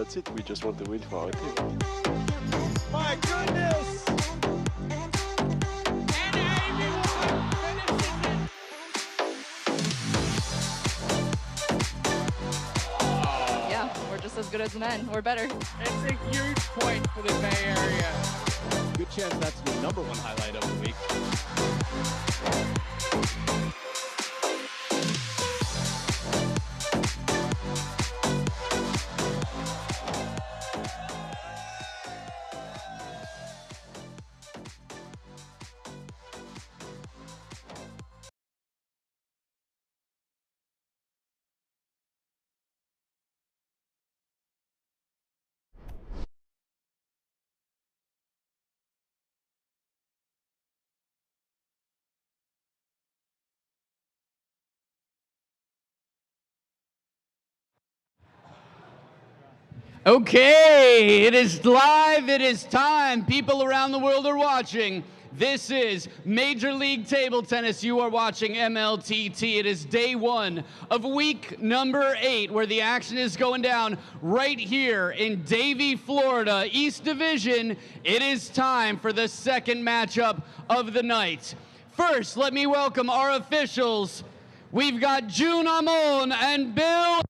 that's it. We just want to win for our team. My goodness! And Amy finishes it! Yeah, we're just as good as the men, or better. It's a huge point for the Bay Area. Good chance that's the #1 highlight of the week. Okay, it is live, it is time. People around the world are watching. This is Major League Table Tennis. You are watching MLTT. It is day 1 of week number 8, where the action is going down right here in Davie, Florida, East Division. It is time for the second matchup of the night. First, let me welcome our officials. We've got June Amon and Bill.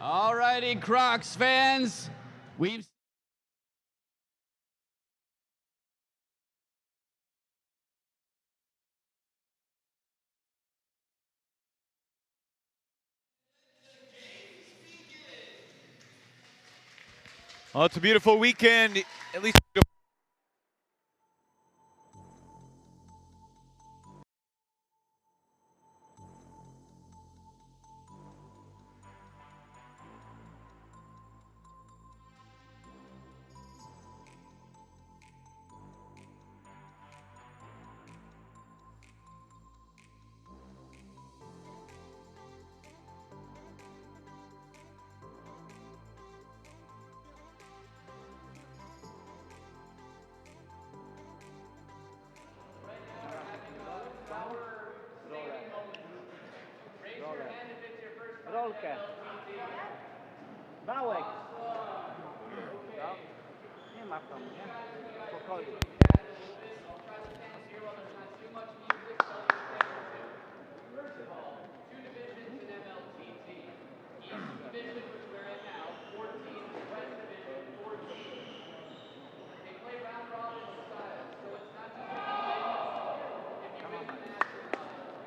All righty, Crocs fans. We've Well, it's a beautiful weekend, at least. Rolkę. Wałek. Nie ma tam, nie? Spokojnie.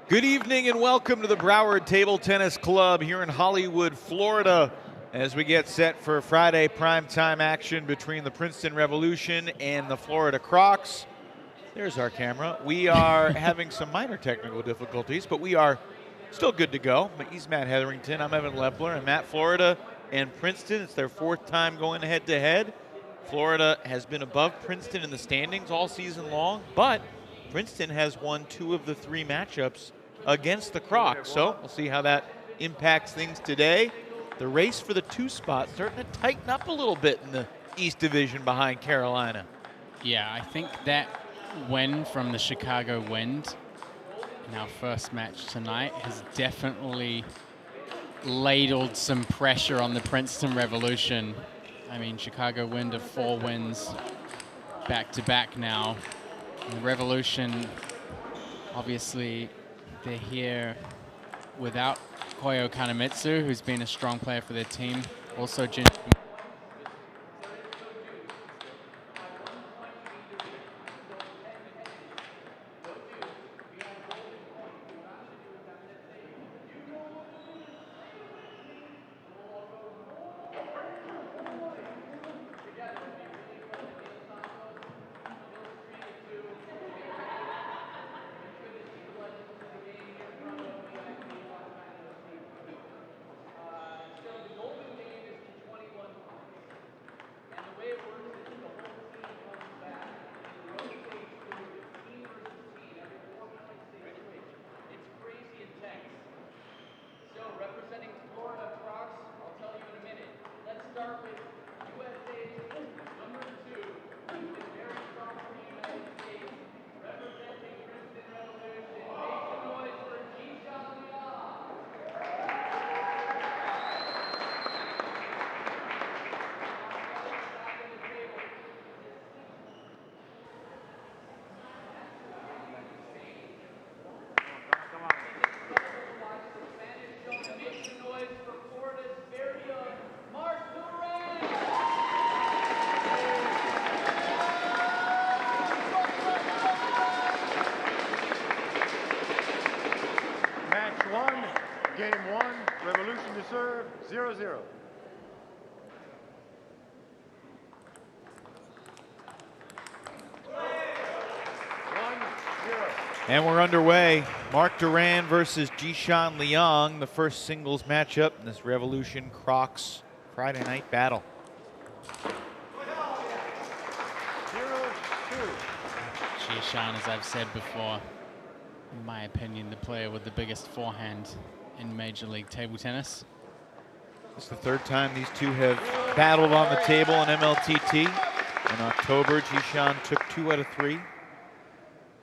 Good evening and welcome to the Broward Table Tennis Club here in Hollywood, Florida, as we get set for Friday primetime action between the Princeton Revolution and the Florida Crocs. There's our camera. We are having some minor technical difficulties, but we are still good to go. He's Matt Hetherington. I'm Evan Lepler. And Matt, Florida and Princeton, it's their 4th time going head-to-head. Florida has been above Princeton in the standings all season long, but Princeton has won 2 of the 3 matchups against the Crocs, so we'll see how that impacts things today. The race for the 2 spot starting to tighten up a little bit in the East Division behind Carolina. Yeah, I think that win from the Chicago Wind in our first match tonight has definitely ladled some pressure on the Princeton Revolution. I mean, Chicago Wind have 4 wins back-to-back now. The Revolution, obviously, they're here without Koyo Kanemitsu, who's been a strong player for their team. Also, Representing Florida Crocs, I'll tell you in a minute. Let's start with USA's number 2, very strong for the United States, representing Princeton Revolution. Make some noise for Jishan Liang. Make some noise for Florida's very own Mark Duran. Match 1, game 1, Revolution to serve, 0-0. And we're underway. Mark Duran versus Jishan Liang, the first singles matchup in this Revolution Crocs Friday night battle. 0-2. Jishan, as I've said before, in my opinion, the player with the biggest forehand in Major League Table Tennis. It's the third time these two have battled on the table in MLTT. In October, Jishan took 2 out of 3.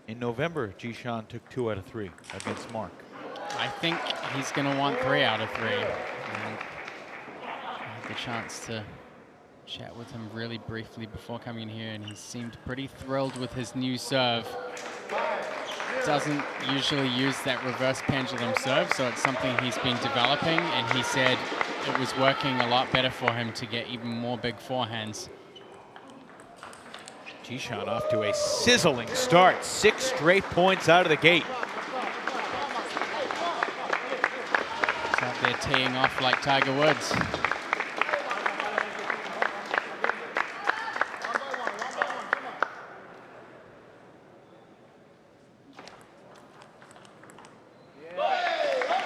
In November, Jishan took 2 out of 3 against Mark. I think he's going to want 3 out of 3. And I had the chance to chat with him really briefly before coming in here, and he seemed pretty thrilled with his new serve. Doesn't usually use that reverse pendulum serve, so it's something he's been developing, and he said it was working a lot better for him to get even more big forehands. Jishan off to a sizzling start. 6 straight points out of the gate. He's out there teeing off like Tiger Woods.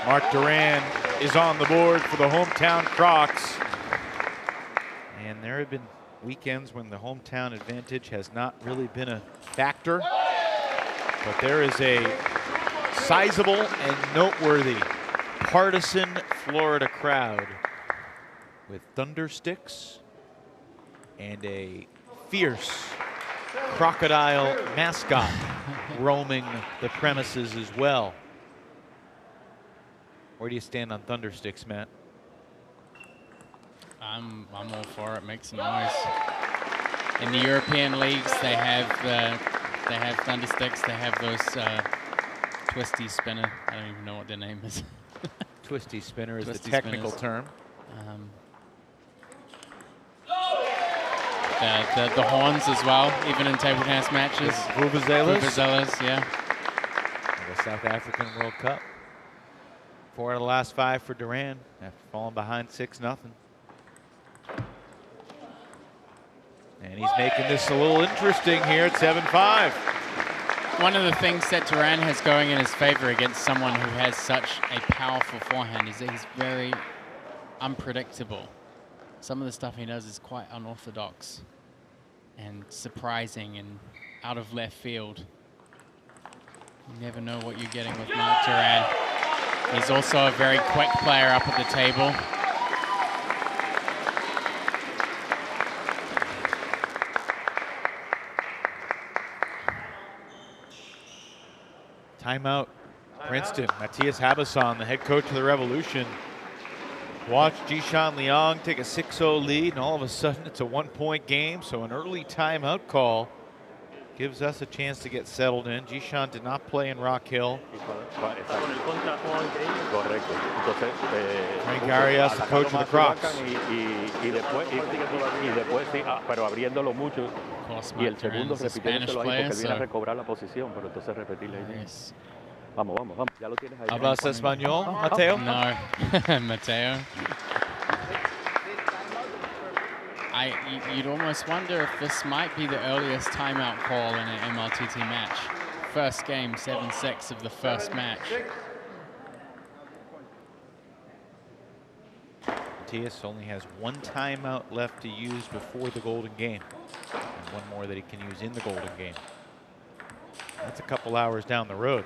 Mark Duran is on the board for the hometown Crocs. And there have been weekends when the hometown advantage has not really been a factor. But there is a sizable and noteworthy partisan Florida crowd with thunder sticks and a fierce crocodile mascot roaming the premises as well. Where do you stand on thunder sticks, Matt? I'm all for it. Make some noise. In the European leagues, they have thunder sticks. They have those twisty spinner. I don't even know what their name is. Twisty spinner is Twisty the technical spinners. term. The horns as well, even in table tennis matches. Vuvuzelas? Vuvuzelas, yeah. The South African World Cup. 4 out of the last 5 for Duran after falling behind 6-0. And he's making this a little interesting here at 7-5. One of the things that Duran has going in his favor against someone who has such a powerful forehand is that he's very unpredictable. Some of the stuff he does is quite unorthodox and surprising and out of left field. You never know what you're getting with Mark Duran. He's also a very quick player up at the table. Timeout. Princeton. Matthias Habasson, the head coach of the Revolution. Watch Jishan Liang take a 6-0 lead, and all of a sudden it's a 1-point game, so an early timeout call gives us a chance to get settled in. Jishan did not play in Rock Hill. Frank Arias, the coach of the Crocs. Y el segundo repitiendo lo ahí porque viene a recobrar la posición, pero entonces repetirle ahí. Vamos, vamos, vamos. Ya lo tienes ahí. Hablas español, Mateo? No, Mateo. You'd almost wonder if this might be the earliest timeout call in an MLTT match. First game, 7-6 of the first match. Matias only has one timeout left to use before the Golden Game, and one more that he can use in the Golden Game. That's a couple hours down the road.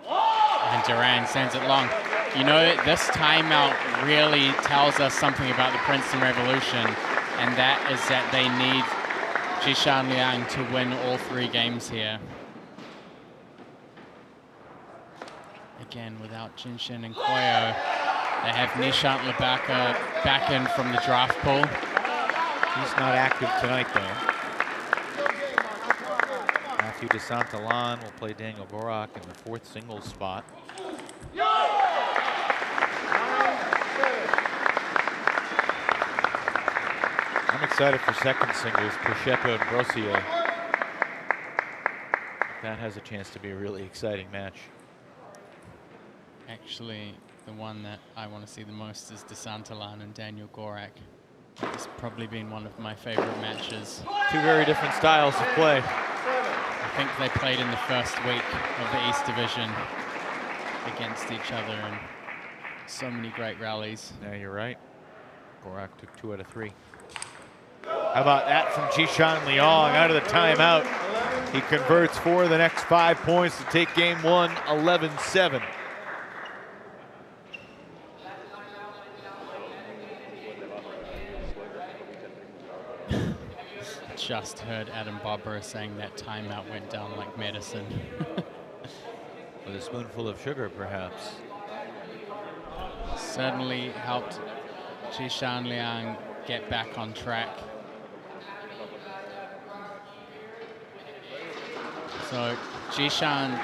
And Duran sends it long. You know, this timeout really tells us something about the Princeton Revolution, and that is that they need Jishan Liang to win all 3 games here. Again, without Jinshin and Koyo, they have Nishant Labaka back in from the draft pool. He's not active tonight, though. Matthew DeSantalan will play Daniel Gorak in the 4th singles spot. I'm excited for second singles, Prosciutto and Brosio. That has a chance to be a really exciting match. Actually, the one that I want to see the most is DeSantalan and Daniel Gorak. It's probably been one of my favorite matches. 2 very different styles of play. I think they played in the first week of the East Division against each other, and so many great rallies. Yeah, you're right. Gorak took 2 out of 3. How about that from Jishan Liang out of the timeout? He converts for the next 5 points to take game 1, 11-7. Just heard Adam Barbara saying that timeout went down like medicine. With a spoonful of sugar, perhaps. Certainly helped Jishan Liang get back on track. So Jishan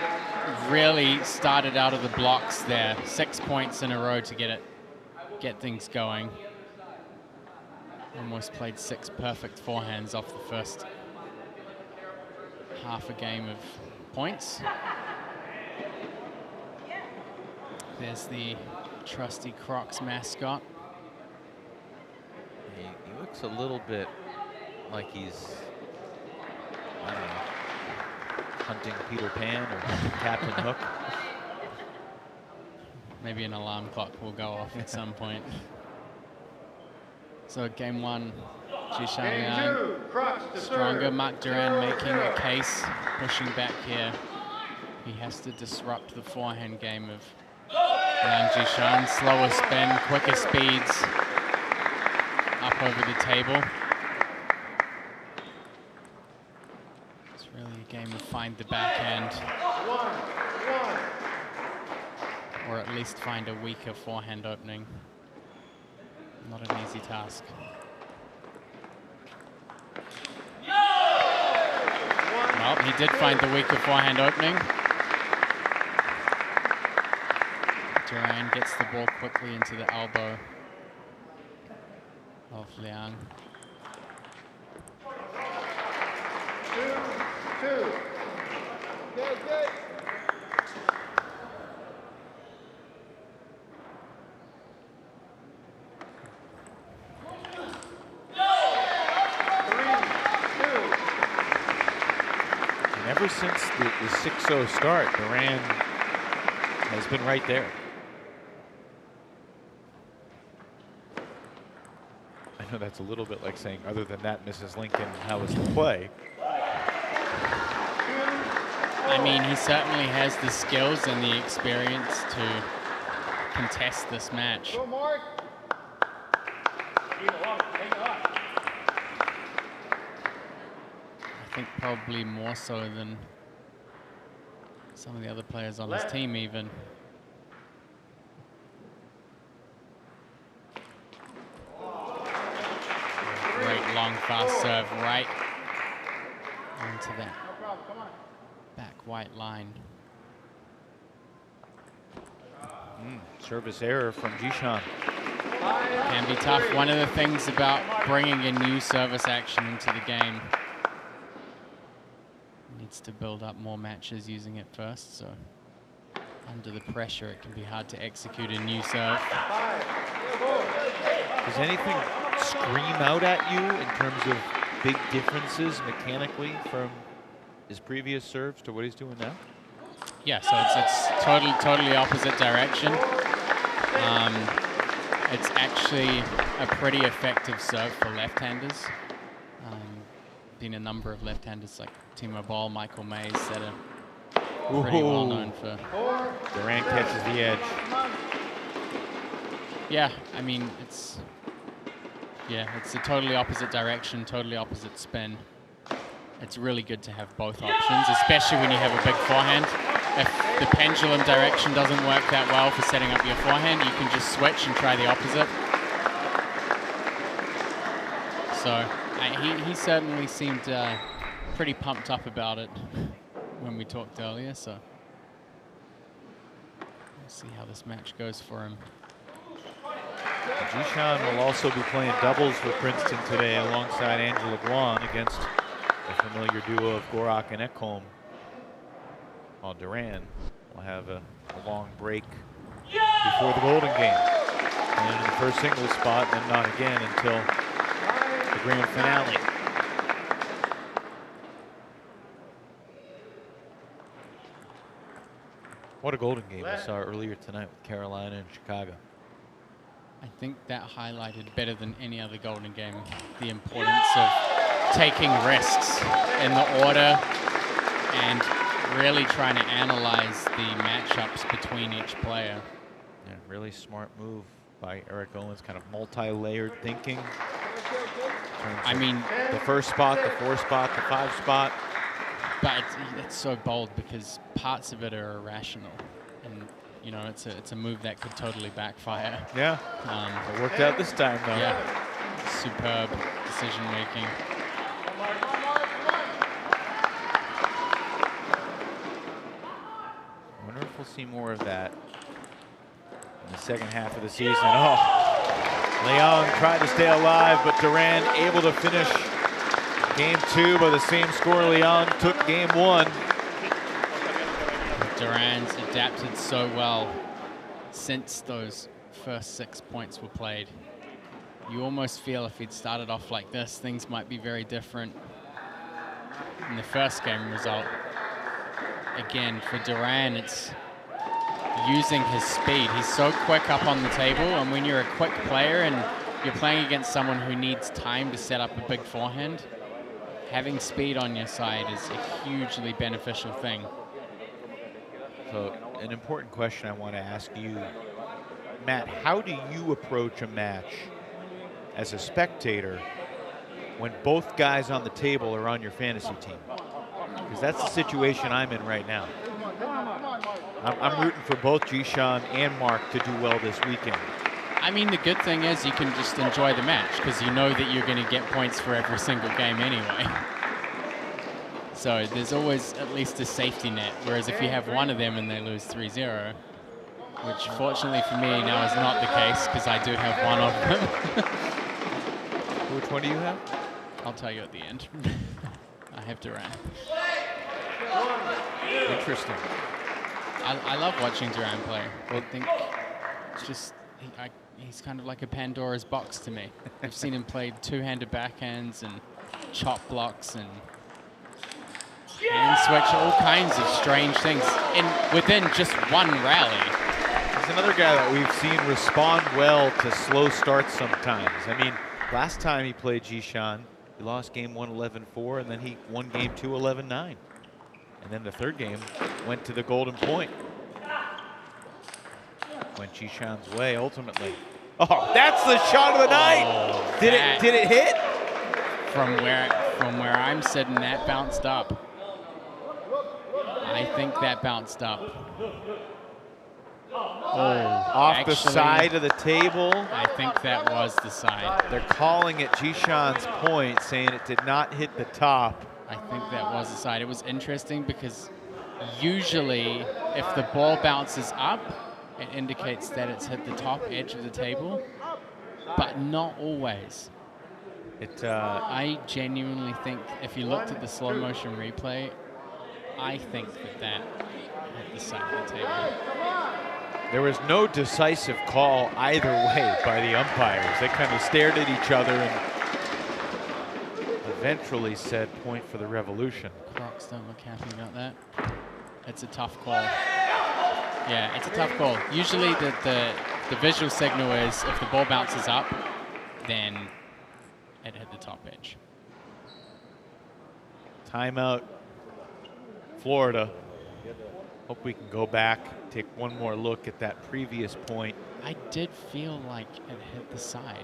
really started out of the blocks there. 6 points in a row to get things going. Almost played 6 perfect forehands off the first half a game of points. There's the trusty Crocs mascot. He looks a little bit like he's, I don't know, hunting Peter Pan or hunting Captain Hook. Maybe an alarm clock will go off at some point. So game 1, Jishan Liang, stronger. Mark Duran making a case, pushing back here. He has to disrupt the forehand game of Liang Jishan. Slower spin, quicker speeds, up over the table. It's really a game of find the backhand, or at least find a weaker forehand opening. Not an easy task. Well, he did find the weaker forehand opening. Duran gets the ball quickly into the elbow of Liang. 2-2. Ever since the 6-0 start, Duran has been right there. I know that's a little bit like saying, other than that, Mrs. Lincoln, how was the play? I mean, he certainly has the skills and the experience to contest this match. Go, Mark. I think probably more so than some of the other players on his team even. Great long fast serve right into that back white line. Service error from Jishan. Can be tough. One of the things about bringing a new service action into the game, needs to build up more matches using it first, so under the pressure it can be hard to execute a new serve. Does anything scream out at you in terms of big differences mechanically from his previous serves to what he's doing now? Yeah, so it's totally opposite direction. It's actually a pretty effective serve for left-handers. Been a number of left-handers like Timo Boll, Michael Mays that are pretty well known for. Duran catches the edge. Yeah, I mean it's a totally opposite direction, totally opposite spin. It's really good to have both options, especially when you have a big forehand. If the pendulum direction doesn't work that well for setting up your forehand, you can just switch and try the opposite. So he certainly seemed pretty pumped up about it when we talked earlier. So we'll see how this match goes for him. Jishan will also be playing doubles for Princeton today alongside Angela Guan against the familiar duo of Gorak and Ekholm. While Duran will have a long break before the Golden Game. And in the first singles spot, and then not again until the grand finale. What a Golden Game we saw earlier tonight with Carolina and Chicago. I think that highlighted better than any other Golden Game the importance of taking risks in the order and really trying to analyze the matchups between each player. Yeah, really smart move by Eric Owens, kind of multi-layered thinking. I mean, the first spot, the 4 spot, the 5 spot. But it's so bold because parts of it are irrational, and you know it's a move that could totally backfire. Yeah, it worked out this time though. Yeah, superb decision making. I wonder if we'll see more of that in the second half of the season. Oh, Leon tried to stay alive, but Duran able to finish game 2 by the same score Leon took game 1. Duran's adapted so well since those first 6 points were played. You almost feel if he'd started off like this, things might be very different in the first game result. Again, for Duran, it's using his speed. He's so quick up on the table, and when you're a quick player and you're playing against someone who needs time to set up a big forehand, having speed on your side is a hugely beneficial thing. So an important question I want to ask you, Matt, how do you approach a match as a spectator when both guys on the table are on your fantasy team? Because that's the situation I'm in right now. I'm rooting for both Jishan and Mark to do well this weekend. I mean, the good thing is you can just enjoy the match because you know that you're going to get points for every single game anyway. So there's always at least a safety net, whereas if you have one of them and they lose 3-0, which fortunately for me now is not the case because I do have one of them. Which one do you have? I'll tell you at the end. I have Duran. Interesting. I love watching Duran play. I think it's just, he's kind of like a Pandora's box to me. I've seen him play two-handed backhands and chop blocks and hand switch, all kinds of strange things within just one rally. He's another guy that we've seen respond well to slow starts sometimes. I mean, last time he played Jishan, he lost game 1 11-4, and then he won game 2 11-9. And then the third game went to the golden point. Went Jishan's way ultimately. Oh, that's the shot of the night. Did it hit? From where I'm sitting, that bounced up. I think that bounced up. Off the side of the table. I think that was the side. They're calling it Jishan's point, saying it did not hit the top. I think that was the side. It was interesting because usually if the ball bounces up, it indicates that it's hit the top edge of the table, but not always. I genuinely think if you looked at the slow motion replay, I think that hit the side of the table. There was no decisive call either way by the umpires. They kind of stared at each other and eventually said point for the Revolution. Crocs don't look happy about that. It's a tough call. Yeah, it's a tough call. Usually the visual signal is if the ball bounces up, then it hit the top edge. Timeout, Florida. Hope we can go back, take one more look at that previous point. I did feel like it hit the side.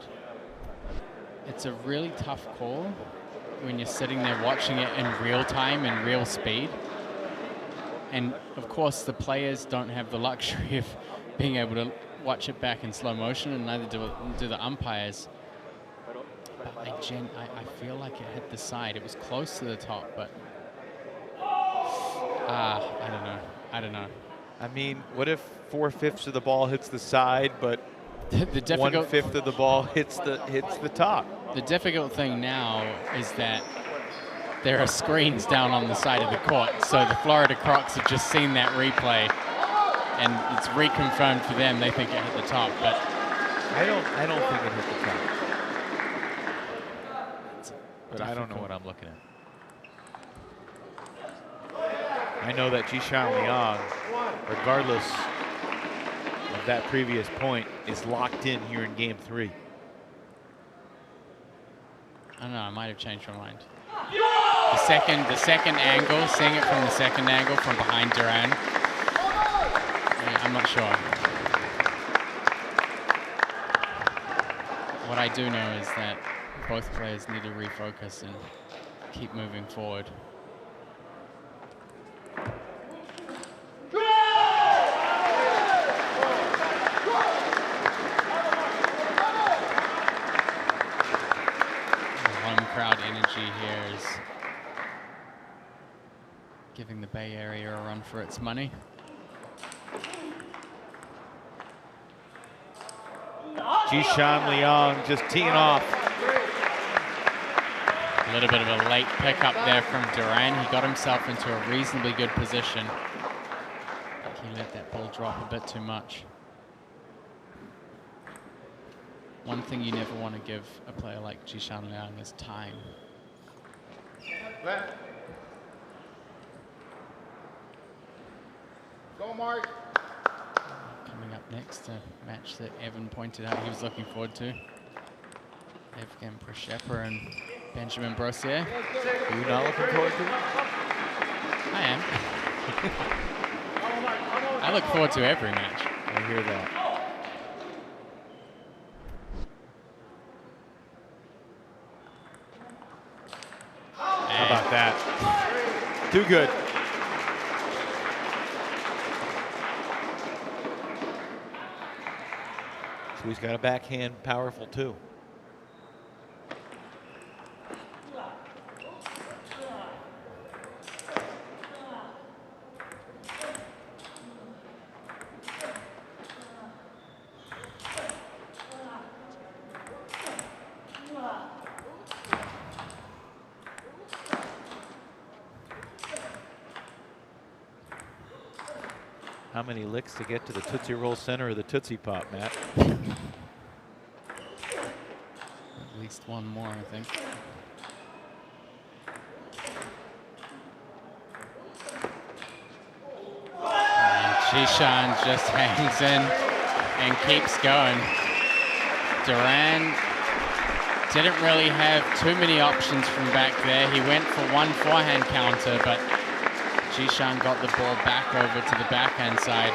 It's a really tough call when you're sitting there watching it in real time and real speed. And of course, the players don't have the luxury of being able to watch it back in slow motion, and neither do the umpires. But I feel like it hit the side. It was close to the top, but I don't know. I mean, what if 4/5 of the ball hits the side, but the 1/5 of the ball hits the top? The difficult thing now is that there are screens down on the side of the court, so the Florida Crocs have just seen that replay, and it's reconfirmed for them. They think it hit the top, but I don't think it hit the top. But I don't know what I'm looking at. I know that Jishan Liang, regardless of that previous point, is locked in here in game 3. I don't know, I might have changed my mind. The second angle, seeing it from the second angle from behind Duran, yeah, I'm not sure. What I do know is that both players need to refocus and keep moving forward. Crowd energy here is giving the Bay Area a run for its money. Jishan Liang just teeing off. A little bit of a late pickup there from Duran. He got himself into a reasonably good position. I think he let that ball drop a bit too much. One thing you never want to give a player like Jishan Liang is time. Go, Mark. Coming up next, a match that Evan pointed out he was looking forward to. Evgen Preshepa and Benjamin Brossier. Are you not looking forward to it? I am. I look forward to every match. I hear that. How about that? Too good. So he's got a backhand powerful too. How many licks to get to the Tootsie Roll center of the Tootsie Pop, Matt? At least one more, I think. And Jishan just hangs in and keeps going. Duran didn't really have too many options from back there. He went for one forehand counter, but Jishan got the ball back over to the backhand side.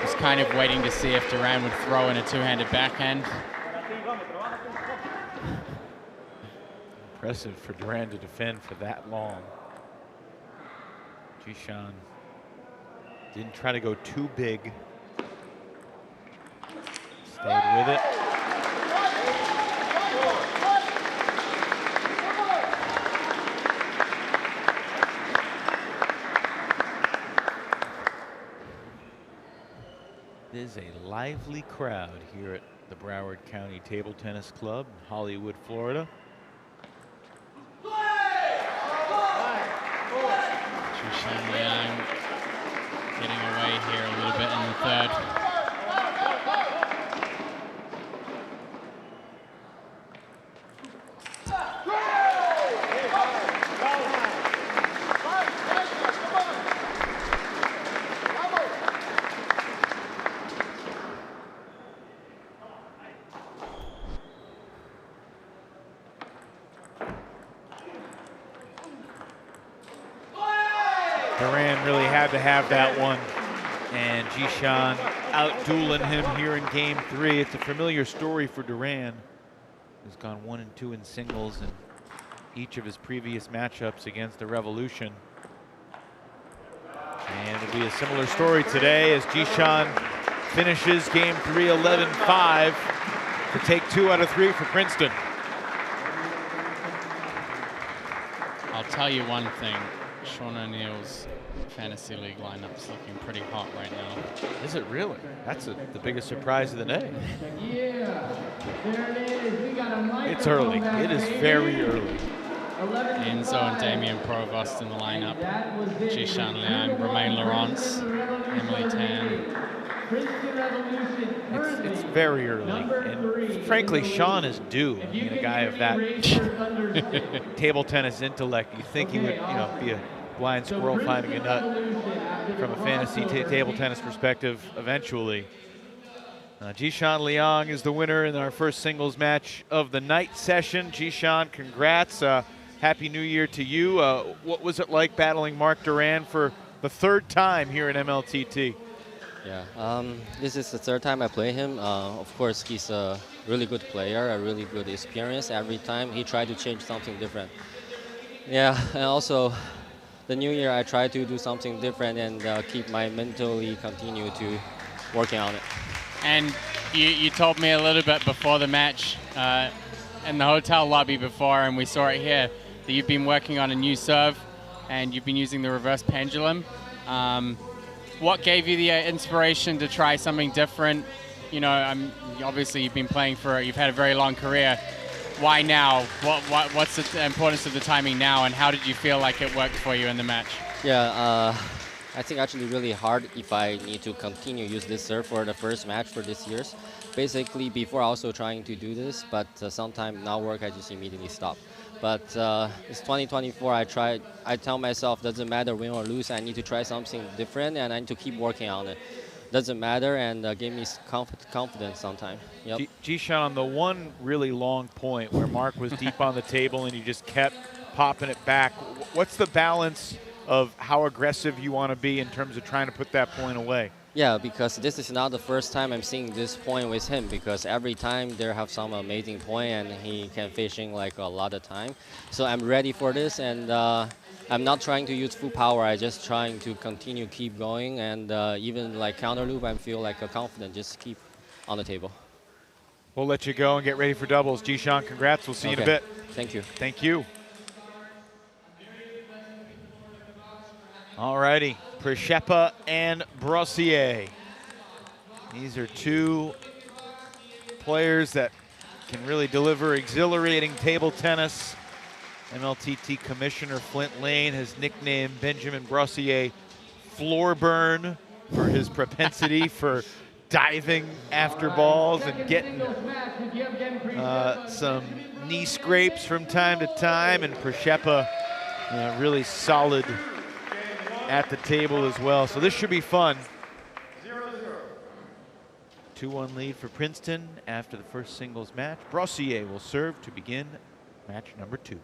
Was kind of waiting to see if Duran would throw in a two-handed backhand. Impressive for Duran to defend for that long. Jishan didn't try to go too big. Stayed with it. It is a lively crowd here at the Broward County Table Tennis Club in Hollywood, Florida. Jushan Liang getting away here a little bit in the third. Duran really had to have that one, and Jushan out-dueling him here in game 3. It's a familiar story for Duran, who's gone 1 and 2 in singles in each of his previous matchups against the Revolution. And it'll be a similar story today as Jushan finishes game 3 11-5 to take 2 out of 3 for Princeton. I'll tell you one thing. Sean O'Neill's fantasy league lineup's looking pretty hot right now. Is it really? That's the biggest surprise of the day. Yeah, there it is. We got a microphone. It's early. It is very early. Enzo and Damien Provost in the lineup. Jushan Liang, Romain Laurence, Emily Tan. It's very early, and frankly, Sean is due. I mean, a guy of that table tennis intellect, you think he would, be a blind squirrel finding a nut from a fantasy table tennis perspective eventually. Jushan Liang is the winner in our first singles match of the night session. Jushan, congrats. Happy New Year to you. What was it like battling Mark Duran for the 3rd time here in MLTT? Yeah, this is the 3rd time I play him. Of course, he's a really good player, a really good experience. Every time he tried to change something different. Yeah, and also the new year I try to do something different and keep my mentally continue to working on it. And you told me a little bit before the match in the hotel lobby before, and we saw it here, that you've been working on a new serve and you've been using the reverse pendulum. What gave you the inspiration to try something different? Obviously you've been playing you've had a very long career. Why now? What's the importance of the timing now, and how did you feel like it worked for you in the match? Yeah, I think actually really hard if I need to continue use this serve for the first match for this year's. Basically, before also trying to do this, but sometime not work, I just immediately stop. But it's 2024. I tell myself, doesn't matter win or lose, I need to try something different, and I need to keep working on it. Doesn't matter, and give me confidence sometime. Yep. Jushan, on the one really long point where Mark was deep on the table and you just kept popping it back, what's the balance of how aggressive you want to be in terms of trying to put that point away? Yeah, because this is not the first time I'm seeing this point with him, because every time there have some amazing point and he can fishing like a lot of time. So I'm ready for this, and I'm not trying to use full power. I just trying to keep going, and even like counter loop, I feel like confident. Just keep on the table. We'll let you go and get ready for doubles. Jushan, congrats. We'll see you in a bit. Thank you. Thank you. All righty, Princeton and Brossier. These are 2 players that can really deliver exhilarating table tennis. MLTT Commissioner Flint Lane has nicknamed Benjamin Brossier Floorburn for his propensity for diving after balls and getting some knee scrapes from time to time, and Princeton really solid at the table as well. So this should be fun. 2-1 lead for Princeton after the first singles match. Brossier will serve to begin match number 2.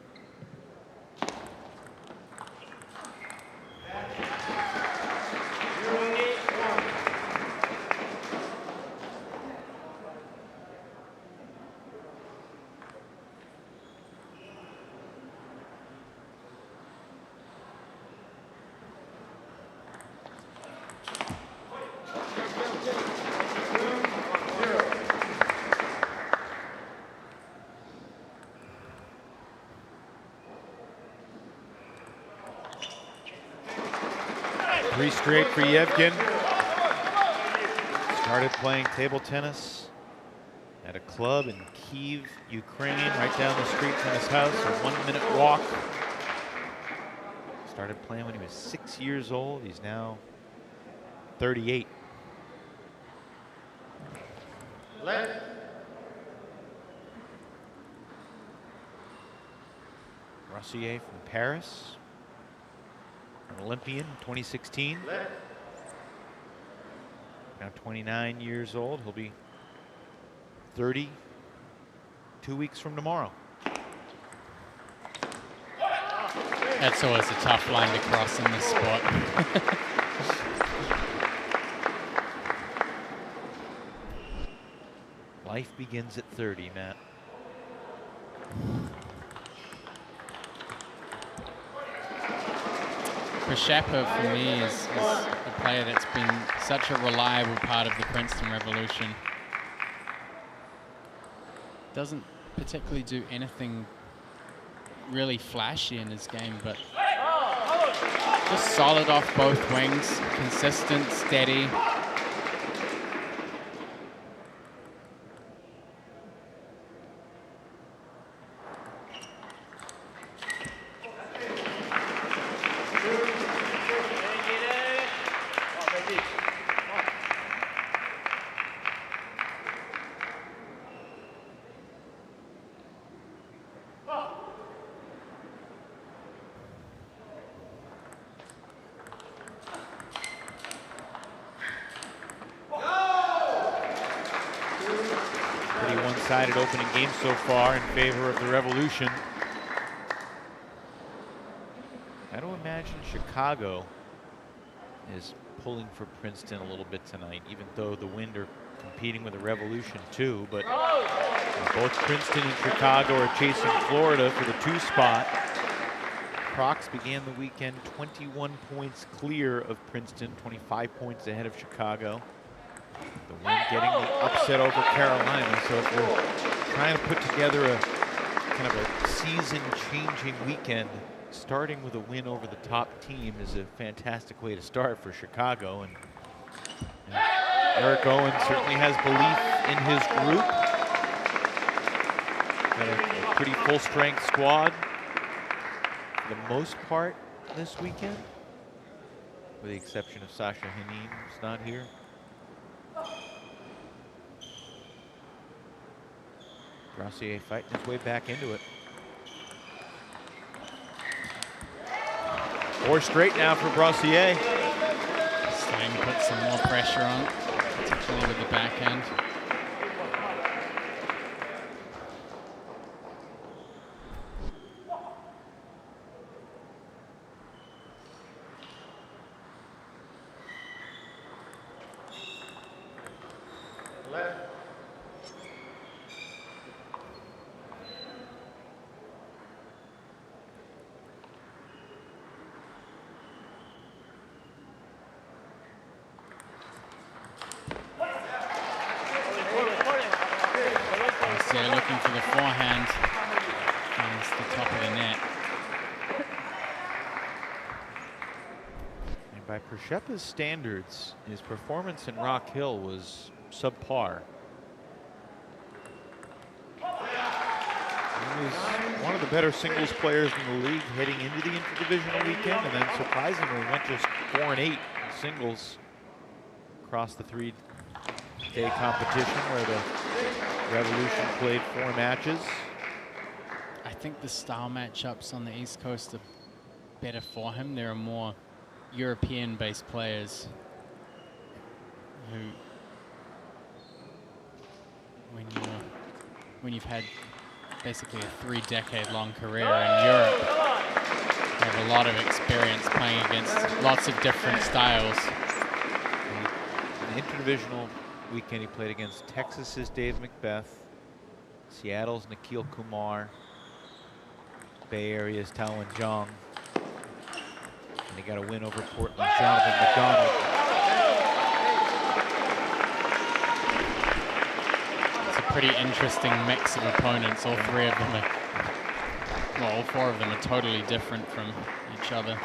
Three straight for Yevgen. Started playing table tennis at a club in Kyiv, Ukraine, right down the street from his house, a 1-minute walk. Started playing when he was 6 years old. He's now 38. Left. Rossier from Paris, an Olympian in 2016. Left. Now 29 years old. He'll be 30 2 weeks from tomorrow. That's always a tough line to cross in this sport. Life begins at 30, Matt. Princeton for me is a player that's been such a reliable part of the Princeton Revolution. Doesn't particularly do anything really flashy in his game, but just solid off both wings, consistent, steady. Pretty one-sided opening game so far in favor of the Revolution. I don't imagine Chicago is pulling for Princeton a little bit tonight, even though the Wind are competing with the Revolution too. But both Princeton and Chicago are chasing Florida for the 2 spot. Crocs began the weekend 21 points clear of Princeton, 25 points ahead of Chicago. The Wind getting the upset over Carolina. So if we're trying to put together a kind of a season-changing weekend, starting with a win over the top team is a fantastic way to start for Chicago. And Eric Owen certainly has belief in his group. Got a pretty full-strength squad for the most part this weekend, with the exception of Sasha Henin, who's not here. Rossier fighting his way back into it. 4 straight now for Rossier. Starting to put some more pressure on, particularly with the backhand. Looking for the forehand against the top of the net. And by Princeton's standards, his performance in Rock Hill was subpar. He was one of the better singles players in the league heading into the interdivisional weekend, and then surprisingly went just 4-8 in singles across the 3-day competition where the Revolution played 4 matches. I think the style matchups on the East Coast are better for him. There are more European-based players who, when you've had basically a 3-decade-long career in Europe, you have a lot of experience playing against lots of different styles. In the interdivisional weekend, he played against Texas's Dave Macbeth, Seattle's Nikhil Kumar, Bay Area's Talon Jong, and he got a win over Portland's Jonathan McDonald. It's a pretty interesting mix of opponents. All 3 of them are, well, all 4 of them are totally different from each other.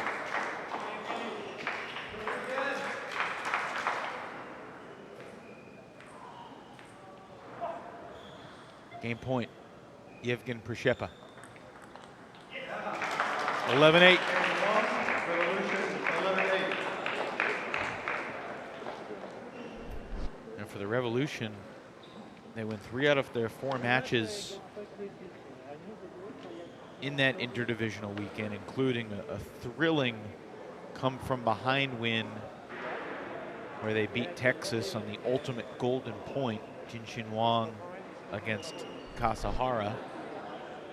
Game point, Yevgen Przeszepa. 11-8. And for the Revolution, they win 3 out of their 4 matches in that interdivisional weekend, including a thrilling come-from-behind win where they beat Texas on the ultimate golden point, Jinshin Wang against Kasahara.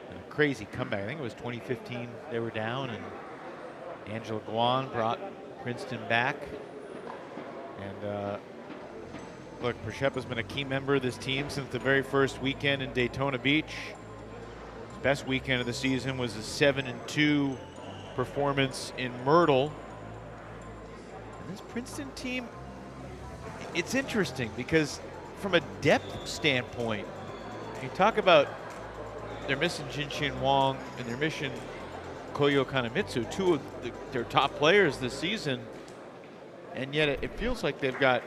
And a crazy comeback. I think it was 2015 they were down, and Angela Guan brought Princeton back. And look, Przeszepa's been a key member of this team since the very first weekend in Daytona Beach. His best weekend of the season was a 7-2 performance in Myrtle. And this Princeton team, it's interesting because from a depth standpoint, you talk about they're missing Jinshin Wang and they're missing Koyo Kanemitsu, 2 of their top players this season, and yet it feels like they've got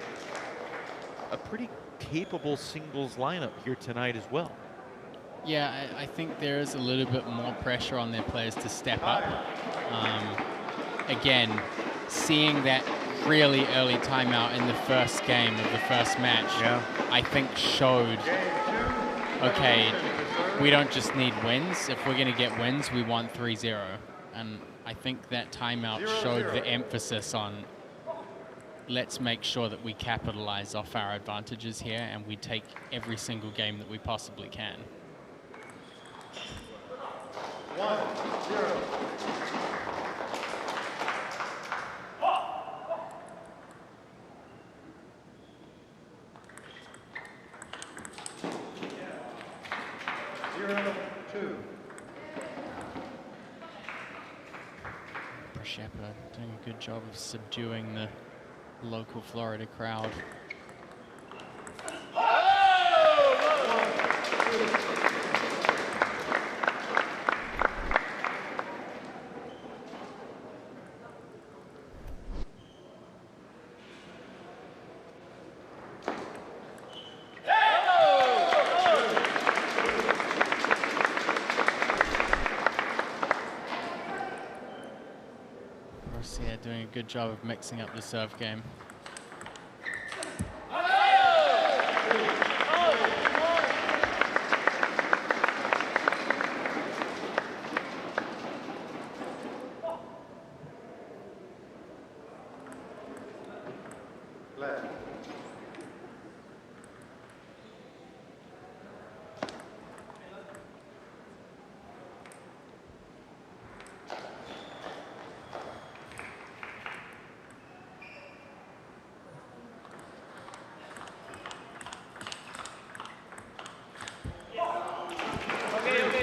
a pretty capable singles lineup here tonight as well. Yeah, I think there is a little bit more pressure on their players to step up. Again, seeing that really early timeout in the first game of the first match, I think showed, okay, we don't just need wins. If we're going to get wins, we want 3-0. And I think that timeout showed the emphasis on let's make sure that we capitalize off our advantages here and we take every single game that we possibly can. 1-0. Przeszepa doing a good job of subduing the local Florida crowd. Doing a good job of mixing up the serve game.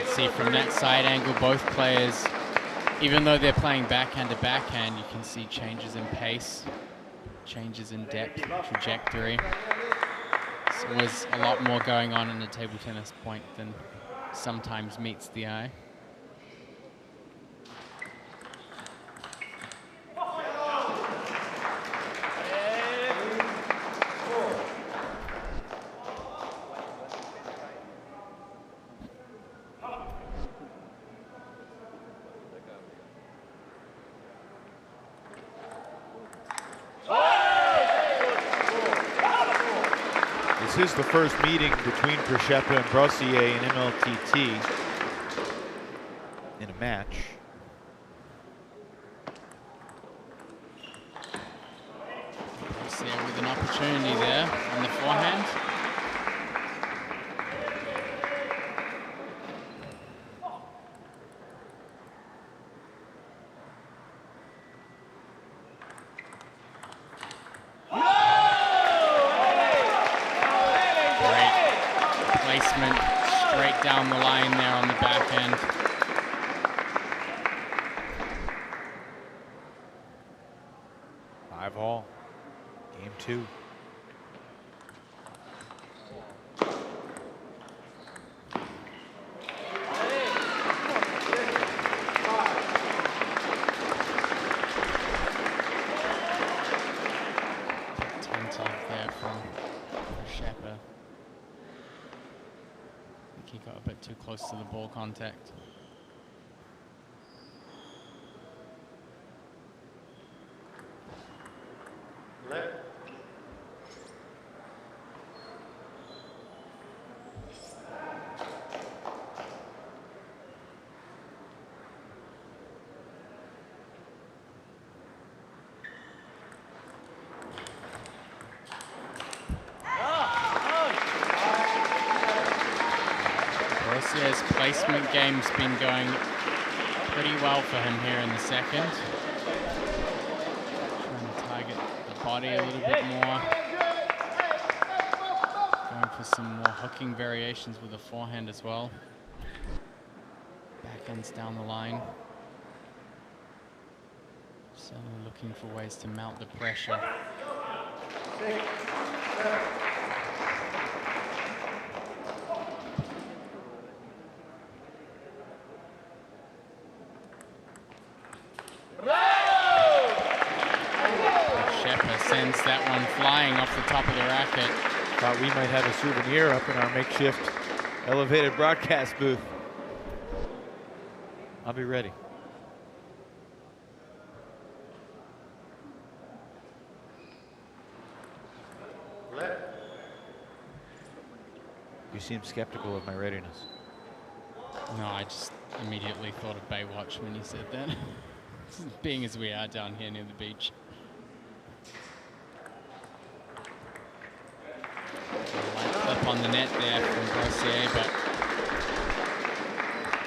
See from that side angle, both players, even though they're playing backhand to backhand, you can see changes in pace, changes in depth, trajectory. So there's a lot more going on in a table tennis point than sometimes meets the eye. This is the first meeting between Przeszepa and Brossier in MLTT in a match. Brossier with an opportunity there on the forehand. Straight down the line there on the back end. Five all, game 2. Attentive there from Przeszepa. think he got a bit too close to the ball contact. His placement game's been going pretty well for him here in the second. Trying to target the body a little bit more. Going for some more hooking variations with the forehand as well. Backhands down the line. Certainly looking for ways to mount the pressure. Sends that one flying off the top of the racket. Thought we might have a souvenir up in our makeshift elevated broadcast booth. I'll be ready. You seem skeptical of my readiness. No, I just immediately thought of Baywatch when you said that. Being as we are down here near the beach. Light flip on the net there from Brossier, but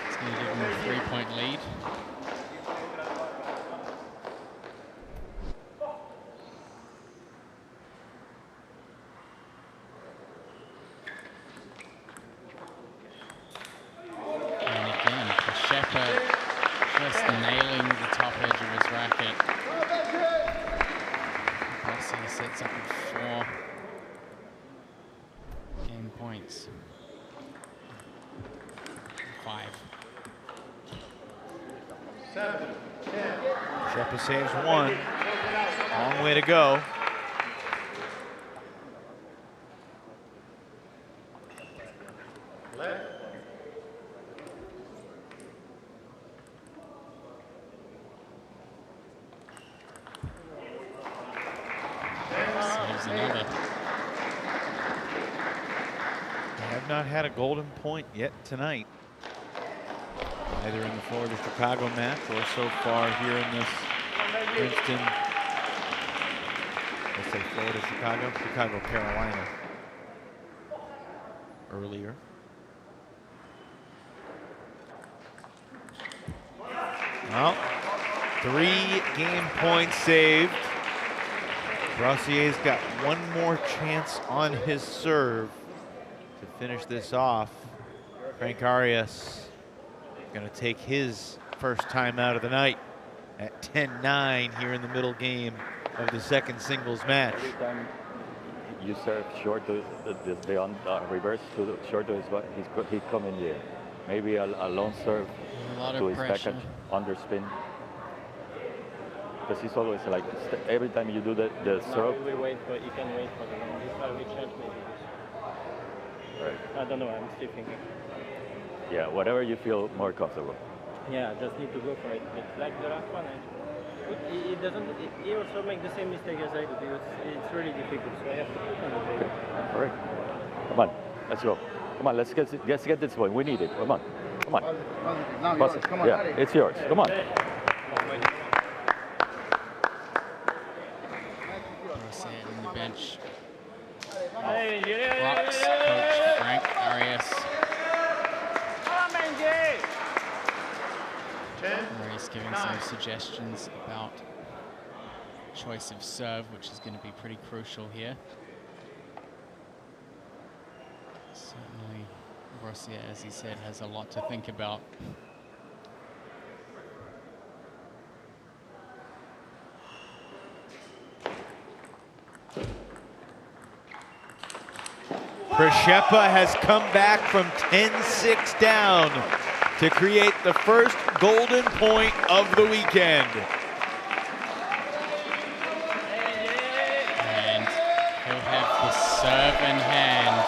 it's going to give him a 3-point lead. And again, Kashepa just nailing the top edge of his racket. Brossier sets up with 4 game points. 5. 7, 10. Shepa saves 1. Long way to go. Saves another. They have not had a golden point yet tonight, either in the Florida-Chicago match or so far here in this Princeton, let's say Florida-Chicago, Chicago-Carolina earlier. Well, 3 game points saved. Brossier's got one more chance on his serve to finish this off. Frank Arias going to take his first time out of the night at 10-9 here in the middle game of the second singles match. Every time you serve short to the reverse to the short to his back, he come in there. Maybe a long serve to his backhand under spin. Because he's always like, every time you do the serve. We wait for, you can wait for the long. This time we change maybe. Right. I don't know, I'm still thinking. Yeah, whatever you feel more comfortable. Yeah, just need to go for it. It's like the last one. He doesn't. He also makes the same mistake as I do because it's really difficult. So I have to put on the table. All right. Come on, let's go. Come on, let's get this going. We need it. Come on. Come on. Pass it. Come on. Yeah, it's yours. Come on. On the bench. Crocs coach Frank Arias. Where he's giving some suggestions about choice of serve, which is going to be pretty crucial here. Certainly, Brossier, as he said, has a lot to think about. Kashepa has come back from 10-6 down to create the first golden point of the weekend. And he'll have the serve in hand.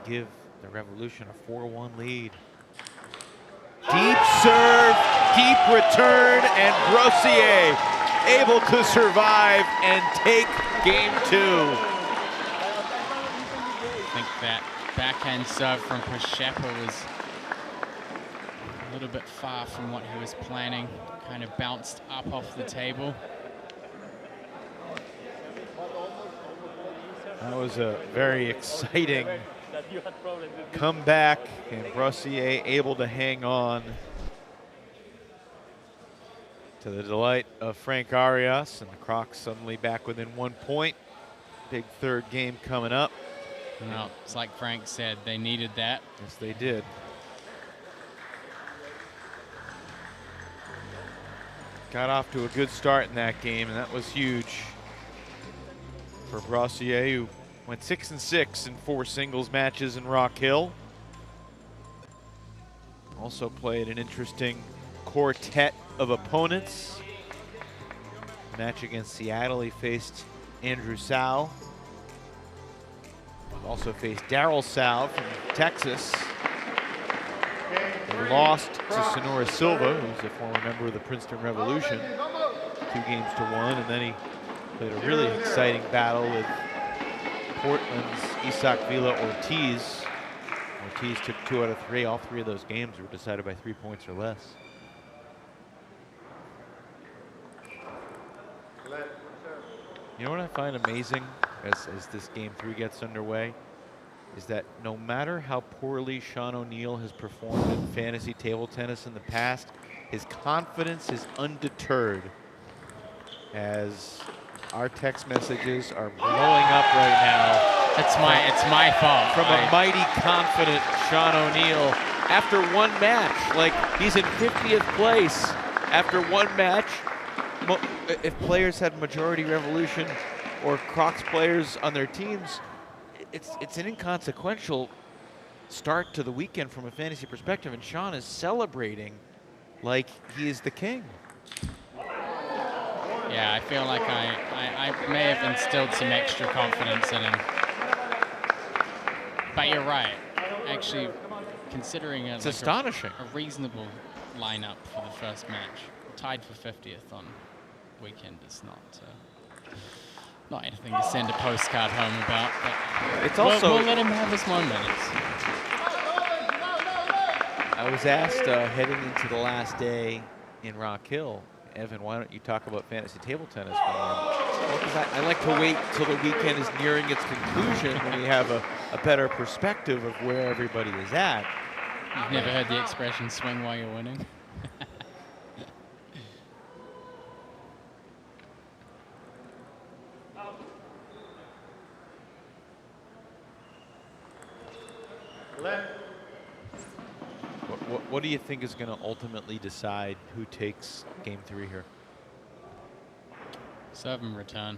give the Revolution a 4-1 lead. Deep serve, deep return, and Brossier able to survive and take game 2. I think that backhand serve from Przeppa was a little bit far from what he was planning. Kind of bounced up off the table. That was a very exciting comeback, and Brossier able to hang on, to the delight of Frank Arias, and the Crocs suddenly back within 1 point. Big third game coming up. Well, it's like Frank said, they needed that. Yes, they did. Got off to a good start in that game, and that was huge for Brossier, who went 6-6 in 4 singles matches in Rock Hill. Also played an interesting quartet of opponents. Match against Seattle, he faced Andrew Sal. Also faced Daryl Sal from Texas. They lost to Sonora Silva, who's a former member of the Princeton Revolution, 2-1, and then he played a really exciting battle with Portland's Isaac Villa Ortiz. Ortiz took 2 out of 3. All 3 of those games were decided by 3 points or less. You know what I find amazing as this game 3 gets underway is that no matter how poorly Sean O'Neill has performed in fantasy table tennis in the past, his confidence is undeterred as our text messages are blowing up right now. It's my fault. From a mighty confident Sean O'Neill after 1 match. Like, he's in 50th place after 1 match. If players had majority Revolution or Crocs players on their teams, it's an inconsequential start to the weekend from a fantasy perspective, and Sean is celebrating like he is the king. Yeah, I feel like I may have instilled some extra confidence in him. But you're right. Actually, considering it's like astonishing. A reasonable lineup for the first match, tied for 50th on weekend is not anything to send a postcard home about. But it's also we'll let him have his moments. I was asked heading into the last day in Rock Hill, Evan, why don't you talk about fantasy table tennis more? Well, because I like to wait till the weekend is nearing its conclusion when we have a better perspective of where everybody is at. You've never heard the expression swing while you're winning? What do you think is going to ultimately decide who takes game 3 here? Serve and return.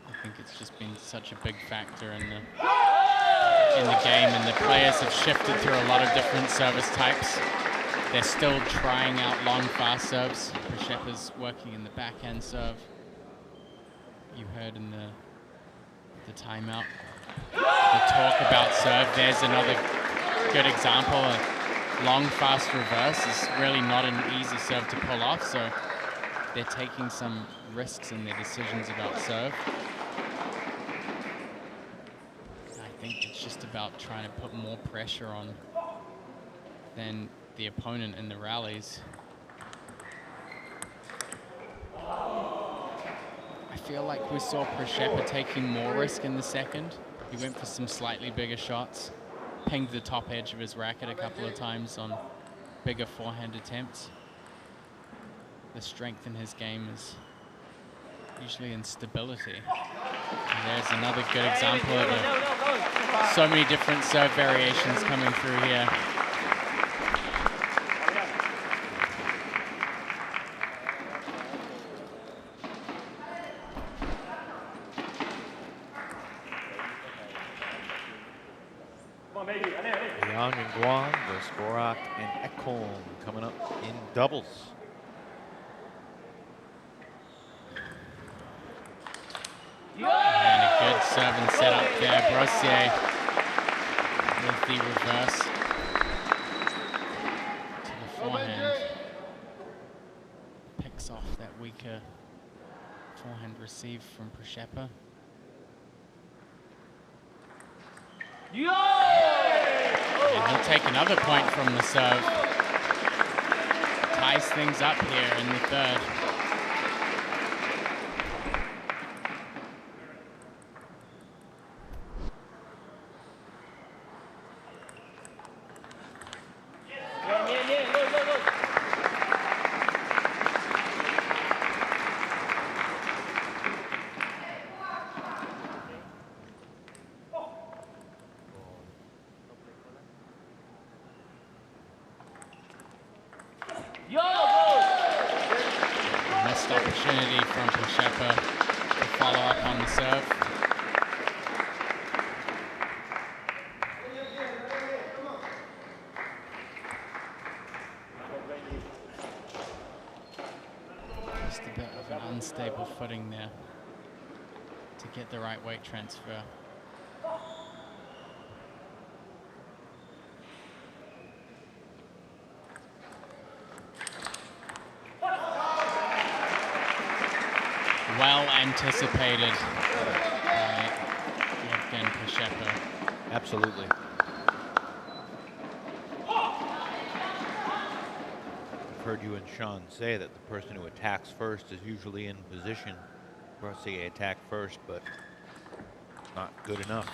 I think it's just been such a big factor in the game, and the players have shifted through a lot of different service types. They're still trying out long, fast serves. Przeppa's working in the backhand serve. You heard in the timeout the talk about serve. There's another good example. A long, fast reverse is really not an easy serve to pull off, so they're taking some risks in their decisions about serve. I think it's just about trying to put more pressure on than the opponent in the rallies. I feel like we saw Przeppa taking more risk in the second. He went for some slightly bigger shots, pinged the top edge of his racket a couple of times on bigger forehand attempts. The strength in his game is usually in stability. And there's another good example of so many different serve variations coming through here. Young and Guan, Skorak and Ekholm coming up in doubles. And a good serve and setup there. Brossier with the reverse to the forehand. Picks off that weaker forehand receive from Princeton. And he'll take another point from the serve. Ties things up here in the third. Missed opportunity from Princeton to follow up on the serve. Just a bit of an unstable footing there to get the right weight transfer. Well anticipated by Yevgen Princeton. Absolutely. I've heard you and Sean say that the person who attacks first is usually in position. Brossier attacked first, but not good enough.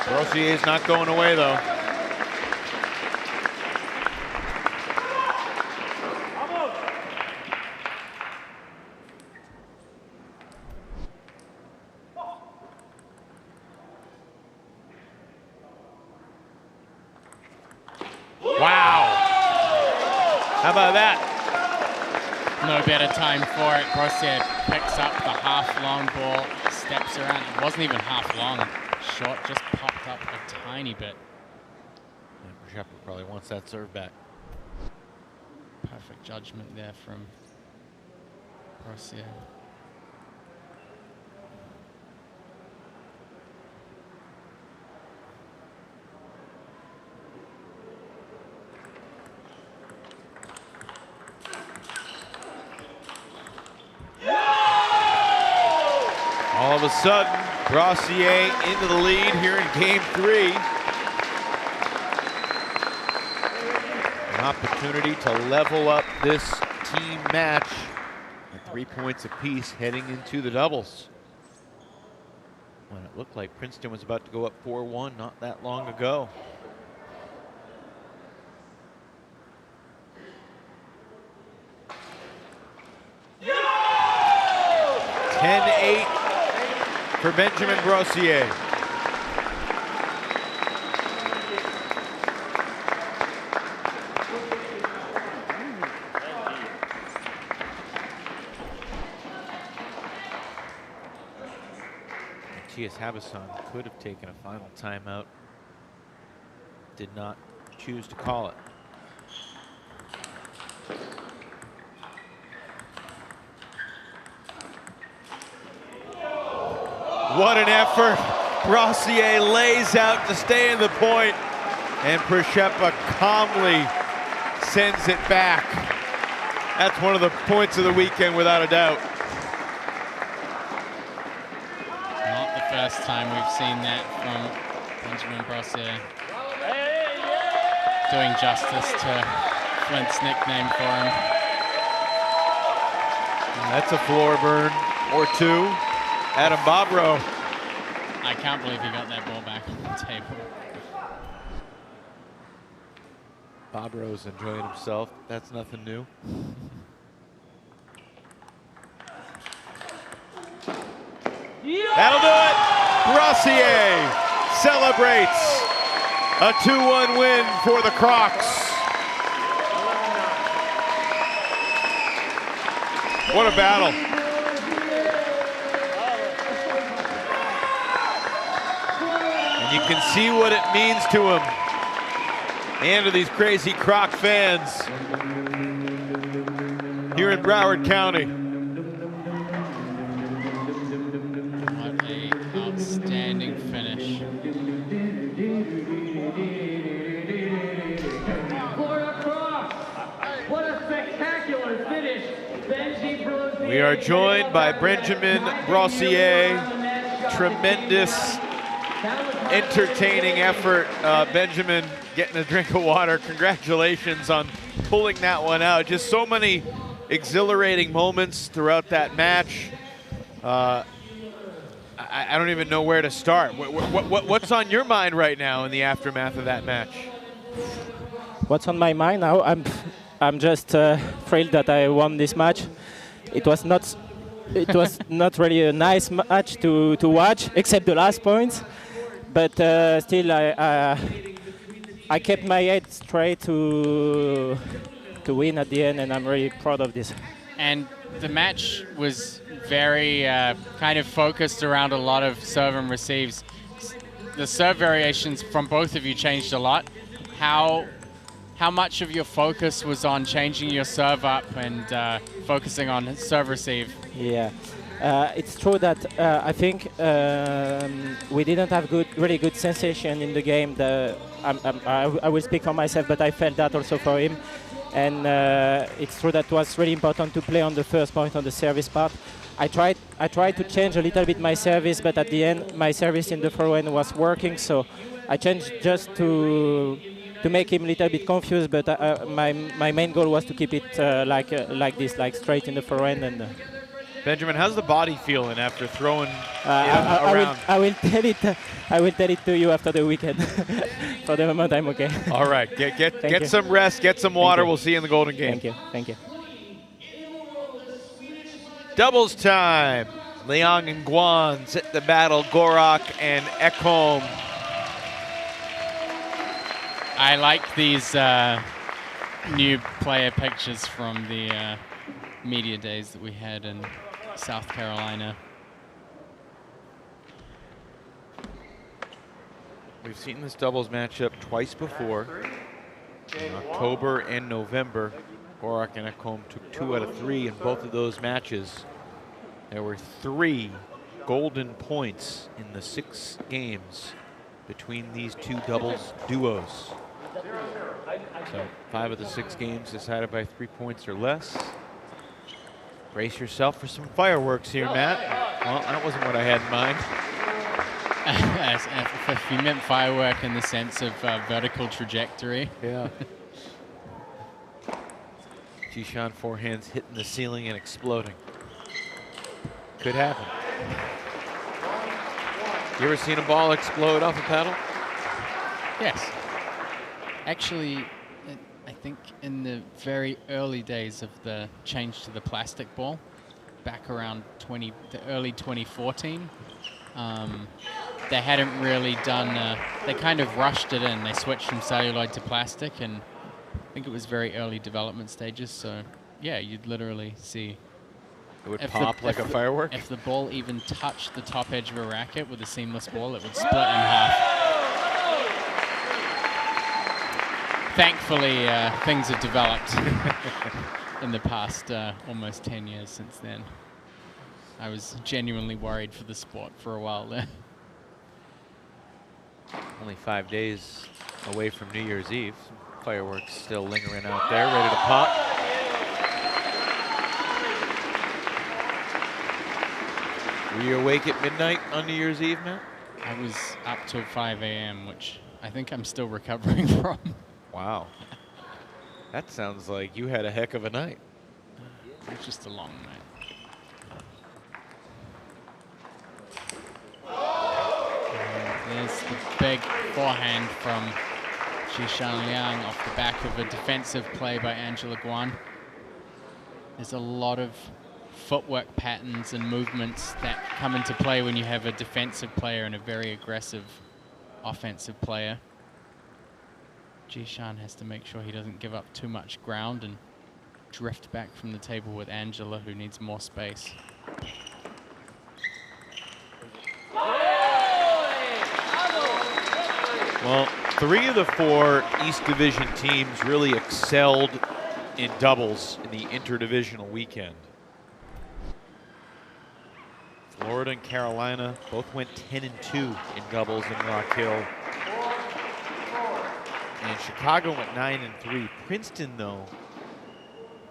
Brossier is not going away, though. Wow! How about that? No better time for it. Brossier picks up the half-long ball, steps around. It wasn't even half-long. Short just popped up a tiny bit. And Princeton probably wants that serve back. Perfect judgment there from Brossier. All of a sudden, Brossier into the lead here in game 3. An opportunity to level up this team match at 3 points apiece heading into the doubles. When it looked like Princeton was about to go up 4-1 not that long ago. $10-8 for Benjamin Brossier. Matthias Habasson could have taken a final timeout, did not choose to call it. What an effort. Brossier lays out to stay in the point, and Princeton calmly sends it back. That's one of the points of the weekend without a doubt. Not the first time we've seen that from Benjamin Brossier. Doing justice to Flint's nickname for him. And that's a floor burn or two. Adam Bobrow. I can't believe he got that ball back on the table. Bobrow's enjoying himself. That's nothing new. That'll do it. Brossier celebrates a 2-1 win for the Crocs. What a battle. You can see what it means to him and to these crazy Croc fans here in Broward County. What a outstanding finish. Florida Crocs. What a spectacular finish. We are joined by Benjamin Brossier. Tremendous, entertaining effort. Benjamin getting a drink of water. Congratulations on pulling that one out. Just so many exhilarating moments throughout that match. I don't even know where to start. What's on your mind right now in the aftermath of that match? What's on my mind now? I'm just thrilled that I won this match. It was not really a nice match to watch, except the last points. But still, I kept my head straight to win at the end, and I'm really proud of this. And the match was very kind of focused around a lot of serve and receives. The serve variations from both of you changed a lot. How much of your focus was on changing your serve up and focusing on serve receive? Yeah, it's true that I think we didn't have really good sensation in the game. I will speak for myself, but I felt that also for him. And it's true that it was really important to play on the first point on the service part. I tried to change a little bit my service, but at the end my service in the forehand was working, so I changed just to make him a little bit confused. But my main goal was to keep it like this, like straight in the forehand. And Benjamin, how's the body feeling after throwing around? I will tell it to you after the weekend. For the moment, I'm okay. All right, get some rest, get some water. We'll see you in the Golden Game. Thank you. Doubles time. Liang and Guan sit the battle. Gorak and Ekholm. I like these new player pictures from the media days that we had in South Carolina. We've seen this doubles matchup twice before, in October and November. Gorak and Ekholm took 2 out of 3 in both of those matches. There were 3 golden points in the 6 games between these two doubles duos. So 5 of the 6 games decided by 3 points or less. Brace yourself for some fireworks here, Matt. Well, that wasn't what I had in mind. If you meant firework in the sense of vertical trajectory. Yeah. Jishan forehands hitting the ceiling and exploding. Could happen. You ever seen a ball explode off a paddle? Yes. Actually, I think in the very early days of the change to the plastic ball, back around the early 2014, they hadn't really done, they kind of rushed it in. They switched from celluloid to plastic, and I think it was very early development stages. So yeah, you'd literally see it would pop like a firework. If the ball even touched the top edge of a racket with a seamless ball, it would split in half. Thankfully, things have developed in the past almost 10 years since then. I was genuinely worried for the sport for a while there. Only 5 days away from New Year's Eve. Fireworks still lingering out there, ready to pop. Were you awake at midnight on New Year's Eve, Matt? I was up till 5 a.m., which I think I'm still recovering from. Wow. That sounds like you had a heck of a night. It was just a long night. And there's the big forehand from Jishan Liang off the back of a defensive play by Angela Guan. There's a lot of footwork patterns and movements that come into play when you have a defensive player and a very aggressive offensive player. Jishan has to make sure he doesn't give up too much ground and drift back from the table with Angela, who needs more space. Well, 3 of the 4 East Division teams really excelled in doubles in the interdivisional weekend. Florida and Carolina both went 10-2 in doubles in Rock Hill. And Chicago went 9-3. Princeton, though,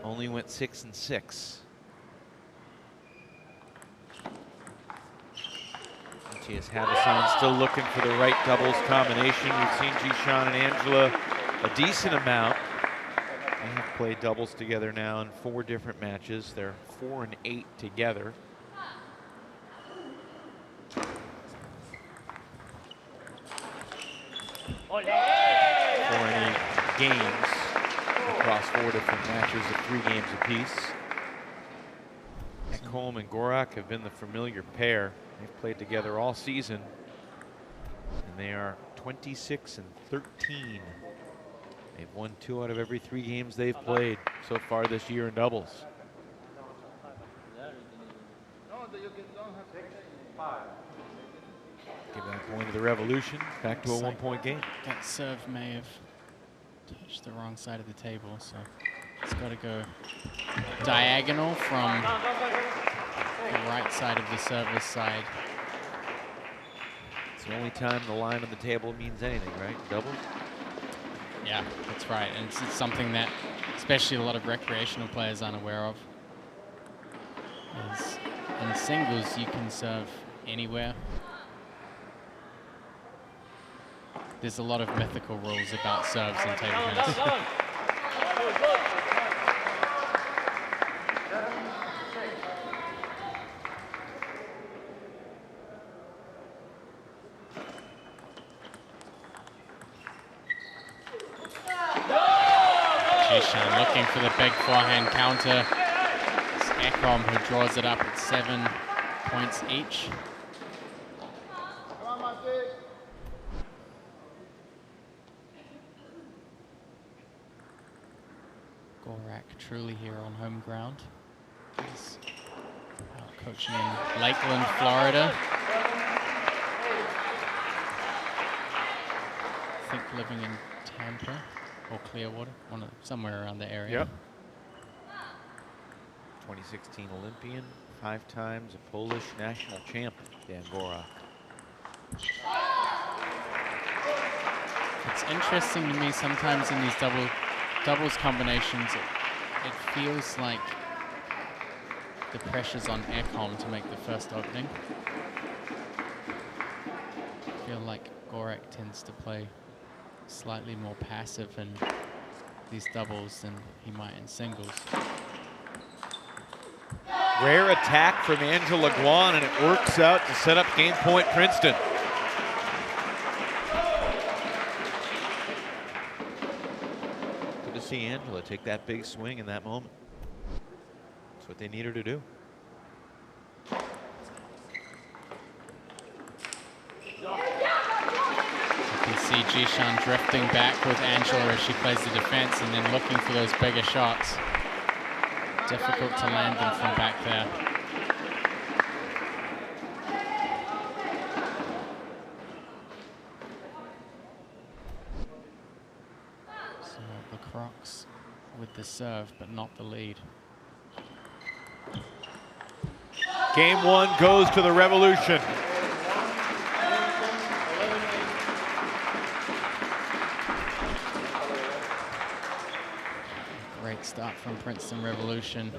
only went 6-6. Matthias Havison still looking for the right doubles combination. We've seen Jishan and Angela a decent amount. They have played doubles together now in 4 different matches. They're 4-8 together. For any games across 4 different matches of 3 games apiece. Ekholm and Gorak have been the familiar pair. They've played together all season, and they are 26-13. They've won 2 out of every 3 games they've played so far this year in doubles. Give that point to the Revolution. Back to a 1-point game. That serve may have touched the wrong side of the table, so it's got to go diagonal from the right side of the server's side. It's the only time the line on the table means anything, right? Doubles? Yeah, that's right. And it's something that especially a lot of recreational players aren't aware of. Is in singles, you can serve anywhere. There's a lot of mythical rules about serves in table tennis. Jishan looking for the big forehand counter. It's Ekholm who draws it up at 7 points each. Gorak truly here on home ground. He's out coaching in Lakeland, Florida. I think living in Tampa or Clearwater, somewhere around the area. Yep. 2016 Olympian, 5 times a Polish national champ, Dan Gorak. It's interesting to me sometimes in these doubles combinations, it feels like the pressure's on Ekholm to make the first opening. I feel like Gorak tends to play slightly more passive in these doubles than he might in singles. Rare attack from Angela Guan, and it works out to set up game point Princeton. Good to see Angela take that big swing in that moment. That's what they need her to do. You can see Jishan drifting back with Angela as she plays the defense and then looking for those bigger shots. Difficult to land them from back there. So the Crocs with the serve, but not the lead. Game 1 goes to the Revolution. Great start from Princeton Revolution.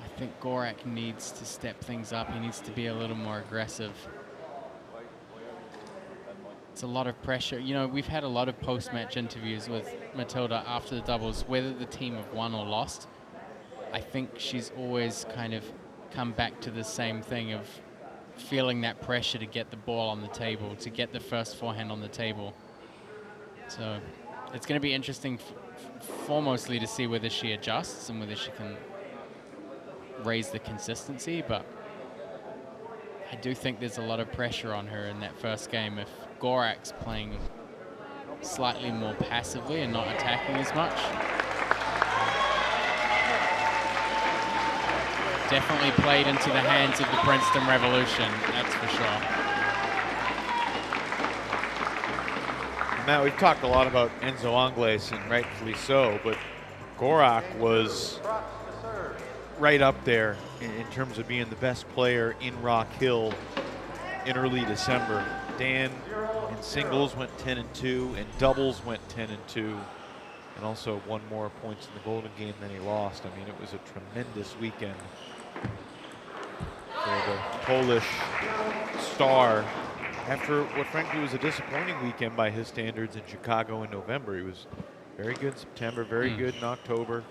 I think Gorak needs to step things up. He needs to be a little more aggressive. It's a lot of pressure. You know, we've had a lot of post-match interviews with Matilda after the doubles, whether the team have won or lost. I think she's always kind of come back to the same thing of feeling that pressure to get the ball on the table, to get the first forehand on the table. So it's going to be interesting foremostly to see whether she adjusts and whether she can raise the consistency, but I do think there's a lot of pressure on her in that first game. If Gorak's playing slightly more passively and not attacking as much, definitely played into the hands of the Princeton Revolution, that's for sure. Matt, we've talked a lot about Enzo Angles, and rightfully so, but Gorak was right up there in terms of being the best player in Rock Hill in early December. Dan in singles went 10-2, and doubles went 10-2, and also won more points in the Golden game than he lost. I mean, it was a tremendous weekend for the Polish star after what frankly was a disappointing weekend by his standards in Chicago in November. He was very good in September, very good in October.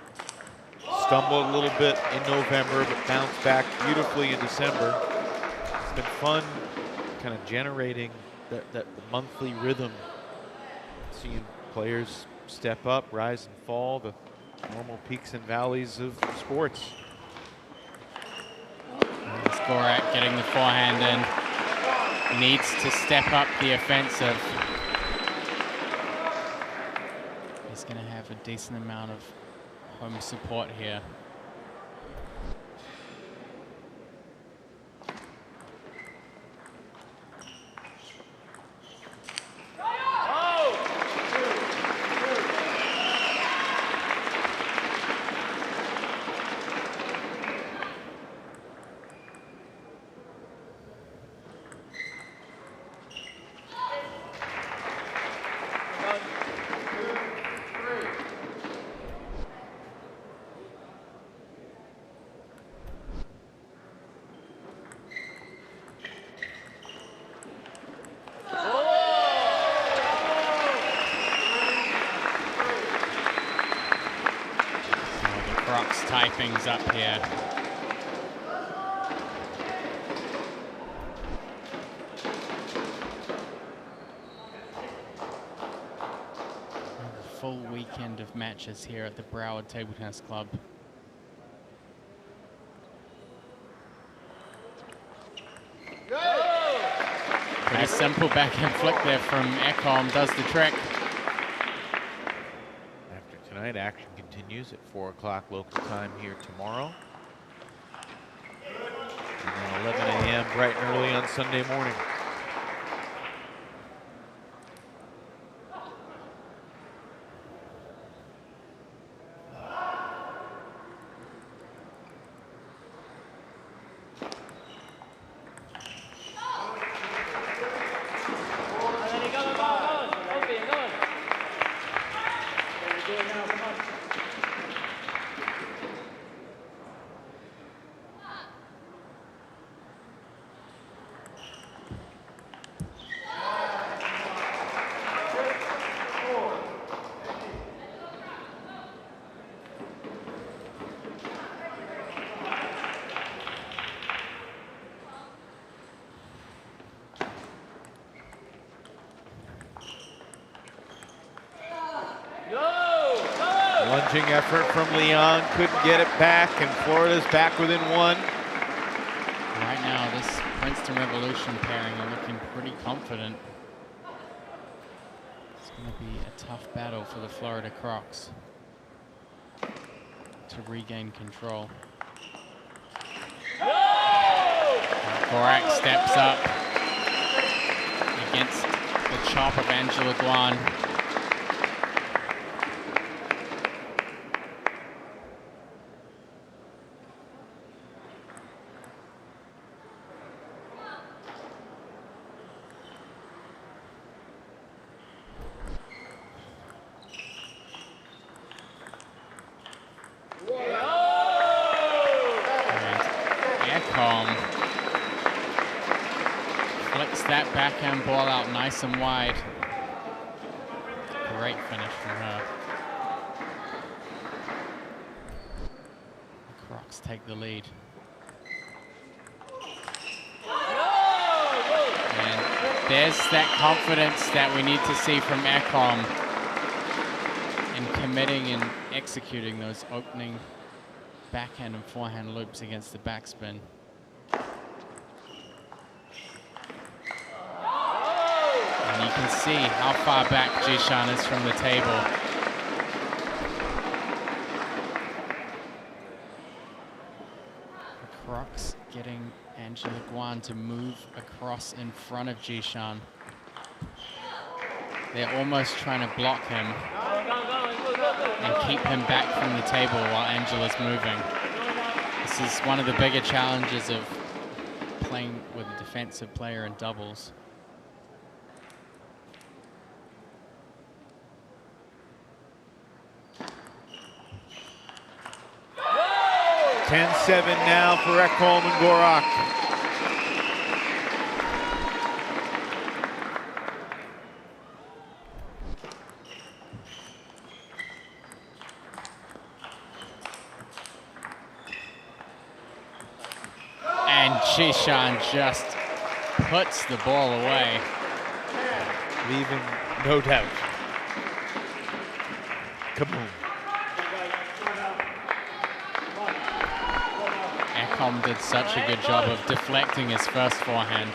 Stumbled a little bit in November, but bounced back beautifully in December. It's been fun kind of generating that monthly rhythm, seeing players step up, rise and fall, the normal peaks and valleys of sports. Gorak getting the forehand in, needs to step up the offensive. He's going to have a decent amount of home support here. Crocs tie things up here. A full weekend of matches here at the Broward Table Tennis Club. Pretty simple backhand flick there from Ekholm, does the trick. Tonight, action continues at 4 o'clock local time here tomorrow. And then 11 a.m. bright and early on Sunday morning. Lunging effort from Leon, couldn't get it back, and Florida's back within one. Right now, this Princeton Revolution pairing are looking pretty confident. It's going to be a tough battle for the Florida Crocs to regain control. Gorak steps up against the chop of Angela Guan. Flicks that backhand ball out nice and wide. Great finish from her. The Crocs take the lead. And there's that confidence that we need to see from Ekholm in committing and executing those opening backhand and forehand loops against the backspin. And you can see how far back Jishan is from the table. The Crocs getting Angela Guan to move across in front of Jishan. They're almost trying to block him and keep him back from the table while Angela's moving. This is one of the bigger challenges of playing with a defensive player in doubles. Whoa! 10-7 now for Ekholm and Gorak. Jishan just puts the ball away. Leaving no doubt. Kaboom. Ekholm did such a good job of deflecting his first forehand.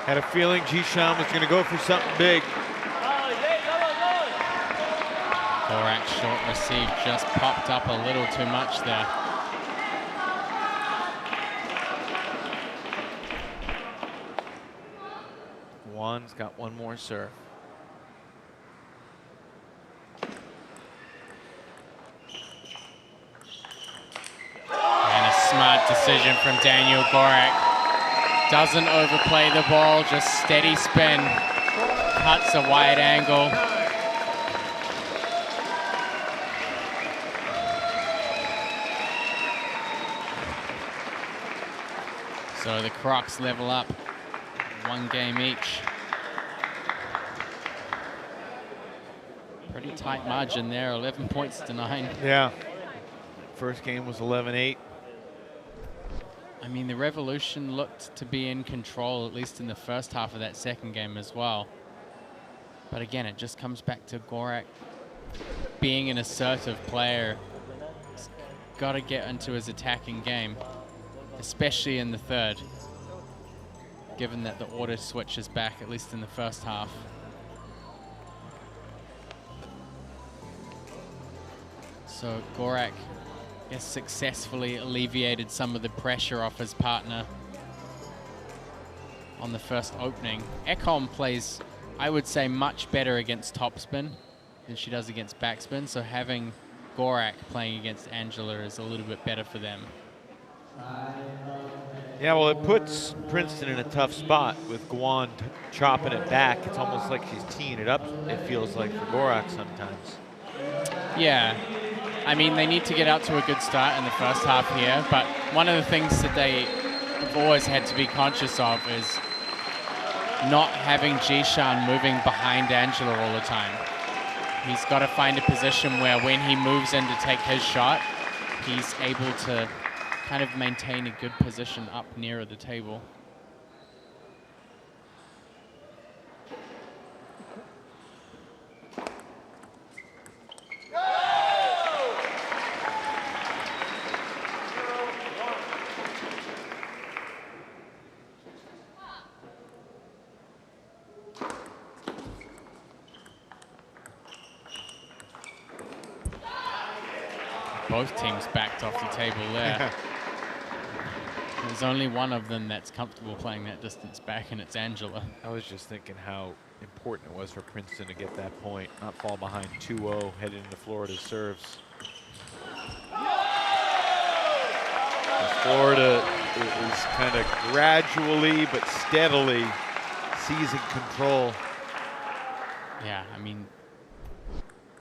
Had a feeling Jishan was going to go for something big. Gorak's short receive just popped up a little too much there. Juan's got one more serve. And a smart decision from Daniel Gorak. Doesn't overplay the ball, just steady spin. Cuts a wide angle. So the Crocs level up, 1 game each. Pretty tight margin there, 11 points to 9. Yeah. First game was 11-8. I mean, the Revolution looked to be in control, at least in the first half of that second game as well. But again, it just comes back to Gorak being an assertive player. He's got to get into his attacking game, especially in the third, given that the order switches back, at least in the first half. So Gorak has successfully alleviated some of the pressure off his partner on the first opening. Ekholm plays, I would say, much better against topspin than she does against backspin, so having Gorak playing against Angela is a little bit better for them. Yeah, well, it puts Princeton in a tough spot with Guan chopping it back. It's almost like she's teeing it up, it feels like, for Gorak sometimes. Yeah. I mean, they need to get out to a good start in the first half here, but one of the things that they have always had to be conscious of is not having Jishan moving behind Angela all the time. He's got to find a position where when he moves in to take his shot, he's able to kind of maintain a good position up nearer the table. Both teams backed off the table there. There's only one of them that's comfortable playing that distance back, and it's Angela. I was just thinking how important it was for Princeton to get that point, not fall behind 2-0 heading into Florida's serves. Florida is kind of gradually but steadily seizing control. Yeah, I mean,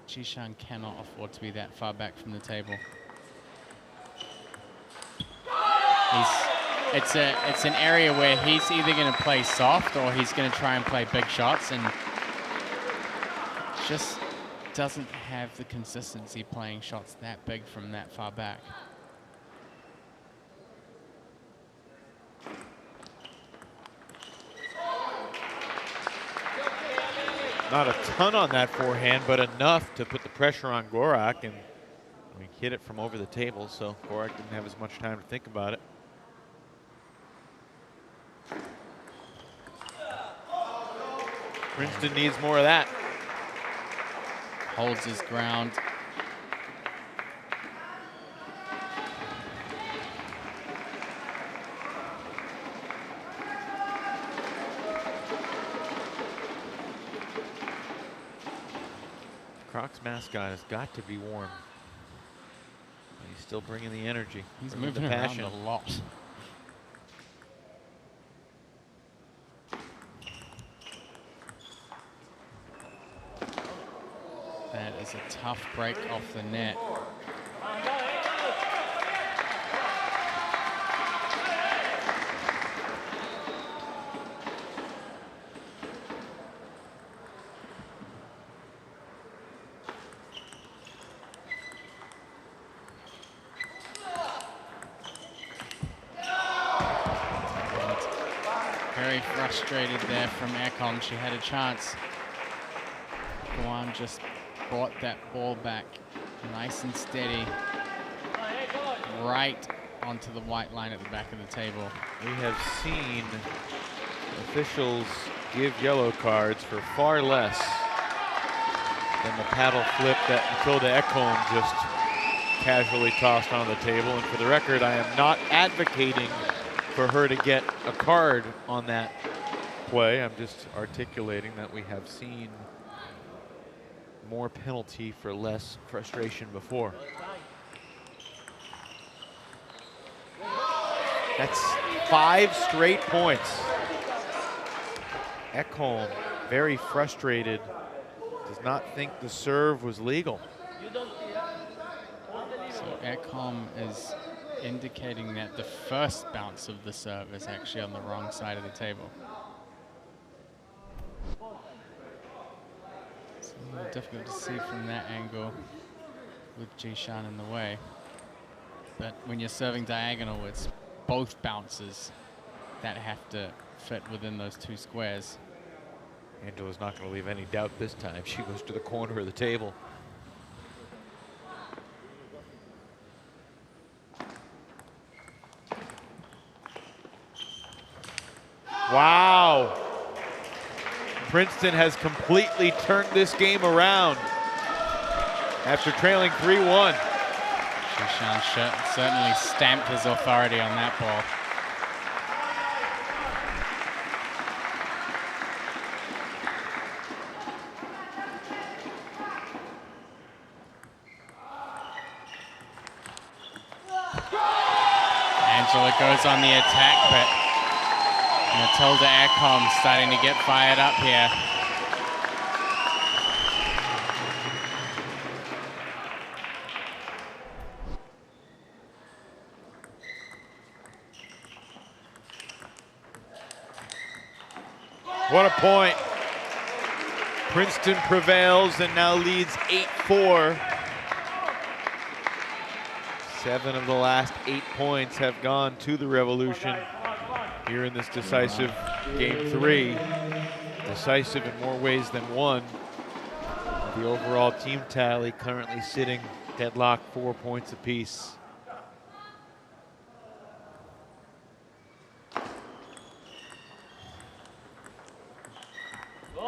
Jishan cannot afford to be that far back from the table. It's an area where he's either going to play soft or he's going to try and play big shots, and just doesn't have the consistency playing shots that big from that far back. Not a ton on that forehand, but enough to put the pressure on Gorak, and we hit it from over the table, so Gorak didn't have as much time to think about it. Princeton needs more of that. holds his ground. Crocs mascot has got to be warm. He's still bringing the energy. He's moving the around passion. a lot. That is a tough break off the net. Very frustrated there from Ekholm. She had a chance. Guan just brought that ball back nice and steady, right onto the white line at the back of the table. We have seen officials give yellow cards for far less than the paddle flip that Matilda Ekholm just casually tossed on the table. And for the record, I am not advocating for her to get a card on that play. I'm just articulating that we have seen more penalty for less frustration before. That's 5 straight points. Ekholm, very frustrated, does not think the serve was legal. So Ekholm is indicating that the first bounce of the serve is actually on the wrong side of the table. It's a little difficult to see from that angle with Jishan in the way. But when you're serving diagonal, it's both bounces that have to fit within those 2 squares. Angela's not going to leave any doubt this time. She goes to the corner of the table. Wow. Princeton has completely turned this game around after trailing 3-1. Jishan certainly stamped his authority on that ball. Angela goes on the attack, but Matilda Ekholm starting to get fired up here. What a point. Princeton prevails and now leads 8-4. 7 of the last 8 points have gone to the Revolution here in this decisive game 3. Decisive in more ways than one. The overall team tally currently sitting deadlock 4 points apiece. You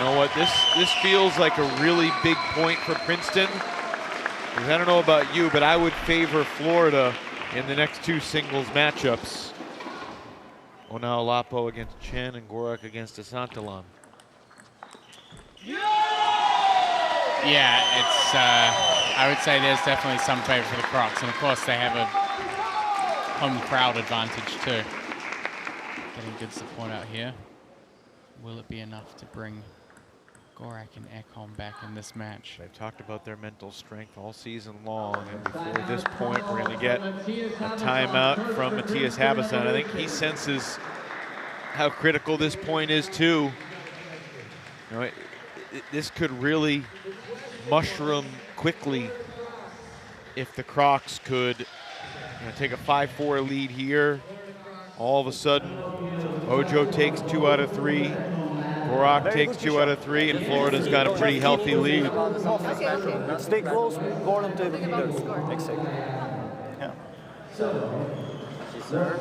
know what, this feels like a really big point for Princeton. Because I don't know about you, but I would favor Florida in the next 2 singles matchups. Onaolapo against Chen and Gorak against Asantalan. Yeah, it's, I would say there's definitely some favor for the Crocs. And of course they have a home crowd advantage too. Getting good support out here. Will it be enough to bring Gorak and Ekholm back in this match? They've talked about their mental strength all season long, and before this point, we're going to get a timeout from Matthias Habasson. I think he senses how critical this point is too. You know, this could really mushroom quickly if the Crocs could take a 5-4 lead here. All of a sudden, Ojo takes 2 out of 3. Gorak takes 2 out of 3, and Florida's got a pretty healthy lead. Stay close, Gordon to the leaders. Exactly. Yeah. She's serve,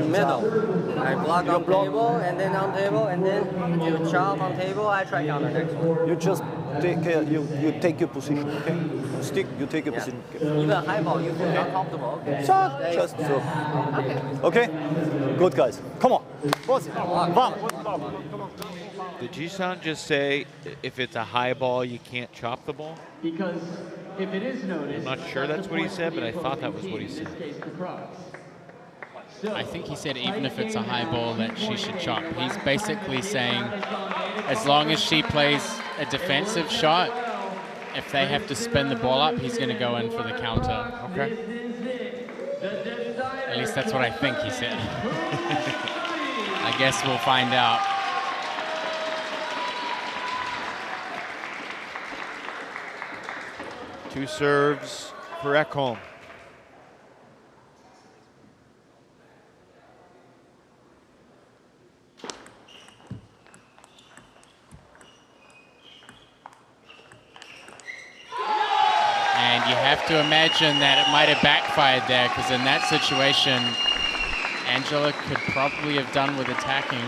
middle. I block on table, and then on table, and then you chop on table, I try counter next one. You just take you take your position, okay? You stick, you take your position. Okay. Even high ball, you feel not comfortable. Okay. So, just so. Okay? Good guys. Come on. Did Jisan just say if it's a high ball, you can't chop the ball? Because if it is noticed, I'm not sure that's what he said, but I thought that was what he said. I think he said even if it's a high ball that she should chop. He's basically saying as long as she plays a defensive shot, if they have to spin the ball up, he's going to go in for the counter. Okay. At least that's what I think he said. I guess we'll find out. Two serves for Ekholm. And you have to imagine that it might have backfired there, because in that situation, Angela could probably have done with attacking.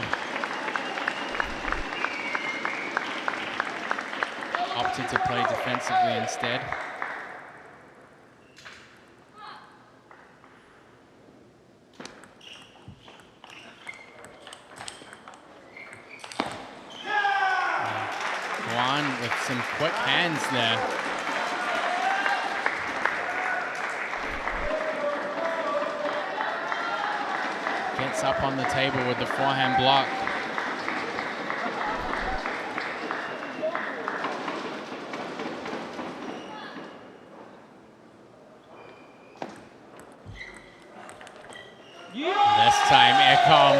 Opted to play defensively instead. Juan with some quick hands there. Gets up on the table with the forehand block. This time Ekholm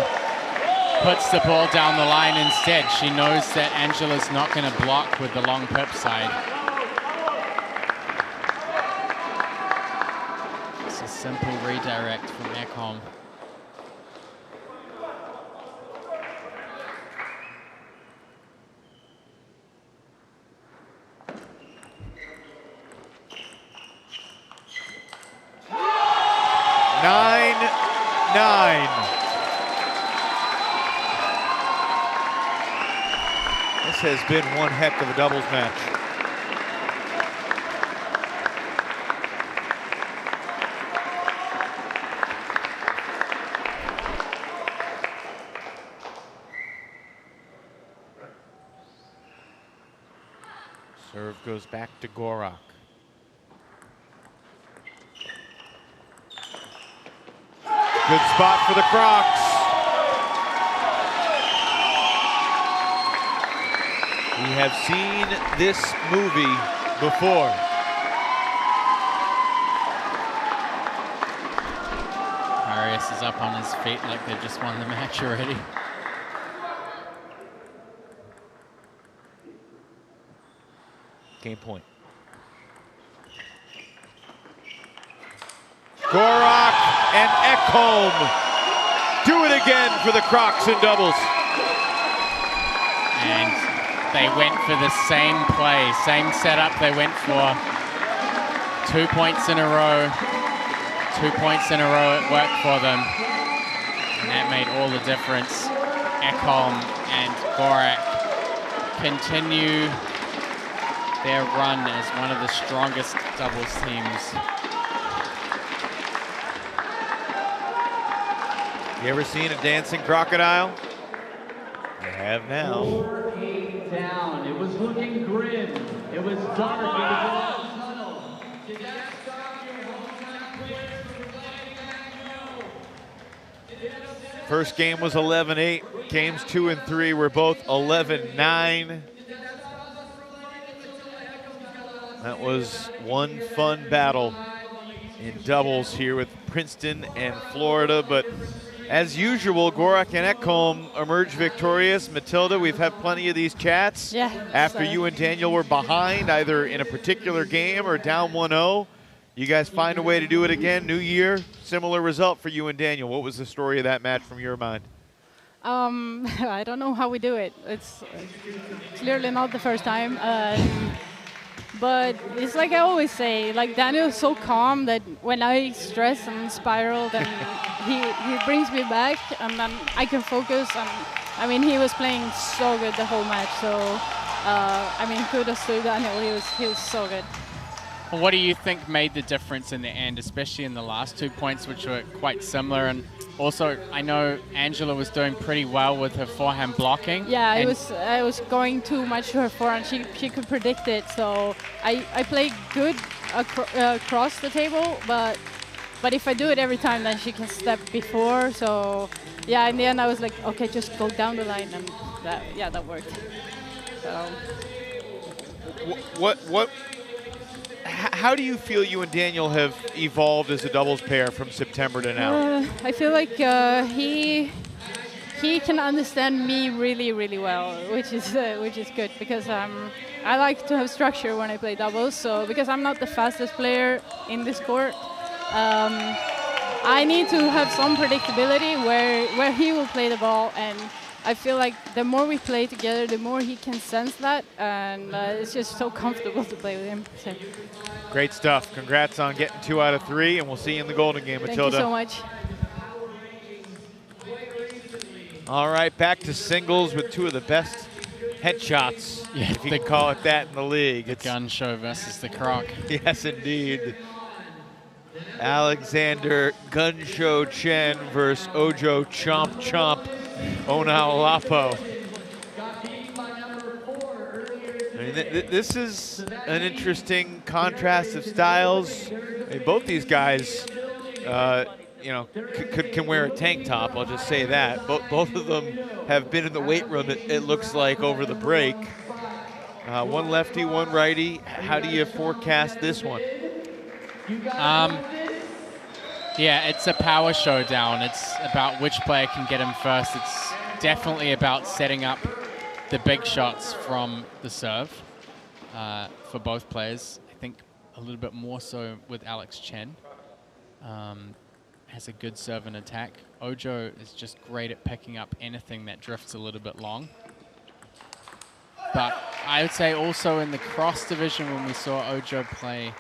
puts the ball down the line instead. She knows that Angela's not going to block with the long pip side. It's a simple redirect from Ekholm. This has been one heck of a doubles match. Serve goes back to Gorak. Good spot for the Crocs. We have seen this movie before. Arias is up on his feet like they just won the match already. Game point. Gorak and Ekholm do it again for the Crocs in doubles. And they went for the same play, same setup they went for. 2 points in a row. 2 points in a row, it worked for them. And that made all the difference. Ekholm and Gorak continue their run as one of the strongest doubles teams. You ever seen a dancing crocodile? You have now. 4-8 down. It was looking grim. It was dark. It was all tunnel. Did that stop your hometown players from playing back? First game was 11-8. Games 2 and 3 were both 11-9. That was one fun battle in doubles here with Princeton and Florida, but as usual, Gorak and Ekholm emerged victorious. Matilda, we've had plenty of these chats. Yeah. After you and Daniel were behind, either in a particular game or down 1-0. You guys find a way to do it again. New year, similar result for you and Daniel. What was the story of that match from your mind? I don't know how we do it. It's clearly not the first time. But it's like I always say, like Daniel's so calm that when I stress and spiral, then he brings me back, and then I can focus. And I mean, he was playing so good the whole match. So I mean, kudos to Daniel. He was so good. What do you think made the difference in the end, especially in the last 2 points, which were quite similar? And also, I know Angela was doing pretty well with her forehand blocking. Yeah, I was going too much to her forehand. She could predict it, so I played good across the table, but if I do it every time, then she can step before. So yeah, in the end, I was like, okay, just go down the line, and that worked. So. How do you feel you and Daniel have evolved as a doubles pair from September to now? I feel like he can understand me really, really well, which is good, because I like to have structure when I play doubles. So because I'm not the fastest player in this court, I need to have some predictability where he will play the ball, and I feel like the more we play together, the more he can sense that, and it's just so comfortable to play with him. So. Great stuff. Congrats on getting 2 out of 3, and we'll see you in the Golden Game, Matilda. Thank you so much. All right, back to singles with 2 of the best headshots, if you can call it that, in the league. The gun show versus the Croc. Yes, indeed. Alexander Gunshow Chen versus Ojo Chomp Chomp Onaolapo. I mean, this is an interesting contrast of styles. I mean, both these guys, you know, can wear a tank top. I'll just say that. Both of them have been in the weight room, it looks like, over the break. One lefty, one righty. How do you forecast this one? Yeah, it's a power showdown. It's about which player can get him first. It's definitely about setting up the big shots from the serve for both players. I think a little bit more so with Alex Chen. Has a good serve and attack. Ojo is just great at picking up anything that drifts a little bit long. But I would say also in the cross division, when we saw Ojo play,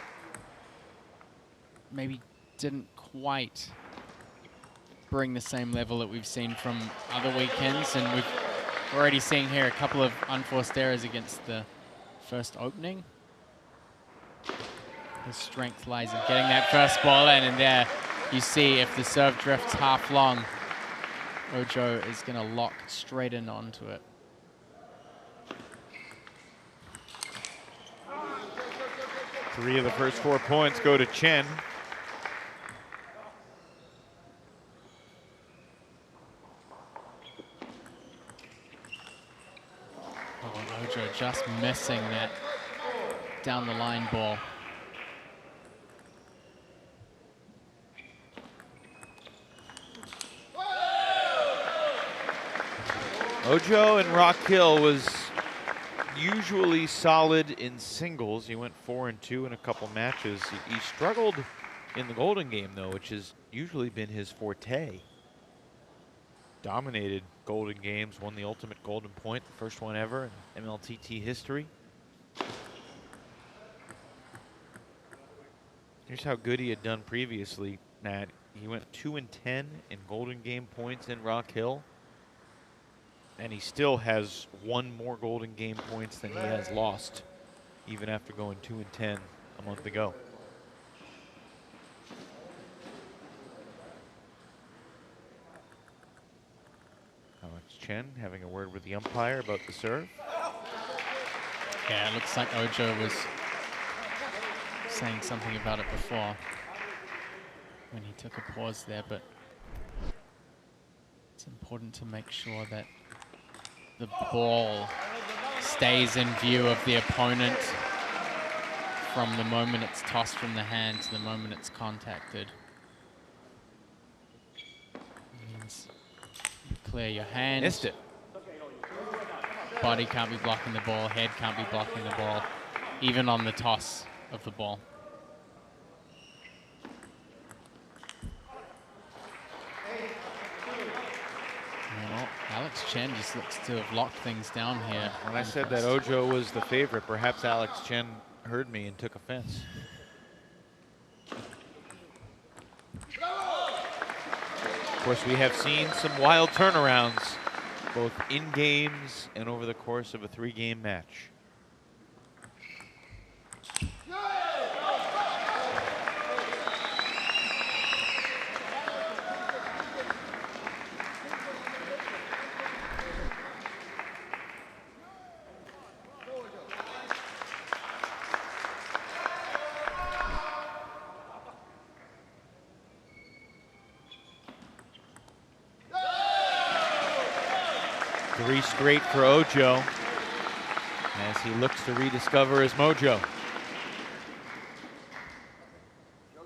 maybe didn't quite bring the same level that we've seen from other weekends, and we've already seen here a couple of unforced errors against the first opening. His strength lies in getting that first ball in, and there you see if the serve drifts half long, Ojo is going to lock straight in onto it. Three of the first 4 points go to Chen. Ojo just missing that down the line ball. Ojo in Rock Hill was usually solid in singles. He went 4-2 in a couple matches. He struggled in the Golden Game, though, which has usually been his forte. Dominated Golden Games, won the ultimate Golden Point, the first one ever in MLTT history. Here's how good he had done previously, Matt. He went 2-10 in Golden Game points in Rock Hill, and he still has 1 more Golden Game points than he has lost, even after going 2-10 a month ago. Chen having a word with the umpire about the serve. Yeah, it looks like Ojo was saying something about it before when he took a pause there, but it's important to make sure that the ball stays in view of the opponent from the moment it's tossed from the hand to the moment it's contacted. Means clear your hand. Missed it. Body can't be blocking the ball, head can't be blocking the ball, even on the toss of the ball. Well, Alex Chen just looks to have locked things down here. When I said that Ojo was the favorite, perhaps Alex Chen heard me and took offense. Of course, we have seen some wild turnarounds, both in games and over the course of a 3-game match. Three straight for Ojo as he looks to rediscover his mojo.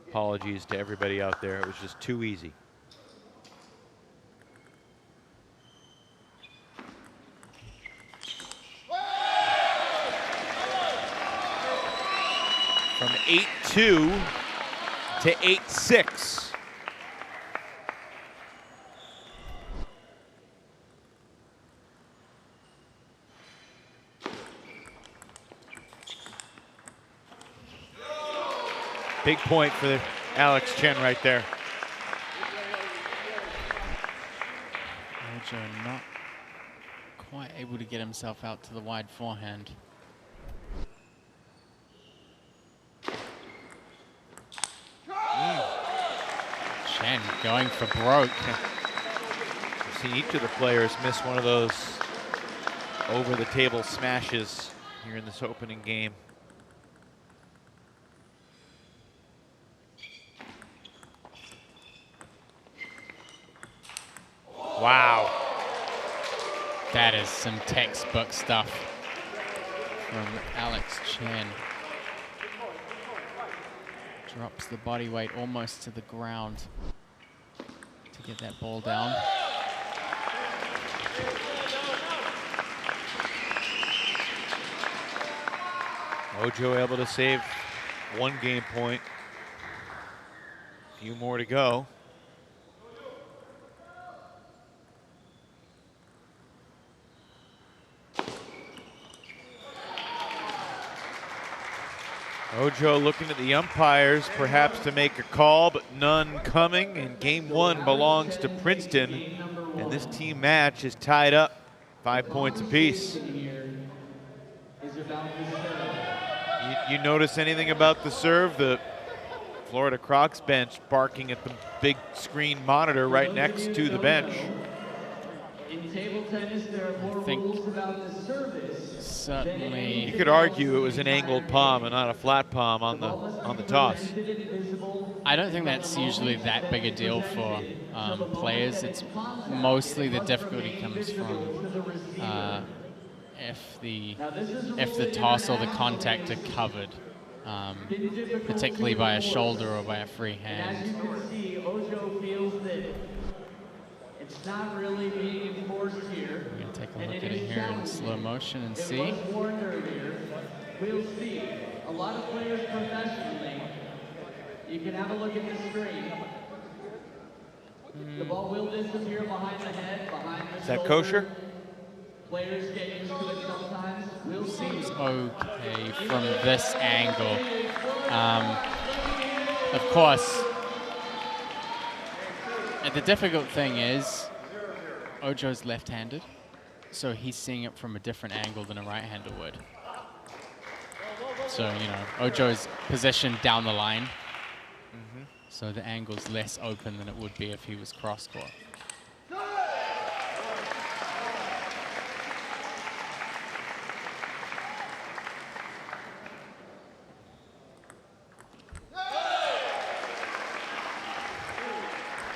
Apologies to everybody out there. It was just too easy. From 8-2 to 8-6. Big point for Alex Chen right there. Ojo not quite able to get himself out to the wide forehand. Chen going for broke. We've seen each of the players miss one of those over-the-table smashes here in this opening game. Wow. That is some textbook stuff from Alex Chen. Drops the body weight almost to the ground to get that ball down. Ojo able to save 1 game point. A few more to go. Ojo looking at the umpires, perhaps to make a call, but none coming. And game 1 belongs to Princeton. And this team match is tied up 5 points apiece. You notice anything about the serve? The Florida Crocs bench barking at the big screen monitor right next to the bench. In table tennis, there are more rules about the service. Certainly. You could argue it was an angled palm and not a flat palm on the toss. I don't think that's usually that big a deal for players. It's mostly the difficulty comes from if the toss or the contact are covered, particularly by a shoulder or by a free hand. Ojo feels that it's not really being enforced here. We're going to take a look at it here in slow motion and see. We'll see. A lot of players professionally, you can have a look at the screen. The ball will disappear behind the head, behind the Is that kosher? Players get used to it sometimes. We'll see. Seems okay from this angle. Of course, the difficult thing is Ojo's left-handed, so he's seeing it from a different angle than a right-hander would. So, you know, Ojo's positioned down the line, so the angle's less open than it would be if he was cross-court.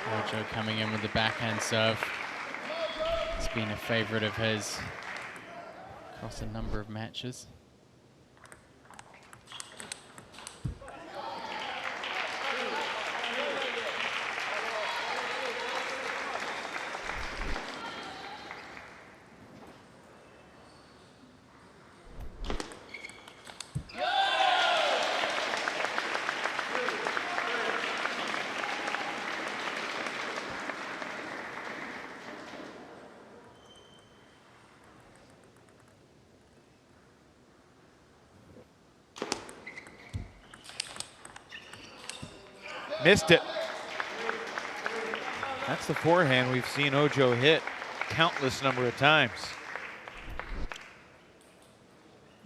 Ojo coming in with the backhand serve. It's been a favorite of his across a number of matches. Missed it. That's the forehand we've seen Ojo hit countless number of times.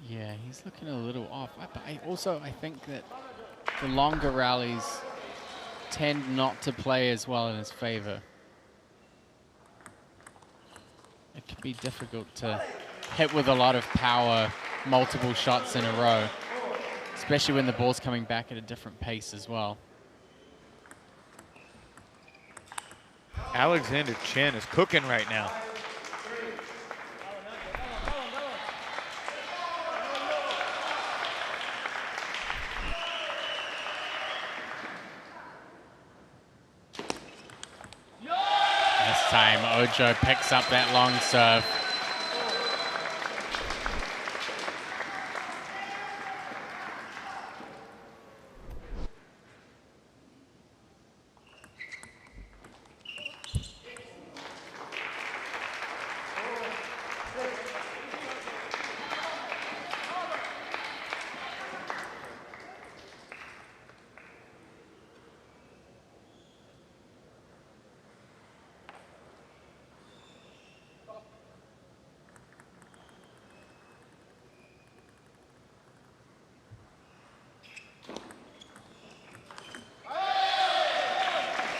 Yeah, he's looking a little off. But I think that the longer rallies tend not to play as well in his favor. It can be difficult to hit with a lot of power multiple shots in a row, especially when the ball's coming back at a different pace as well. Alexander Chen is cooking right now. This time, Ojo picks up that long serve.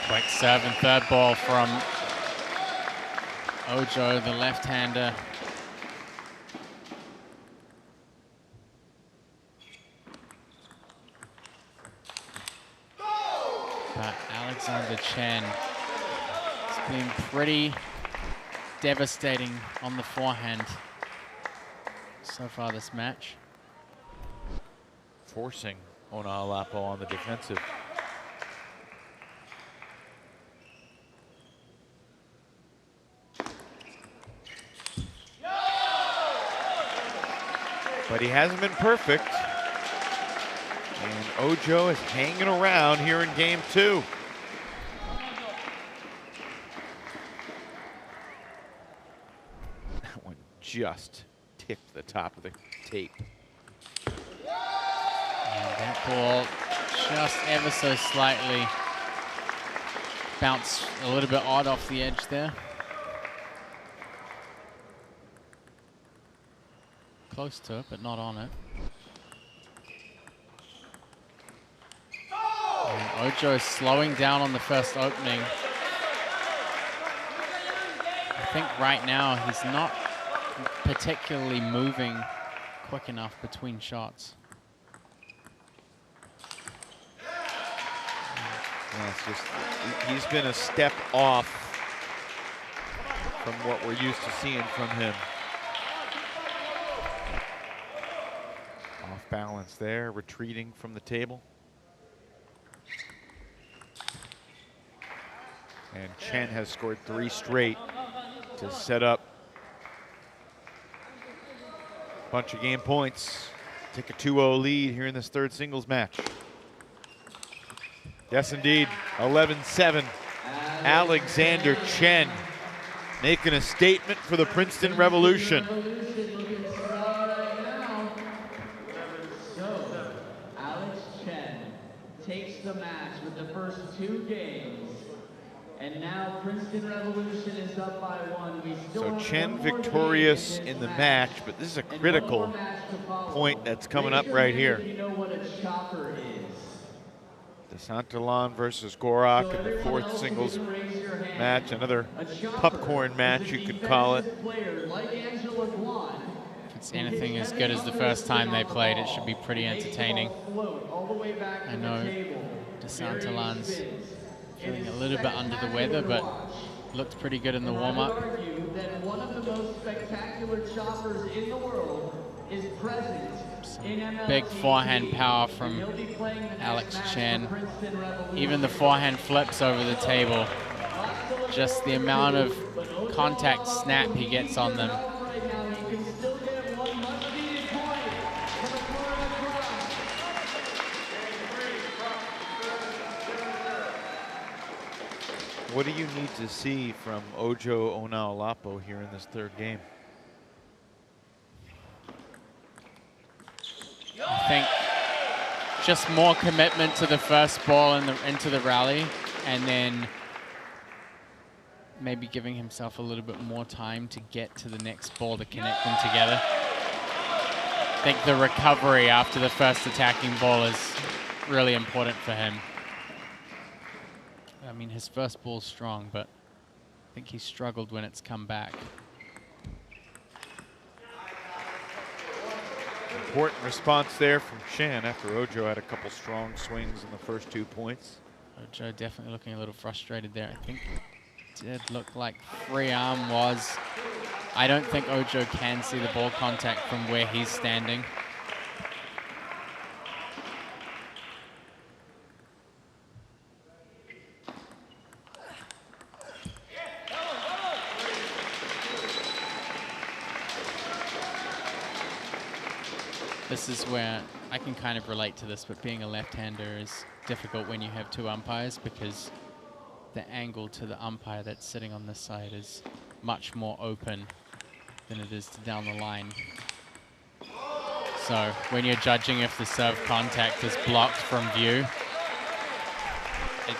Quick serve and third ball from Ojo, the left-hander. But Alexander Chen has been pretty devastating on the forehand so far this match. Forcing Onalapo on the defensive. But he hasn't been perfect. And Ojo is hanging around here in game 2. That one just tipped the top of the tape. And that ball just ever so slightly bounced a little bit odd off the edge there. Close to it, but not on it. And Ojo is slowing down on the first opening. I think right now he's not particularly moving quick enough between shots. Yeah, it's just, he's been a step off from what we're used to seeing from him. Off balance there, retreating from the table. And Chen has scored 3 straight to set up a bunch of game points. Take a 2-0 lead here in this third singles match. Yes, indeed, 11-7. Alexander Chen making a statement for the Princeton Revolution. So, Alex Chen takes the match with the first 2 games. And now Princeton Revolution is up by 1. We still So have Chen one more victorious game in the match, but this is a critical point that's coming up right here. You know what a chopper is. DeSantillan versus Gorak in the 4th singles match, another popcorn match you could call it. If it's anything as good as the first time they played, it should be pretty entertaining. I know DeSantillan's feeling a little bit under the weather, but looked pretty good in the warm-up. One of the most spectacular choppers in the world is present in MLT. Big forehand power from Alex Chen. Even the forehand flips over the table. Just the amount of contact snap he gets on them. What do you need to see from Ojo Onalapo here in this third game? I think just more commitment to the first ball and into the rally, and then maybe giving himself a little bit more time to get to the next ball to connect them together. I think the recovery after the first attacking ball is really important for him. I mean, his first ball's strong, but I think he struggled when it's come back. Important response there from Chen after Ojo had a couple strong swings in the first 2 points. Ojo definitely looking a little frustrated there. I think it did look like free arm was. I don't think Ojo can see the ball contact from where he's standing. This is where I can kind of relate to this, but being a left-hander is difficult when you have 2 umpires, because the angle to the umpire that's sitting on this side is much more open than it is to down the line. So when you're judging if the serve contact is blocked from view, it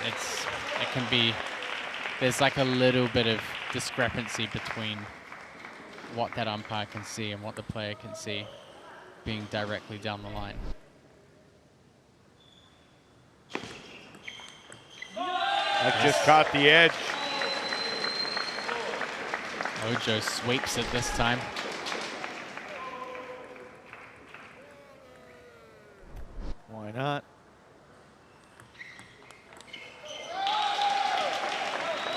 can be, there's like a little bit of discrepancy between what that umpire can see and what the player can see being directly down the line. That just caught the edge. Ojo sweeps it this time. Why not?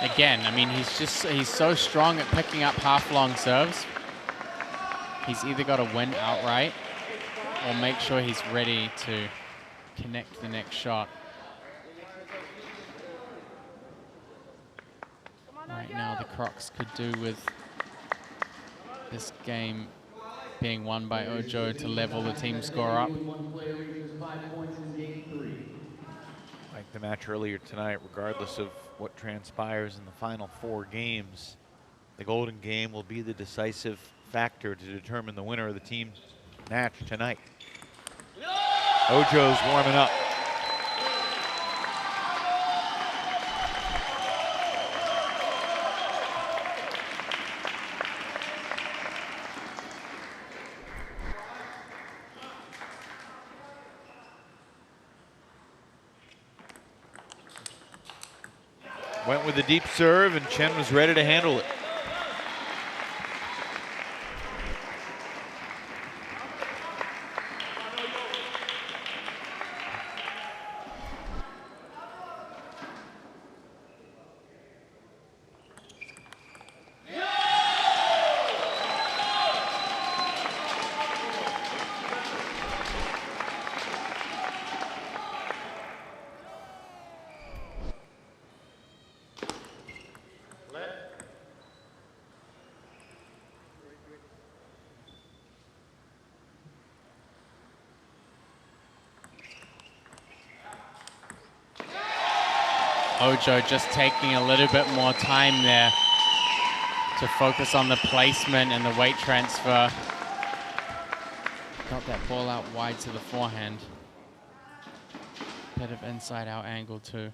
Again, I mean, he's so strong at picking up half-long serves. He's either got to win outright or make sure he's ready to connect the next shot. Right now, the Crocs could do with this game being won by Ojo to level the team score up. Like the match earlier tonight, regardless of what transpires in the final 4 games, the golden game will be the decisive factor to determine the winner of the team match tonight. Ojo's warming up. Went with a deep serve, and Chen was ready to handle it. Ojo just taking a little bit more time there to focus on the placement and the weight transfer. Got that ball out wide to the forehand. Bit of inside-out angle too.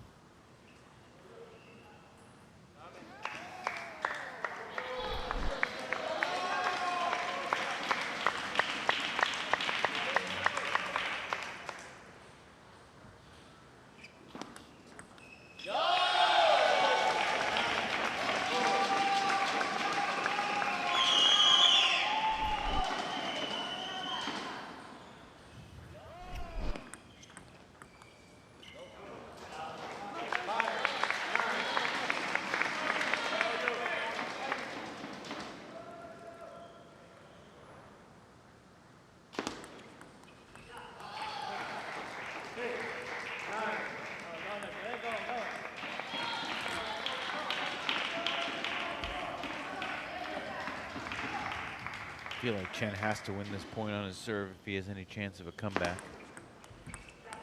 I feel like Chen has to win this point on his serve if he has any chance of a comeback.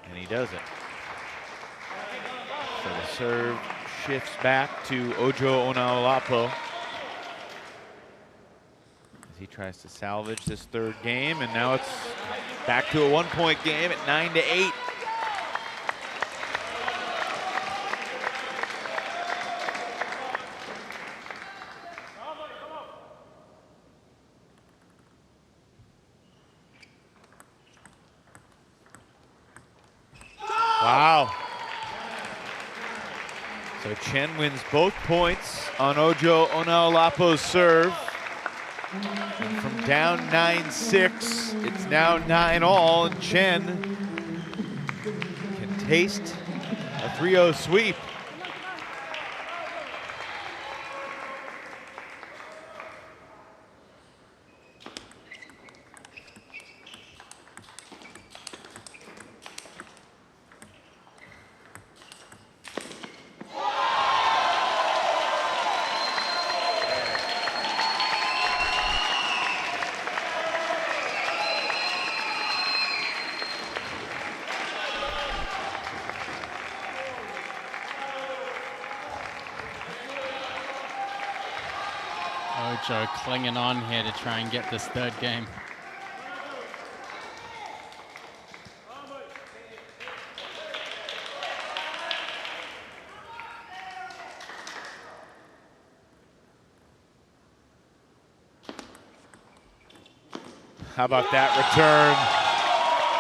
And he doesn't. So the serve shifts back to Ojo Onaolapo as he tries to salvage this 3rd game, and now it's back to a 1-point game at 9-8. So Chen wins both points on Ojo Onaolapo's serve. And from down 9-6, it's now 9-all, and Chen can taste a 3-0 sweep. Ojo clinging on here to try and get this third game. How about that return?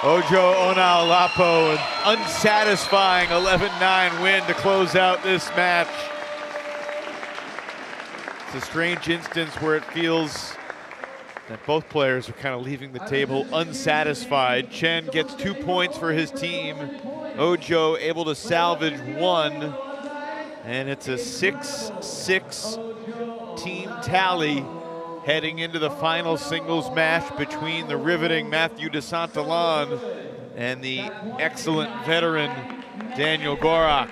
Ojo Onaolapo, an unsatisfying 11-9 win to close out this match. It's a strange instance where it feels that both players are kind of leaving the table unsatisfied. Chen gets 2 points for his team. Ojo able to salvage 1. And it's a 6-6 team tally heading into the final singles match between the riveting Matthew de Saint-Allan and the excellent veteran Daniel Gorak.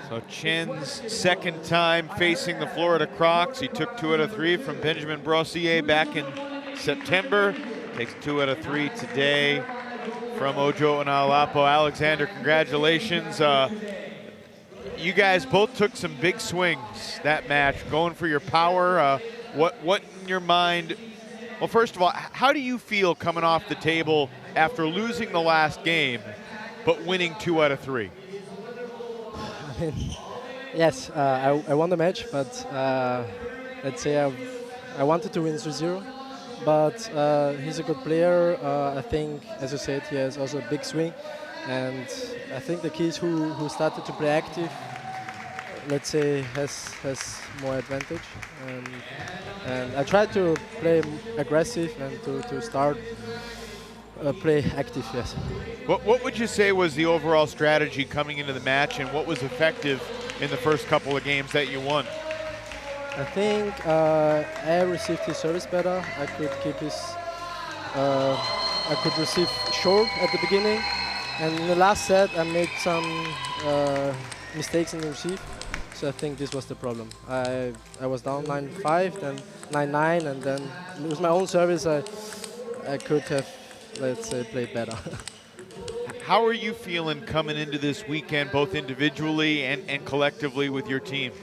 So Chen's second time facing the Florida Crocs. He took 2 out of 3 from Benjamin Brossier back in September. Takes 2 out of 3 today from Ojo Onaolapo. Alexander, congratulations. You guys both took some big swings that match, going for your power. What in your mind? Well, first of all, how do you feel coming off the table after losing the last game, but winning 2 out of 3? Yes, I won the match, but let's say I wanted to win 3-0. But he's a good player. I think, as you said, he has also a big swing. And I think the kids who started to play active, let's say, has more advantage. And I tried to play aggressive and to start play active, yes. What would you say was the overall strategy coming into the match, and what was effective in the first couple of games that you won? I think I received his service better. I could keep his, I could receive short at the beginning, and in the last set I made some mistakes in the receive. So I think this was the problem. I was down 9-5, then 9-9, and then with my own service I could have, let's say, played better. How are you feeling coming into this weekend, both individually and collectively with your team?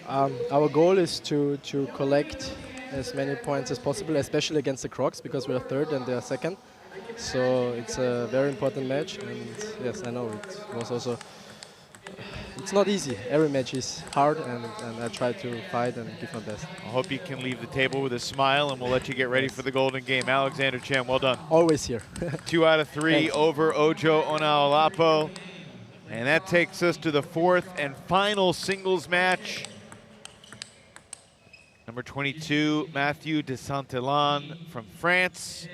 Our goal is to collect as many points as possible, especially against the Crocs, because we are third and they are second. So it's a very important match, and yes, I know it was also. It's not easy. Every match is hard, and I try to fight and give my best. I hope you can leave the table with a smile, and we'll let you get ready for the golden game. Alexander Chen, well done. Always here. 2 out of 3 Thanks. over Ojo Onaolapo. And that takes us to the 4th and final singles match. Number 22, Matthew de Saint-Allan from France,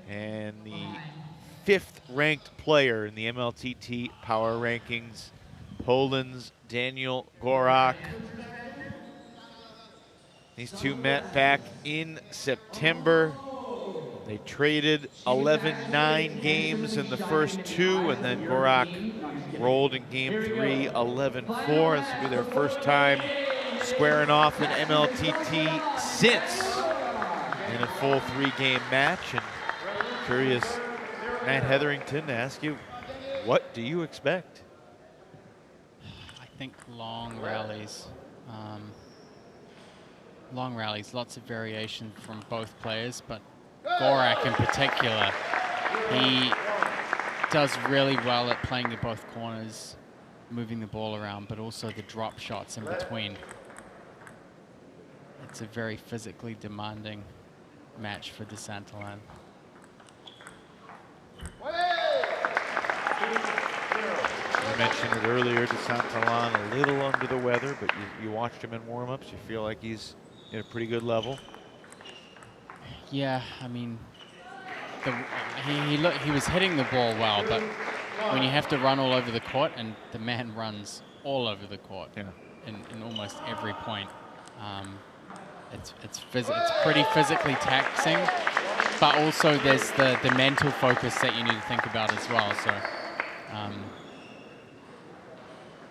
and the 5th ranked player in the MLTT power rankings, Poland's Daniel Gorak. These two met back in September. They traded 11-9 games in the first 2, and then Gorak rolled in game 3, 11-4. This will be their first time squaring off in MLTT since in a full 3-game match. And curious, Matt Hetherington, to ask you, what do you expect? I think long rallies. Lots of variation from both players, but Gorak in particular, he does really well at playing to both corners, moving the ball around, but also the drop shots in between. It's a very physically demanding match for de Saint-Allan. mentioned it earlier, DeSantalon a little under the weather, but you watched him in warm-ups. You feel like he's at a pretty good level. Yeah, I mean, he was hitting the ball well, but when you have to run all over the court, and the man runs all over the court in almost every point, it's pretty physically taxing. But also there's the mental focus that you need to think about as well. So,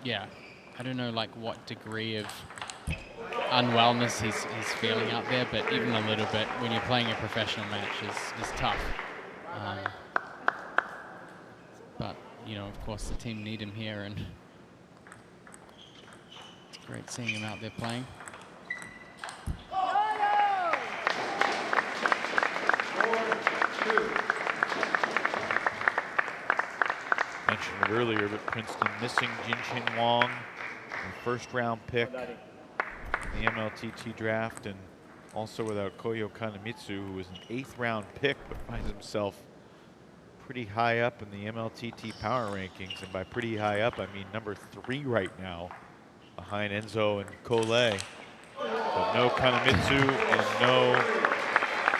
yeah, I don't know like what degree of unwellness he's feeling out there, but even a little bit when you're playing a professional match is tough. But, you know, of course the team need him here, and it's great seeing him out there playing. Mentioned it earlier, but Princeton missing Jin-Chin Wong, a first-round pick in the MLTT draft, and also without Koyo Kanemitsu, who was an 8th-round pick, but finds himself pretty high up in the MLTT power rankings. And by pretty high up, I mean number 3 right now, behind Enzo and Cole. But no Kanemitsu and no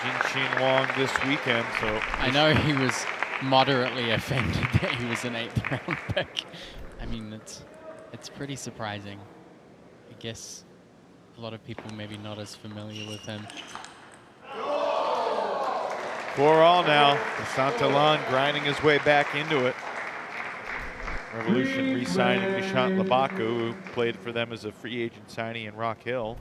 Jin-Chin Wong this weekend. So I know he was moderately offended that he was an 8th-round pick. I mean, it's pretty surprising. I guess a lot of people maybe not as familiar with him. 4-all now. DeSantalon grinding his way back into it. Revolution re-signing Nishant Labaku, who played for them as a free agent signee in Rock Hill.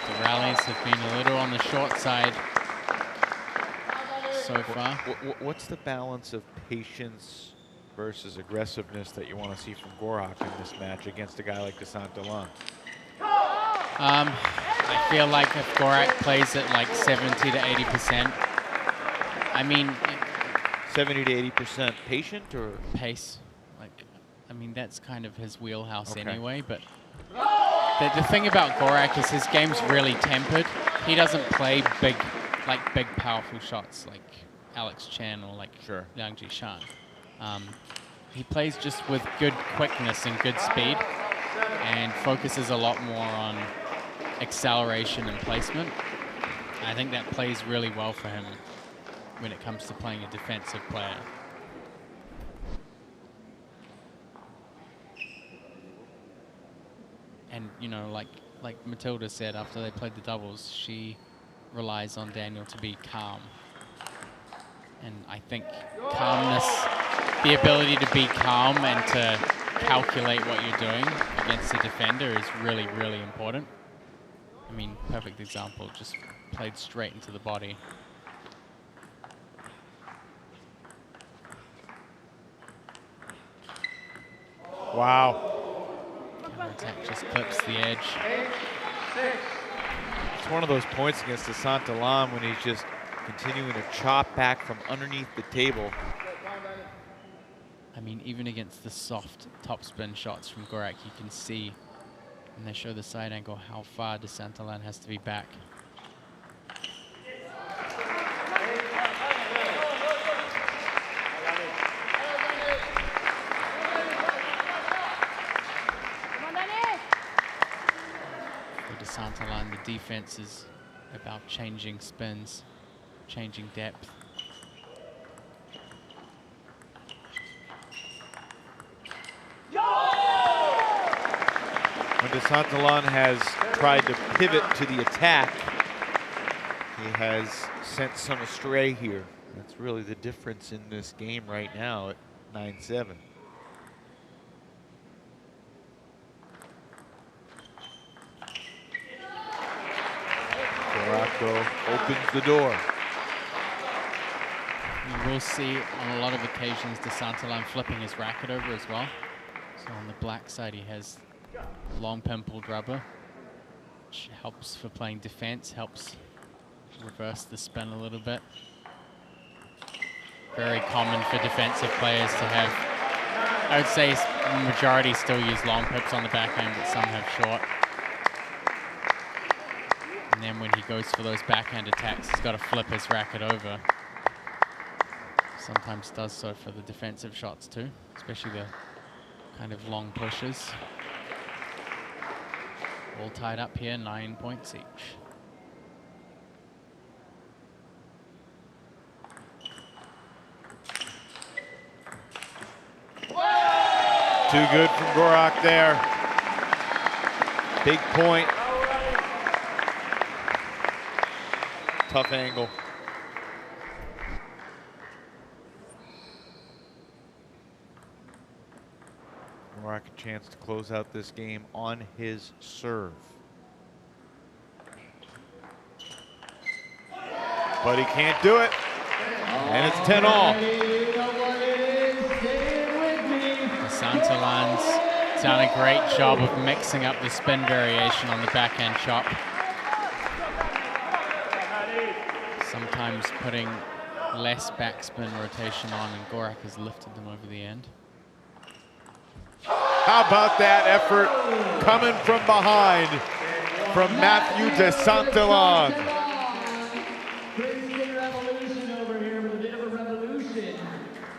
The rallies have been a little on the short side so far. What's the balance of patience versus aggressiveness that you want to see from Gorak in this match against a guy like DeSantalon? I feel like if Gorak plays at like 70 to 80%, I mean... 70 to 80% patient or? Pace. Like, I mean, that's kind of his wheelhouse anyway, but the thing about Gorak is his game's really tempered. He doesn't play big powerful shots like Alex Chen or like Liang Jishan. He plays just with good quickness and good speed, and focuses a lot more on acceleration and placement. I think that plays really well for him when it comes to playing a defensive player. And you know, like Matilda said after they played the doubles, she relies on Daniel to be calm. And I think calmness, the ability to be calm and to calculate what you're doing against a defender is really, really important. I mean, perfect example, just played straight into the body. Wow. Counterattack just clips the edge. It's one of those points against DeSantalon when he's just continuing to chop back from underneath the table. I mean, even against the soft topspin shots from Gorak, you can see, and they show the side angle, how far DeSantalon has to be back. For DeSantalon, the defense is about changing spins, changing depth. When DeSantalon has tried to pivot to the attack, he has sent some astray here. That's really the difference in this game right now at 9-7. Gorak opens the door. You will see on a lot of occasions DeSantalon flipping his racket over as well. So on the black side he has long pimpled rubber, which helps for playing defense, helps reverse the spin a little bit. Very common for defensive players to have, I would say the majority still use long pips on the backhand, but some have short. then when he goes for those backhand attacks, he's got to flip his racket over. Sometimes does so for the defensive shots too, especially the kind of long pushes. All tied up here, 9 points each. Too good from Gorak there. Big point. Tough angle. Gorak a chance to close out this game on his serve. But he can't do it. And it's 10-all. Santalan's done a great job of mixing up the spin variation on the backhand chop. Sometimes putting less backspin rotation on, and Gorak has lifted them over the end. How about that effort coming from behind from Matthew de Santalan? Princeton Revolution over here with a bit of a revolution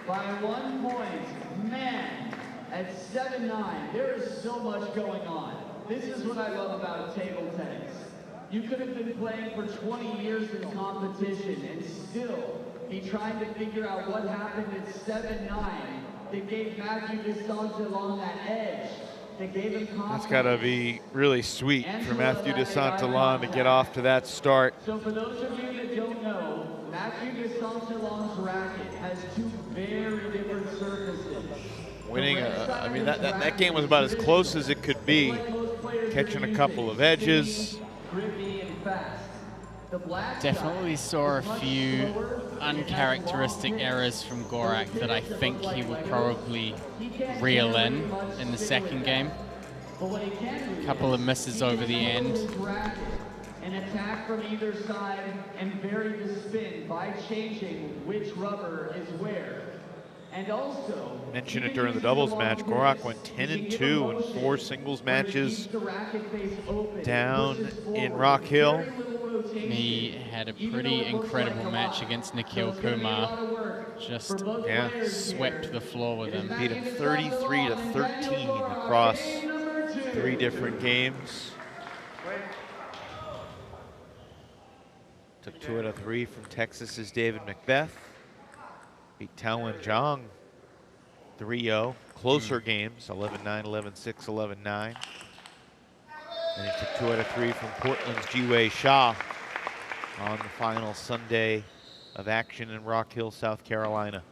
by 1 point. Man, at 7-9, there is so much going on. This is what I love about table tennis. You could have been playing for 20 years in competition and still be trying to figure out what happened at 7-9 that gave Matthew de Santalan that edge, that gave him confidence. That's got to be really sweet for Matthew de Santalan to get off to that start. So for those of you that don't know, Matthew de Santalan's racket has two very different surfaces. Winning, I mean, that game was about as close as it could be, catching a couple of edges. Definitely saw a few uncharacteristic errors from Gorak that I think he would probably reel in the second game. A couple of misses over the end. An attack from either side and vary the spin by changing which rubber is where. And also, mentioned it during the doubles match, Gorak went 10-2 in 4 singles matches down in Rock Hill. He had a pretty incredible match against Nikhil Kumar. Just swept the floor with him. Beat him 33-13 across 3 different games. Took 2 out of 3 from Texas's David Macbeth. Beat Taowen Zhang 3-0. Closer games, 11-9, 11-6, 11-9. And he took 2 out of 3 from Portland's Jiwei Shah on the final Sunday of action in Rock Hill, South Carolina.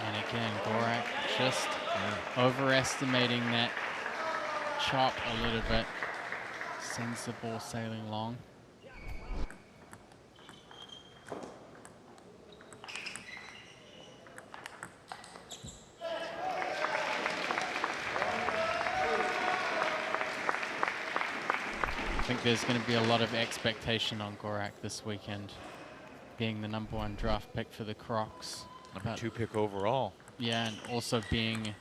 And again, Gorak just overestimating that chop a little bit. Sends the ball sailing long. I think there's going to be a lot of expectation on Gorak this weekend, being the #1 draft pick for the Crocs. #2 pick overall. Yeah, and also being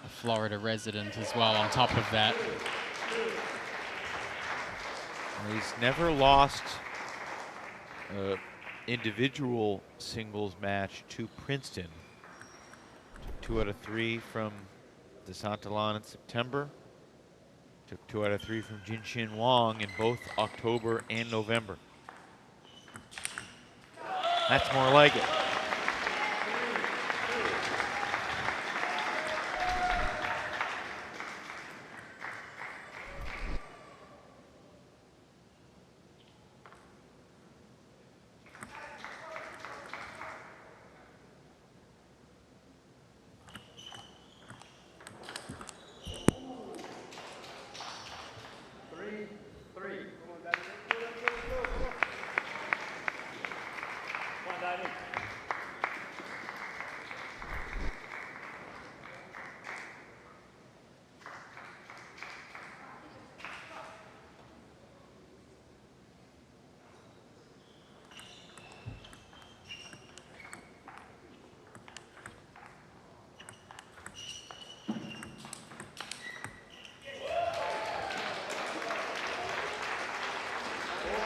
a Florida resident as well on top of that. He's never lost an individual singles match to Princeton. Took 2 out of 3 from de Santalan in September. Took 2 out of 3 from Jinxin Wang in both October and November. That's more like it.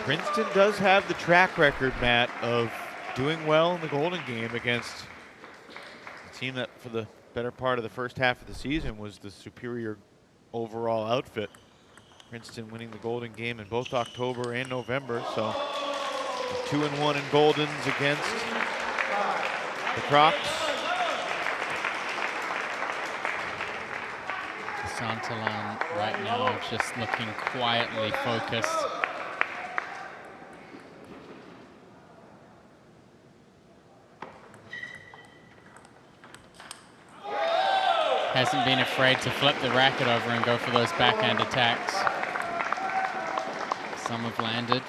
Princeton does have the track record, Matt, of doing well in the Golden game against a team that for the better part of the first half of the season was the superior overall outfit. Princeton winning the Golden game in both October and November, so 2-1 in Goldens against the Crocs. Santalan right now just looking quietly focused. Hasn't been afraid to flip the racket over and go for those backhand attacks. Some have landed,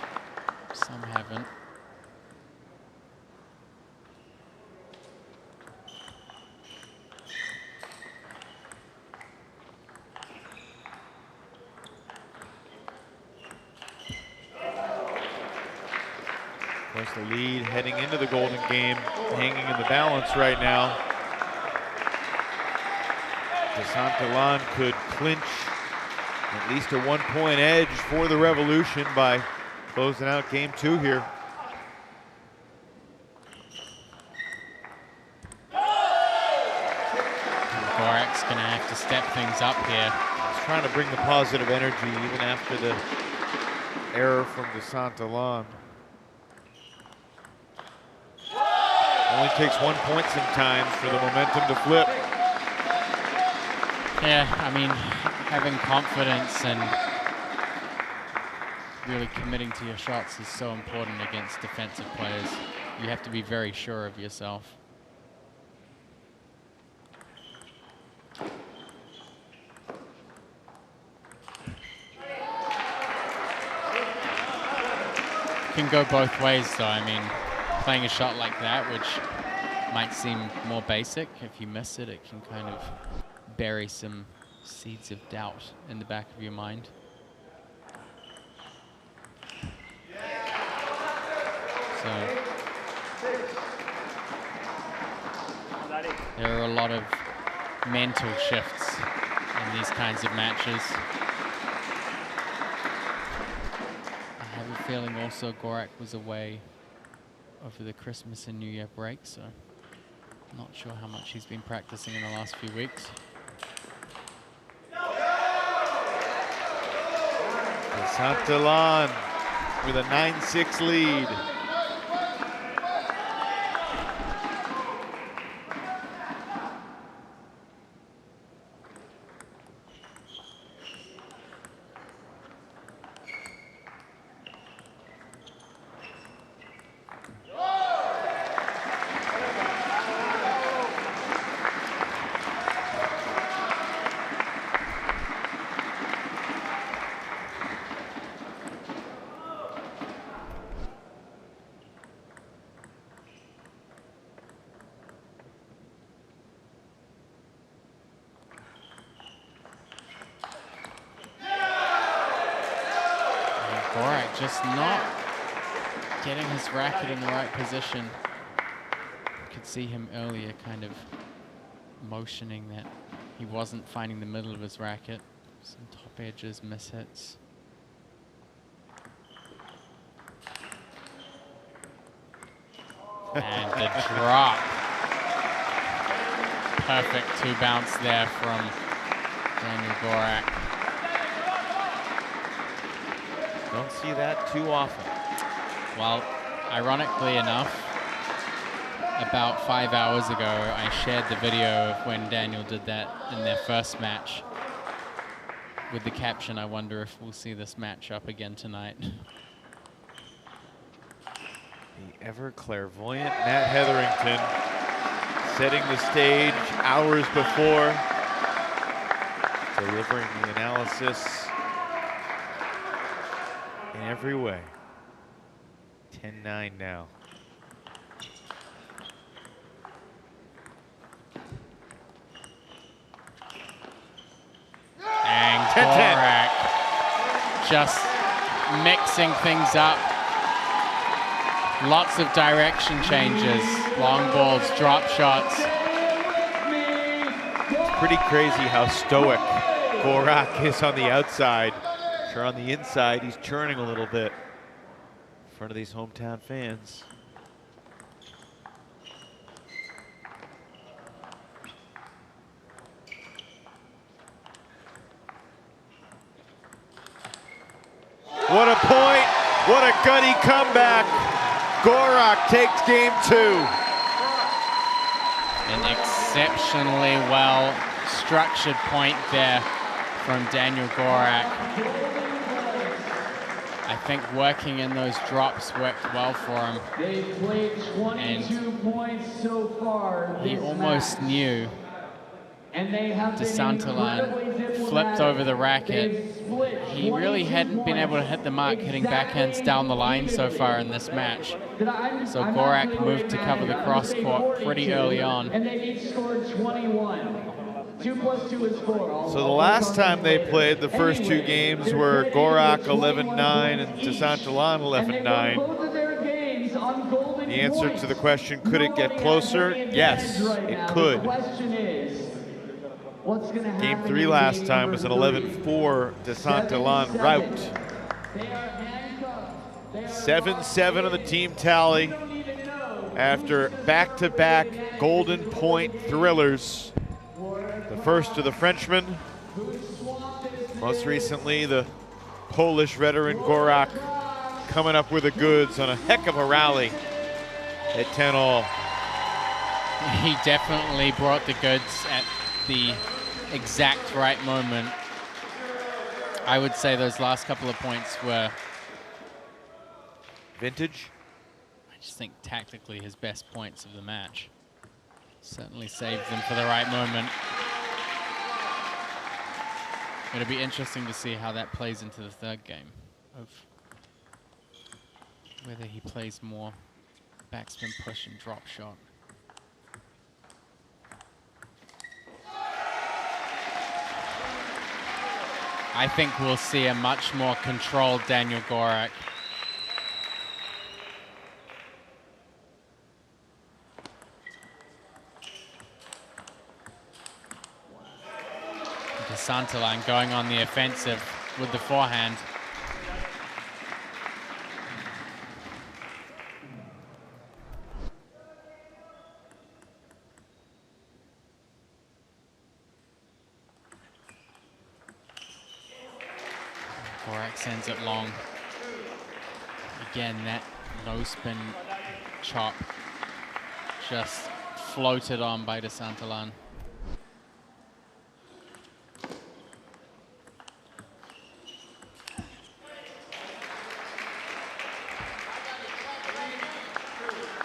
some haven't. Of course, the lead heading into the Golden game, hanging in the balance right now. Santalan could clinch at least a 1-point edge for the Revolution by closing out game 2 here. Gorak's going to have to step things up here. He's trying to bring the positive energy even after the error from Santalan. Only takes 1 point sometimes for the momentum to flip. Yeah, I mean, having confidence and really committing to your shots is so important against defensive players. You have to be very sure of yourself. Can go both ways though. I mean, playing a shot like that, which might seem more basic, if you miss it, it can kind of bury some seeds of doubt in the back of your mind. So there are a lot of mental shifts in these kinds of matches. I have a feeling also Gorak was away over the Christmas and New Year break, so I'm not sure how much he's been practicing in the last few weeks. Santalan with a 9-6 lead. Gorak just not getting his racket in the right position. You could see him earlier kind of motioning that he wasn't finding the middle of his racket. Some top edges, mishits. And the drop. Perfect 2 bounce there from Daniel Gorak. Don't see that too often. Well, ironically enough, about 5 hours ago, I shared the video of when Daniel did that in their first match with the caption, "I wonder if we'll see this match up again tonight." The ever clairvoyant Matt Hetherington setting the stage hours before, delivering the analysis in every way. 10-9 now. And Gorak just mixing things up. Lots of direction changes, long balls, drop shots. It's pretty crazy how stoic Gorak is on the outside. Sure, on the inside, he's churning a little bit. front of these hometown fans. What a point, what a gutty comeback. Gorak takes game 2. An exceptionally well structured point there from Daniel Gorak. I think working in those drops worked well for him. They've played 22 points so far. He almost knew DeSantolan flipped over the racket. He really hadn't been able to hit the mark hitting backhands down the line so far in this match. So Gorak moved to cover the cross court pretty early on. And they each scored 21. 2 + 2 is 4. So the last time they played, the first 2 games were Gorak 11-9 and DeSantolan 11-9. The answer to the question, could it get closer? Yes, it could. Game 3 last time was an 11-4 DeSantolan rout. 7-7 on the team tally after back-to-back Golden Point thrillers. The first to the Frenchman, most recently the Polish veteran Gorak coming up with the goods on a heck of a rally at 10-all. He definitely brought the goods at the exact right moment. I would say those last couple of points were vintage. I just think tactically his best points of the match. Certainly saved them for the right moment. It'll be interesting to see how that plays into the third game, of whether he plays more backspin push and drop shot. I think we'll see a much more controlled Daniel Gorak. DeSantolan going on the offensive with the forehand. Gorak sends it long. Again, that low spin chop just floated on by DeSantolan.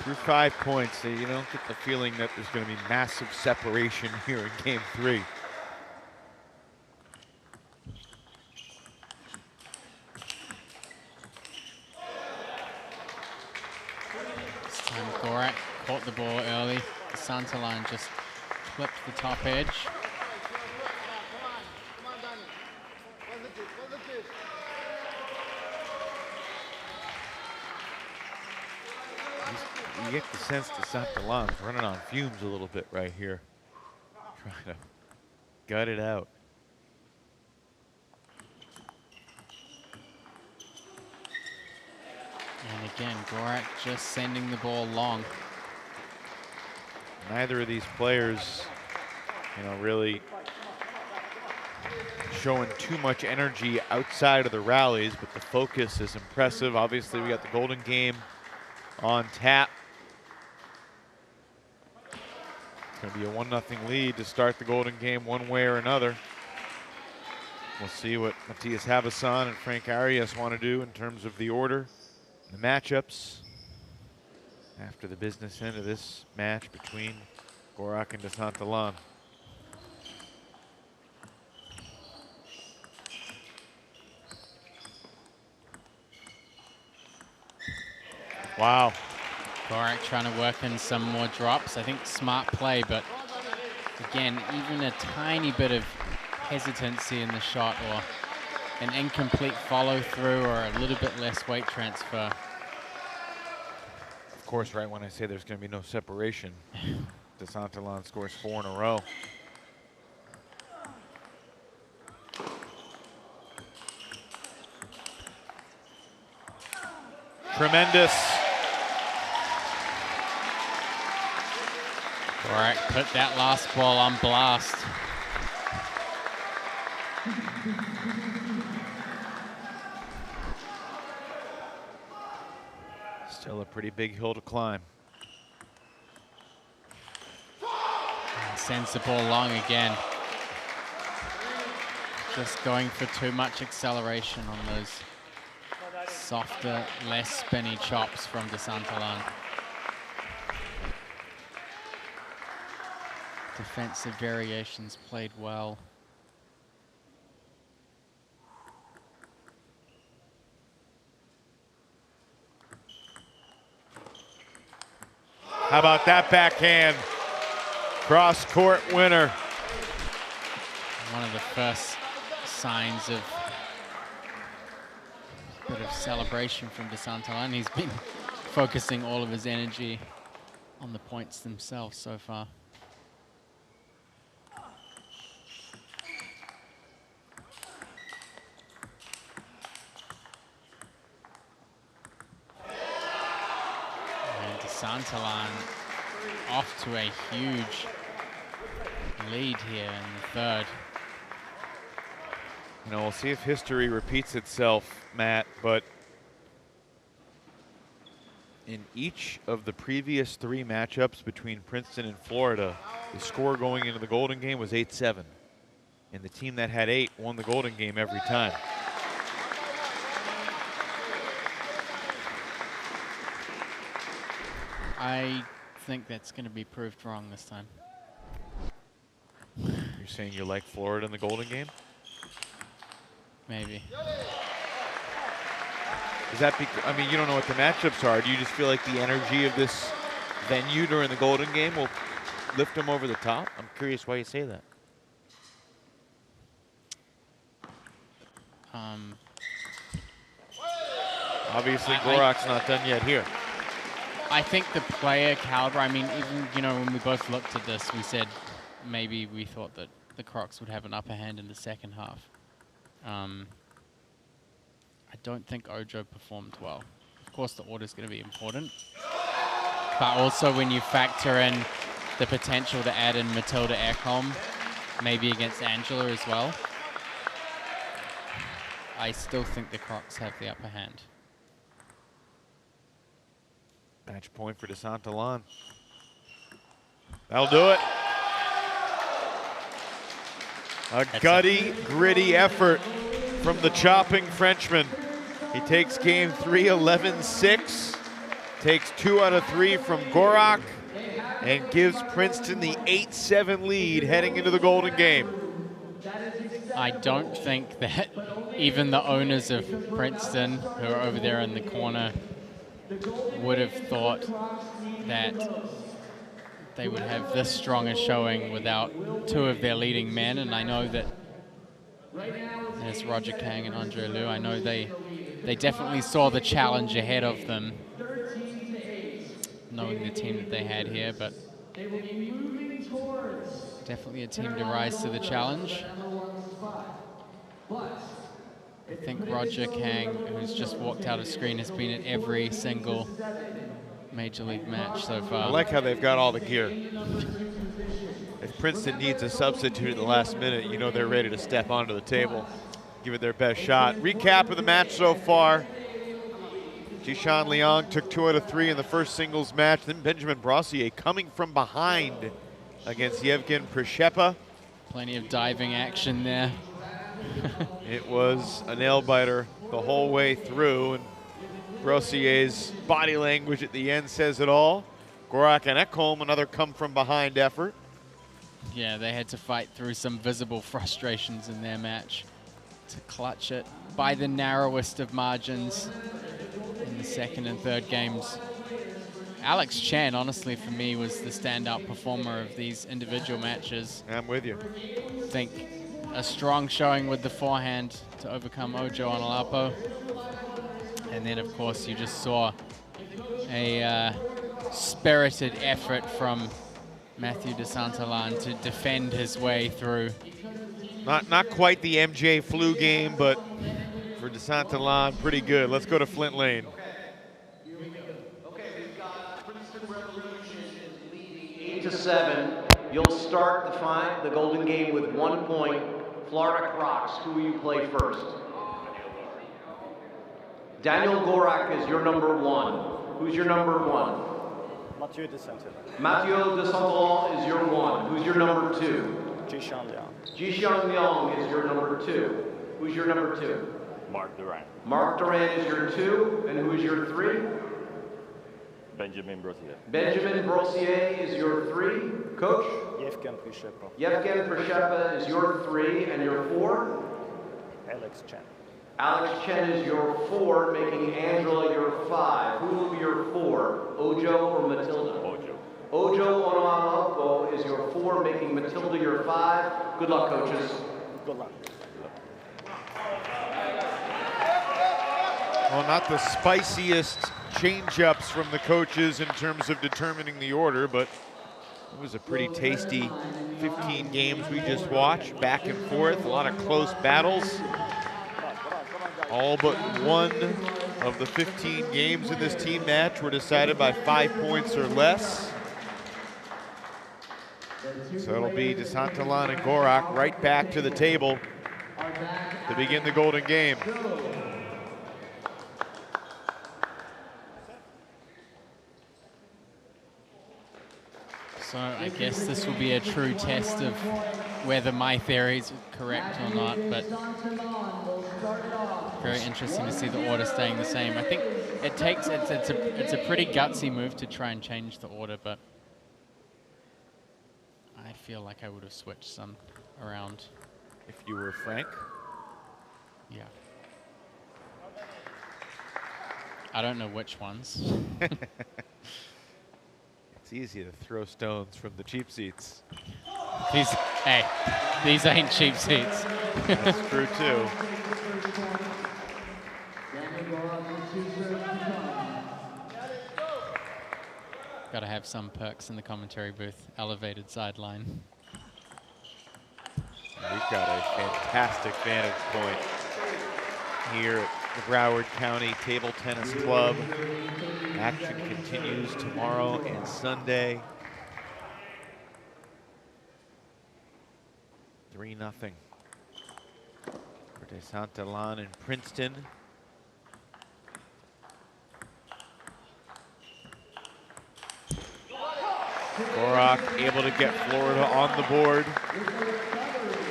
Through 5 points, so you don't get the feeling that there's going to be massive separation here in game 3. This time Gorak caught the ball early. DeSantolan just clipped the top edge. You get the sense DeSantolan's running on fumes a little bit right here. Trying to gut it out. And again, Gorak just sending the ball long. Neither of these players, you know, really showing too much energy outside of the rallies, but the focus is impressive. Obviously, we got the Golden Game on tap. It's going to be a 1-0 lead to start the Golden Game one way or another. We'll see what Matthias Havassan and Frank Arias want to do in terms of the order, the matchups after the business end of this match between Gorak and DeSantolan. Wow. Gorak trying to work in some more drops. I think smart play, but again, even a tiny bit of hesitancy in the shot or an incomplete follow through or a little bit less weight transfer. Of course, right when I say there's going to be no separation, DeSantolan scores 4 in a row. Tremendous. Gorak put that last ball on blast. Still a pretty big hill to climb. Sends the ball long again. Just going for too much acceleration on those softer, less spinny chops from DeSantalan. Defensive variations played well. How about that backhand? Cross-court winner. One of the first signs of a bit of celebration from DeSantalan. He's been focusing all of his energy on the points themselves so far. And DeSantalan off to a huge lead here in the third. You know, we'll see if history repeats itself, Matt, but in each of the previous 3 matchups between Princeton and Florida, the score going into the Golden Game was 8-7. And the team that had 8 won the Golden Game every time. I think that's going to be proved wrong this time. You're saying you like Florida in the Golden Game? Maybe. Is that because, I mean, you don't know what the matchups are. Do you just feel like the energy of this venue during the Golden Game will lift them over the top? I'm curious why you say that. Obviously, Gorak's not done yet here. I think the player caliber, I mean, even, you know, when we both looked at this, we said maybe we thought that the Crocs would have an upper hand in the second half. I don't think Ojo performed well. Of course, the order's going to be important. But also when you factor in the potential to add in Matilda Ekholm, maybe against Angela as well, I still think the Crocs have the upper hand. Match point for DeSantalan. That'll do it. A gutty, gritty effort from the chopping Frenchman. He takes game 3, 11-6. Takes 2 out of 3 from Gorak and gives Princeton the 8-7 lead heading into the Golden Game. I don't think that even the owners of Princeton, who are over there in the corner, would have thought that they would have this strong a showing without 2 of their leading men. And I know that there's Roger Kang and Andre Liu. I know they definitely saw the challenge ahead of them, knowing the team that they had here, but definitely a team to rise to the challenge. I think Roger Kang, who's just walked out of screen, has been at every single Major League match so far. I like how they've got all the gear. If Princeton needs a substitute at the last minute, you know they're ready to step onto the table, give it their best shot. Recap of the match so far. Jishan Liang took 2 out of 3 in the first singles match. Then Benjamin Brossier coming from behind against Yevgen Prishepa. Plenty of diving action there. It was a nail-biter the whole way through, and Brossier's body language at the end says it all. Gorak and Ekholm, another come-from-behind effort. Yeah, they had to fight through some visible frustrations in their match to clutch it by the narrowest of margins in the second and third games. Alex Chan, honestly, for me, was the standout performer of these individual matches. I'm with you. I think a strong showing with the forehand to overcome Ojo on Alapo. And then, of course, you just saw a spirited effort from Matthew DeSantalan to defend his way through. Not quite the MJ flu game, but for DeSantalan, pretty good. Let's go to Flint Lane. 8-7. You'll start the golden game with 1 point. Florida Crocs, who will you play first? Daniel Gorak is your number 1. Who's your number 1? Mathieu de Saint-Hilaire. Mathieu de Saint-Hilaire is your 1. Who's your number 2? Jishan Liang. Jishan Liang is your number 2. Who's your number 2? Marc Duran. Marc Duran is your 2. And who's your 3? Benjamin Brossier. Benjamin Brossier is your 3. Coach? Yevgen Prishepa. Yevgen Prishepa is your 3. And your 4? Alex Chen. Alex Chen is your 4, making Angela your 5. Who will be your 4? Ojo or Matilda? Ojo. Ojo Onoaloko is your 4, making Matilda your 5. Good luck, coaches. Good luck. Well, not the spiciest change-ups from the coaches in terms of determining the order, but it was a pretty tasty 15 games we just watched, back and forth, a lot of close battles. All but one of the 15 games in this team match were decided by 5 points or less. So it'll be de Saint-Hilaire and Gorak right back to the table to begin the golden game. So I guess this will be a true test of whether my theory is correct or not, but very interesting to see the order staying the same. I think it takes, it's a pretty gutsy move to try and change the order, but I feel like I would have switched some around. If you were Frank? Yeah. I don't know which ones. It's easy to throw stones from the cheap seats. These ain't cheap seats. That's true too. Got to have some perks in the commentary booth. Elevated sideline. We've got a fantastic vantage point here at the Broward County Table Tennis Club. Action continues tomorrow and Sunday. 3-0 for de Saint-Hilaire and Princeton. Gorak able to get Florida on the board.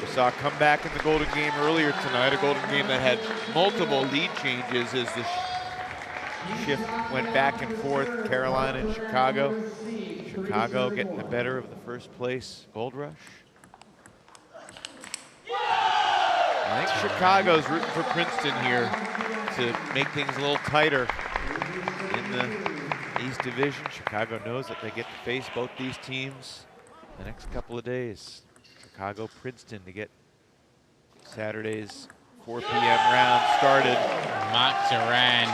We saw a comeback in the Golden Game earlier tonight, a Golden Game that had multiple lead changes as the shift went back and forth. Carolina and Chicago. Chicago getting the better of the first place Gold Rush. I think Chicago's rooting for Princeton here to make things a little tighter in the East Division. Chicago knows that they get to face both these teams the next couple of days. Chicago, Princeton to get Saturday's 4 p.m. round started. Marc Duran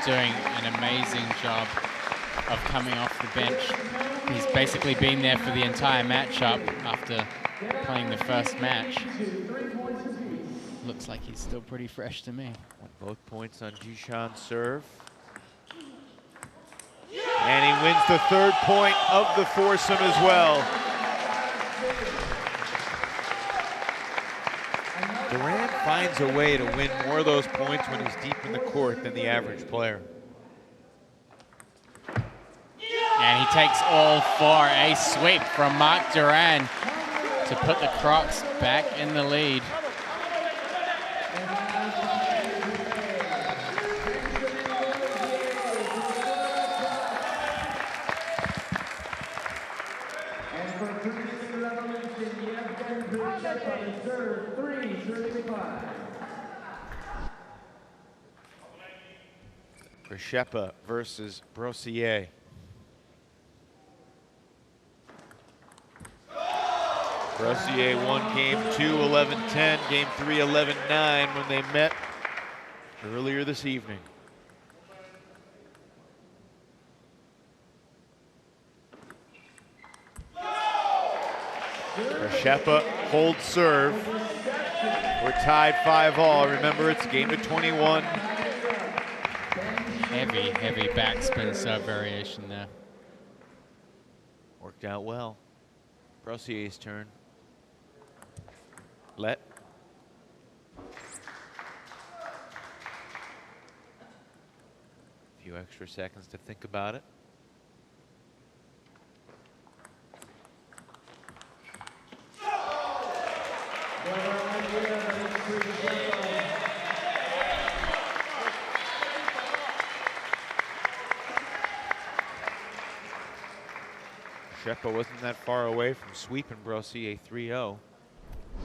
doing an amazing job of coming off the bench. He's basically been there for the entire matchup after playing the first match. Looks like he's still pretty fresh to me. Both points on Jishan's serve. And he wins the 3rd point of the foursome as well. Duran finds a way to win more of those points when he's deep in the court than the average player. And he takes all 4. A sweep from Marc Duran to put the Crocs back in the lead. Prishepa versus Brossier. Brossier won game 2, 11-10, game 3, 11-9 when they met earlier this evening. Prishepa holds serve. We're tied 5-all. Remember, it's game to 21. Heavy backspin serve variation there. Worked Worked out well. Brossier's turn. Let. A few extra seconds to think about it. Shepa wasn't that far away from sweeping Brossier 3-0,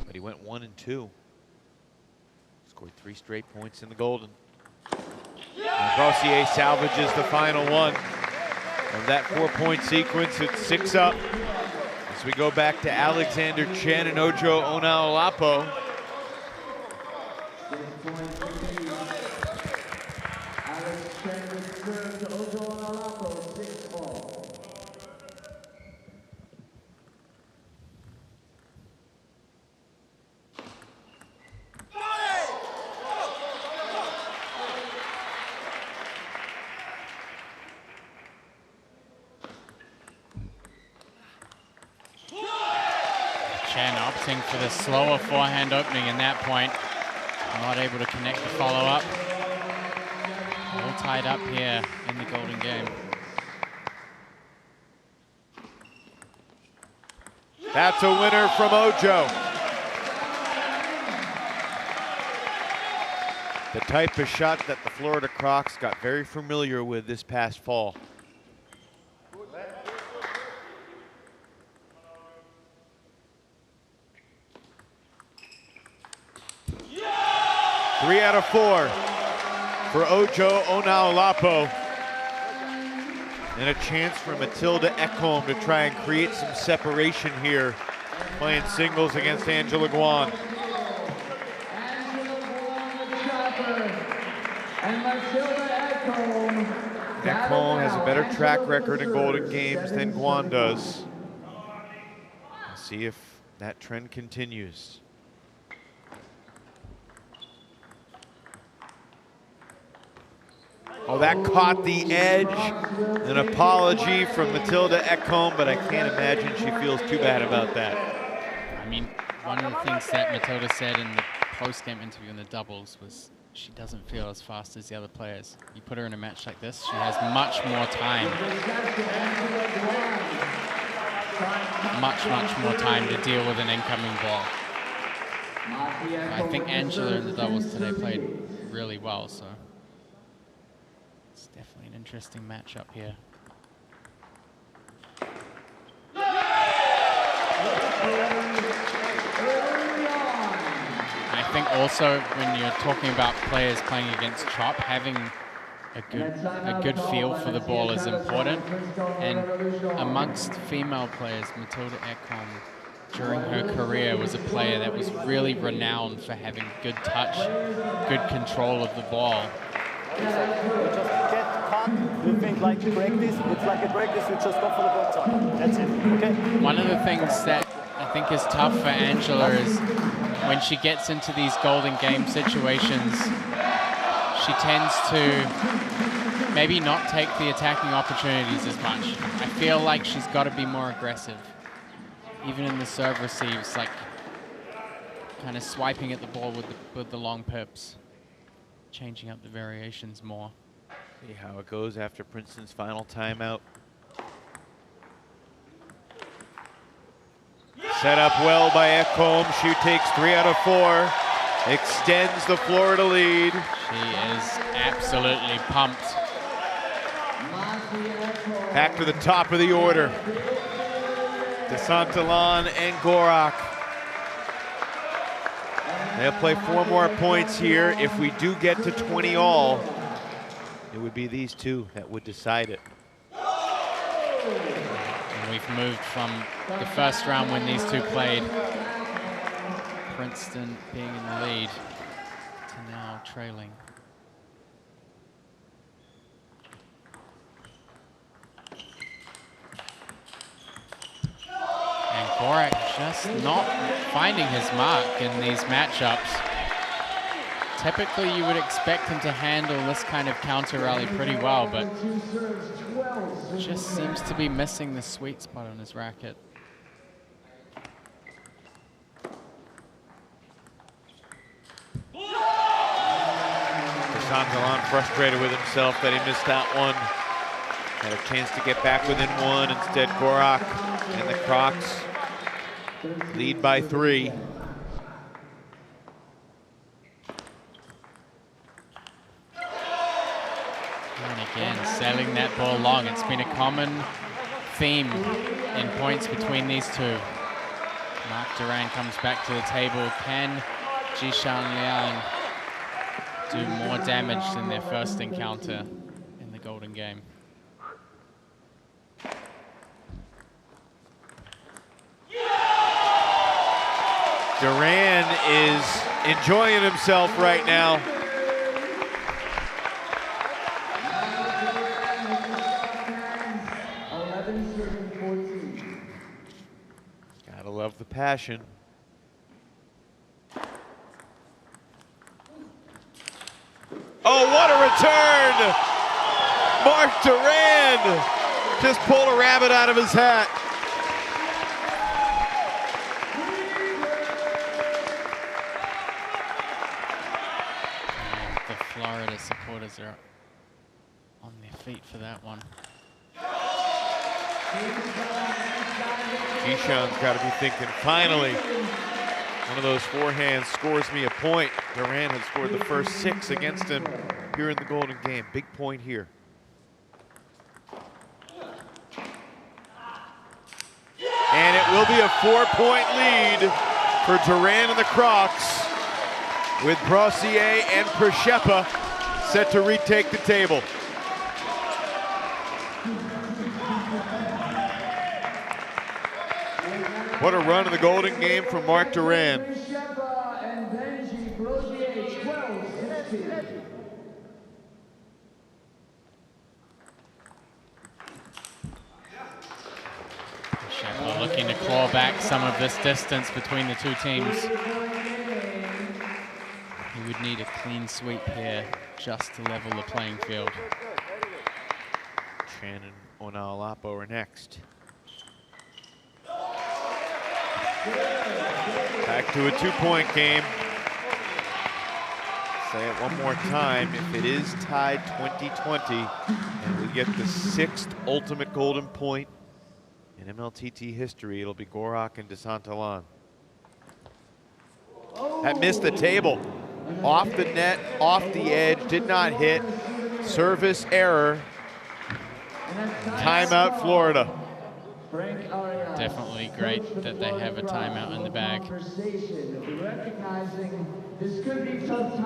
but he went 1 and 2. Scored 3 straight points in the Golden. And Brossier salvages the final one of that 4-point sequence. It's 6 up as we go back to Alexander Chen and Ojo Onaolapo. Chen opting for the slower forehand opening in that point. Not able to connect the follow-up. All tied up here in the Golden game. That's a winner from Ojo. The type of shot that the Florida Crocs got very familiar with this past fall. Three out of 4 for Ojo Onaolapo. And a chance for Matilda Ekholm to try and create some separation here, playing singles against Angela Guan. Ekholm has a better track record in Golden Games than Guan does. Let's see if that trend continues. Oh, that caught the edge. An apology from Matilda Ekholm, but I can't imagine she feels too bad about that. I mean, one of the things that Matilda said in the post-game interview in the doubles was she doesn't feel as fast as the other players. You put her in a match like this, she has much more time. Much more time to deal with an incoming ball. I think Angela in the doubles today played really well, so it's definitely an interesting matchup here. I think also when you're talking about players playing against Chop, having a good feel for the ball is important. And amongst female players, Matilda Ekholm during her career was a player that was really renowned for having good touch, good control of the ball. You just get caught, you think like practice, it's like a practice, you just go for the ball top. That's it, okay? One of the things that I think is tough for Angela is when she gets into these Golden Game situations, she tends to maybe not take the attacking opportunities as much. I feel like she's got to be more aggressive. Even in the serve receives, like kind of swiping at the ball with the long pips, changing up the variations more. See how it goes after Princeton's final timeout. Set up well by Ekholm. She takes 3 out of 4, extends the Florida lead. She is absolutely pumped. Back to the top of the order. DeSantillan and Gorak. They'll play 4 more points here. If we do get to 20 all, it would be these two that would decide it. And we've moved from the first round when these two played, Princeton being in the lead, to now trailing. And Gorak just not finding his mark in these matchups. Typically, you would expect him to handle this kind of counter rally pretty well, but just seems to be missing the sweet spot on his racket. Santalan frustrated with himself that he missed that one. Had a chance to get back within one. Instead, Gorak and the Crocs lead by 3. And again, sailing that ball long. It's been a common theme in points between these two. Marc Duran comes back to the table. Can Jishan Liang do more damage than their first encounter in the Golden Game? Duran is enjoying himself right now. Gotta love the passion. Oh, what a return! Marc Duran just pulled a rabbit out of his hat. The Florida supporters are on their feet for that one. Jishan's got to be thinking, finally, one of those forehands scores me a point. Duran has scored the first 6 against him here in the Golden Game. Big point here. And it will be a 4-point lead for Duran and the Crocs, with Brossier and Przeppa set to retake the table. What a run in the Golden Game from Marc Duran. Przeppa looking to claw back some of this distance between the two teams. He would need a clean sweep here just to level the playing field. Chan and Onalapo are next. Back to a 2-point game. Say it one more time. If it is tied 20-20 and we get the 6th ultimate golden point in MLTT history, it'll be Gorak and DeSantalan. That missed the table. Off the net, off the edge, did not hit. Service error. Timeout, Florida. Definitely great that they have a timeout in the bag.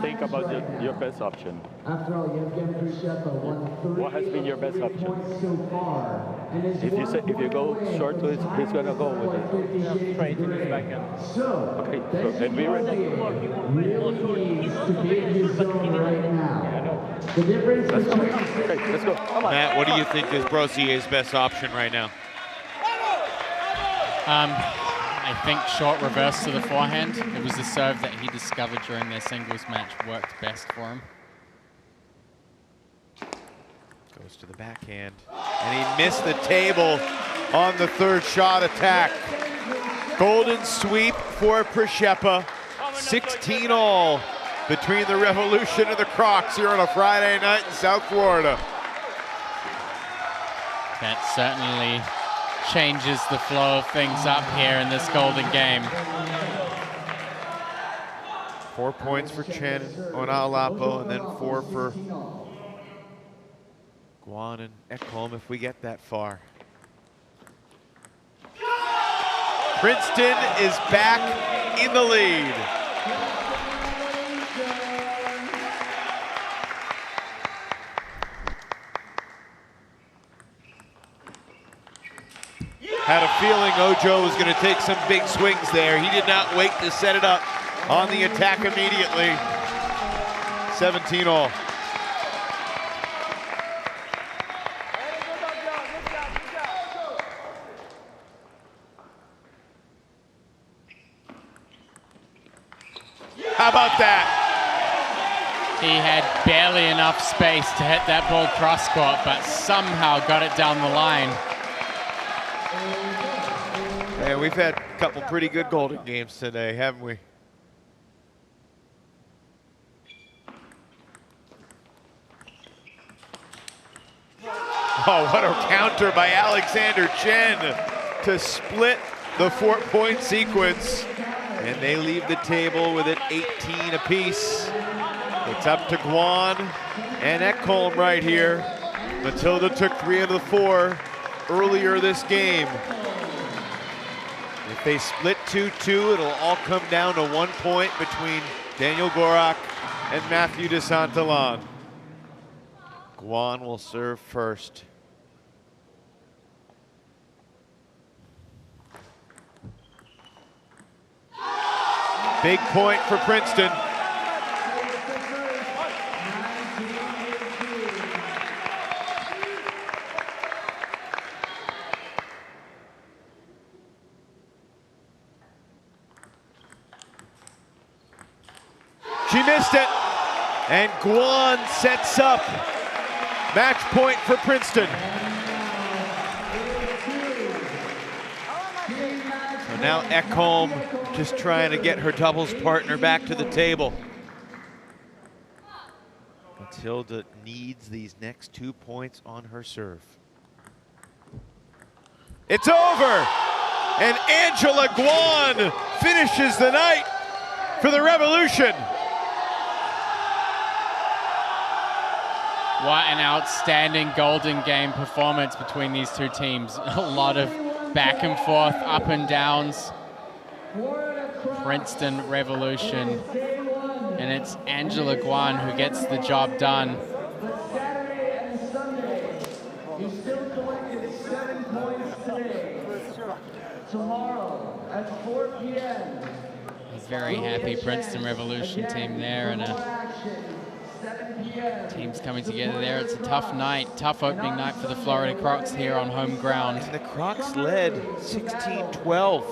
Think about your best option. After all, Yevgeny Przeppa won 3 What has been your best option? points so far. And is If you go short to it, he's gonna go with it. Straight to his backhand. So, Okay, so, and be ready. really needs to be in his zone right now. The difference is... Okay, let's go. Come on. Matt, what do you think is Brossier's best option right now? I think short reverse to the forehand. It was the serve that he discovered during their singles match worked best for him. Goes to the backhand. And he missed the table on the 3rd shot attack. Golden sweep for Przeppa. 16 all between the Revolution and the Crocs here on a Friday night in South Florida. That certainly changes the flow of things up here in this Golden Game. 4 points for Chen on Alapo, and then 4 for Guan and Ekholm if we get that far. Princeton is back in the lead. Had a feeling Ojo was going to take some big swings there. He did not wait to set it up on the attack immediately. 17 all. How about that? He had barely enough space to hit that ball cross court, but somehow got it down the line. And we've had a couple pretty good Golden games today, haven't we? Oh, what a counter by Alexander Chen to split the 4-point sequence. And they leave the table with it 18 apiece. It's up to Guan and Ekholm right here. Matilda took 3 of the 4 earlier this game. If they split 2-2, it'll all come down to 1 point between Daniel Gorak and Matthew de Santillan. Guan will serve first. Big point for Princeton. She missed it, and Guan sets up. Match point for Princeton. So now Ekholm just trying to get her doubles partner back to the table. Matilda needs these next 2 points on her serve. It's over, and Angela Guan finishes the night for the Revolution. What an outstanding Golden game performance between these two teams. A lot of back and forth, up and downs. Princeton Revolution. And it's Angela Guan who gets the job done. Tomorrow at 4 p.m. Very happy Princeton Revolution team there, and teams coming together there. It's a tough night, tough opening night for the Florida Crocs here on home ground. And the Crocs led 16-12.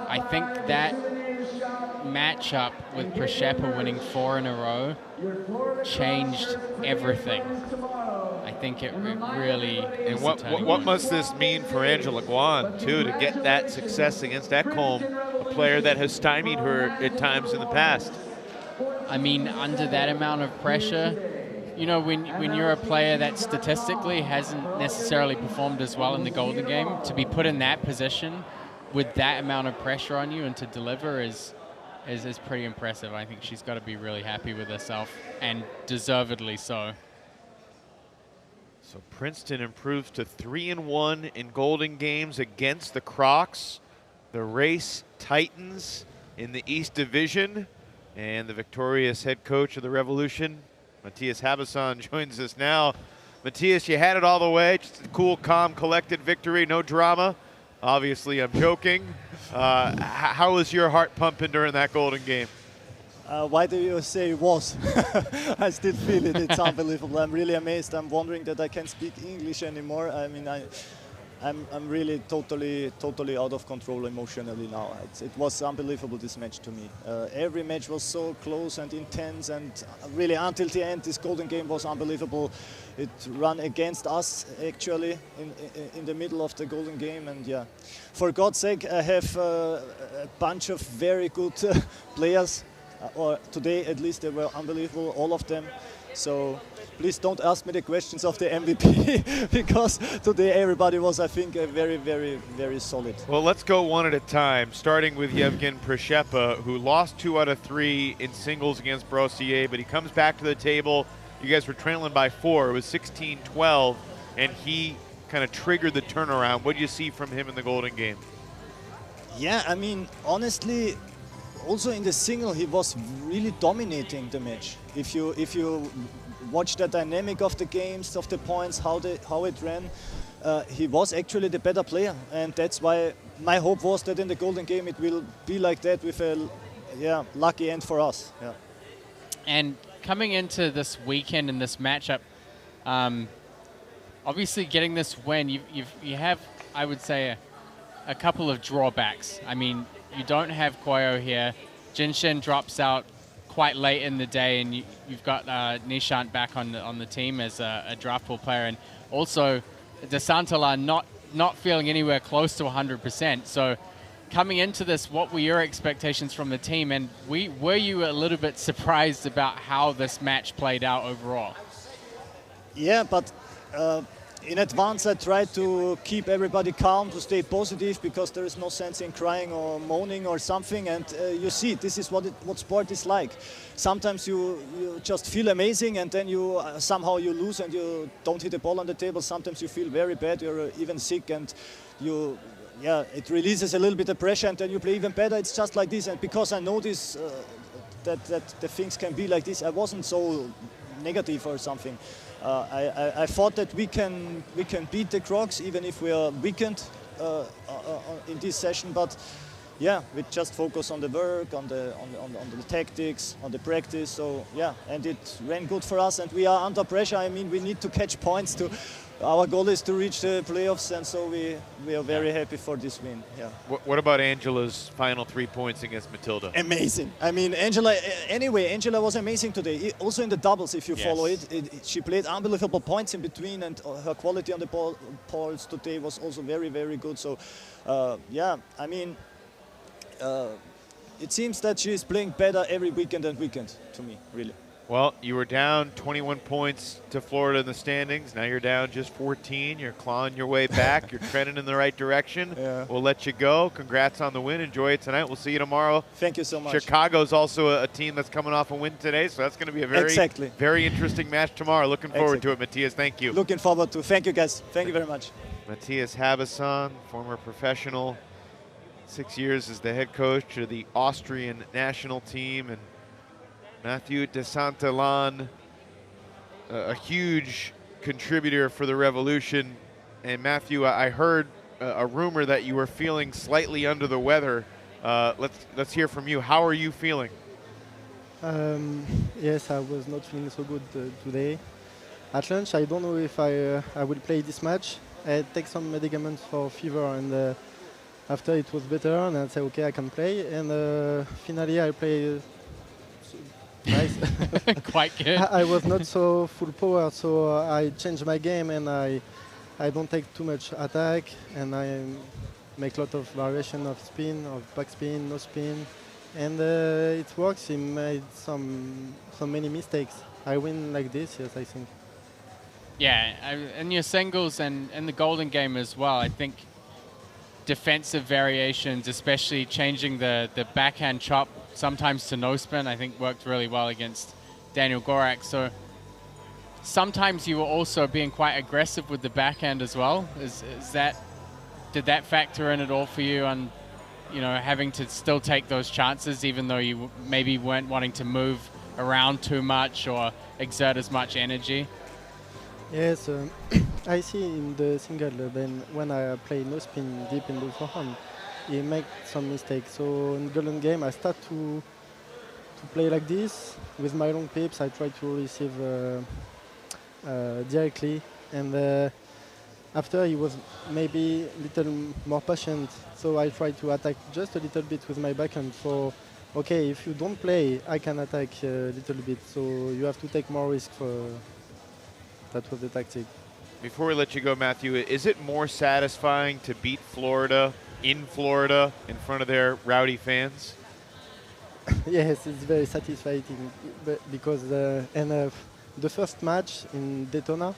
I think that matchup with Przeppa winning 4 in a row changed everything. I think it really and what must this mean for Angela Guan, too, to get that success against Ekholm, a player that has stymied her at times in the past? I mean, under that amount of pressure, you know, when you're a player that statistically hasn't necessarily performed as well in the Golden game, to be put in that position with that amount of pressure on you and to deliver is pretty impressive. I think she's got to be really happy with herself, and deservedly so. So Princeton improves to 3-1 in Golden games against the Crocs. The race tightens in the East Division, and the victorious head coach of the Revolution, Matthias Habasson, joins us now. Matthias, you had it all the way. Just a cool, calm, collected victory, no drama. Obviously, I'm joking. How was your heart pumping during that Golden game? Why do you say was? I still feel it. It's unbelievable. I'm really amazed. I'm wondering that I can't speak English anymore. I mean, I'm really totally out of control emotionally now. It was unbelievable, this match, to me. Every match was so close and intense, and really until the end, this Golden game was unbelievable. It ran against us, actually, in the middle of the Golden game, and yeah. For God's sake, I have a bunch of very good players. Or today, at least, they were unbelievable, all of them. So please don't ask me the questions of the MVP because today everybody was, I think, very, very, very solid. Well, let's go one at a time, starting with Yevgen Przeppa, who lost 2 out of 3 in singles against Brossier, but he comes back to the table. You guys were trailing by 4. It was 16-12, and he kind of triggered the turnaround. What did you see from him in the Golden game? Yeah, I mean, honestly, also in the single, he was really dominating the match. If you watch the dynamic of the games, of the points, how it ran, he was actually the better player, and that's why my hope was that in the Golden game it will be like that with a lucky end for us. Yeah. And coming into this weekend and this matchup, obviously getting this win, you have, I would say, a couple of drawbacks. I mean, you don't have Koyo here. Jinshen drops out quite late in the day, and you've got Nishant back on the team as a draft pool player, and also DeSantola not feeling anywhere close to 100%. So coming into this, what were your expectations from the team, and were you a little bit surprised about how this match played out overall? Yeah, but in advance I tried to keep everybody calm, to stay positive, because there is no sense in crying or moaning or something. And you see, this is what sport is like. Sometimes you just feel amazing, and then you somehow you lose and you don't hit the ball on the table. Sometimes you feel very bad, you're even sick, and it releases a little bit of pressure, and then you play even better. It's just like this. And because I know this, that the things can be like this, I wasn't so negative or something. I thought that we can beat the Crocs even if we are weakened in this session. But yeah, we just focus on the work, on the tactics, on the practice. So yeah, and it ran good for us. And we are under pressure. I mean, we need to catch points. Our goal is to reach the playoffs, and so we are very happy for this win. Yeah. What about Angela's final 3 points against Matilda? Amazing. I mean, Angela was amazing today. Also in the doubles, if you follow it, she played unbelievable points in between, and her quality on the balls today was also very, very good. So, yeah, I mean, it seems that she is playing better every weekend and weekend to me, really. Well, you were down 21 points to Florida in the standings. Now you're down just 14. You're clawing your way back. You're trending in the right direction. Yeah. We'll let you go. Congrats on the win. Enjoy it tonight. We'll see you tomorrow. Thank you so much. Chicago's also a team that's coming off a win today, so that's going to be a very interesting match tomorrow. Looking forward to it, Matthias. Thank you. Looking forward to it. Thank you, guys. Thank you very much. Matthias Habasson, former professional, 6 years as the head coach of the Austrian national team, and Mathieu DeSantolan, a huge contributor for the Revolution. And Matthew, I heard a rumor that you were feeling slightly under the weather. Let's hear from you. How are you feeling? Yes, I was not feeling so good today. At lunch, I don't know if I will play this match. I take some medicaments for fever, and after it was better, and I said, okay, I can play. And finally, I played nice. Quite good. I was not so full power, so I changed my game, and I don't take too much attack, and I make a lot of variation of spin, of backspin, no spin, and it works. He made so many mistakes. I win like this, yes, I think. Yeah, and your singles and the golden game as well, I think defensive variations, especially changing the backhand chop sometimes to no spin, I think worked really well against Daniel Gorak. So sometimes you were also being quite aggressive with the backhand as well. Did that factor in at all for you on, having to still take those chances even though you maybe weren't wanting to move around too much or exert as much energy? Yes, I see in the single, then when I play no spin deep in the forehand, he make some mistakes. So in golden game, I start to play like this with my long pips. I try to receive directly, and after he was maybe a little more patient. So I try to attack just a little bit with my backhand. For okay, if you don't play, I can attack a little bit. So you have to take more risk. That was the tactic. Before we let you go, Matthew, is it more satisfying to beat Florida in Florida in front of their rowdy fans? Yes, it's very satisfying because the first match in Daytona,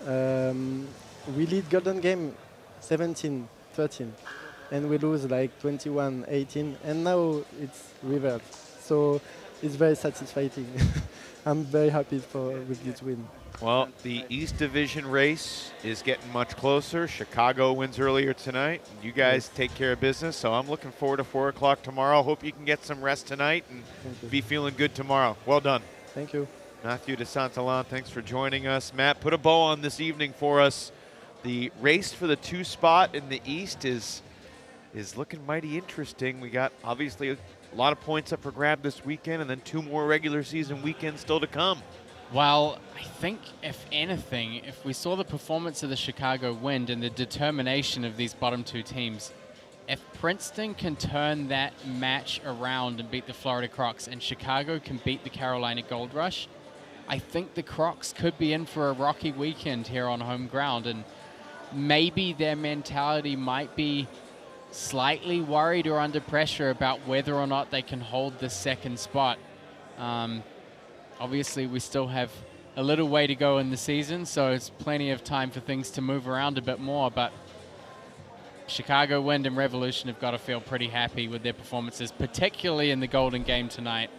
we lead golden game 17-13, and we lose like 21-18, and now it's reversed. So it's very satisfying. I'm very happy with this win. Well, the East Division race is getting much closer. Chicago wins earlier tonight. You guys take care of business, so I'm looking forward to 4 o'clock tomorrow. Hope you can get some rest tonight and be feeling good tomorrow. Well done. Thank you. Mathieu DeSantolan, thanks for joining us. Matt, put a bow on this evening for us. The race for the 2 spot in the East is looking mighty interesting. We got, obviously, a lot of points up for grab this weekend, and then 2 more regular season weekends still to come. Well, I think, if anything, if we saw the performance of the Chicago Wind and the determination of these bottom 2 teams, if Princeton can turn that match around and beat the Florida Crocs, and Chicago can beat the Carolina Gold Rush, I think the Crocs could be in for a rocky weekend here on home ground, and maybe their mentality might be slightly worried or under pressure about whether or not they can hold the second spot. Obviously, we still have a little way to go in the season, so it's plenty of time for things to move around a bit more, but Chicago Wind and Revolution have got to feel pretty happy with their performances, particularly in the Golden Game tonight.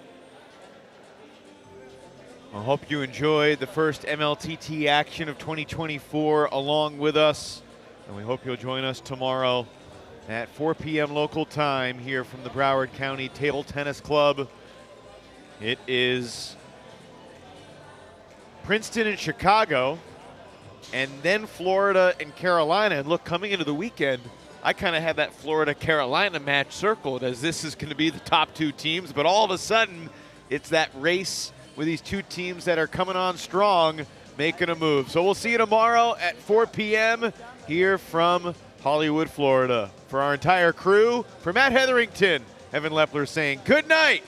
I hope you enjoyed the first MLTT action of 2024 along with us, and we hope you'll join us tomorrow at 4 p.m. local time here from the Broward County Table Tennis Club. It is Princeton and Chicago, and then Florida and Carolina. And look, coming into the weekend, I kind of had that Florida-Carolina match circled as this is going to be the top two teams, but all of a sudden, it's that race with these two teams that are coming on strong, making a move. So we'll see you tomorrow at 4 p.m. here from Hollywood, Florida. For our entire crew, for Matt Hetherington, Evan Lepler saying good night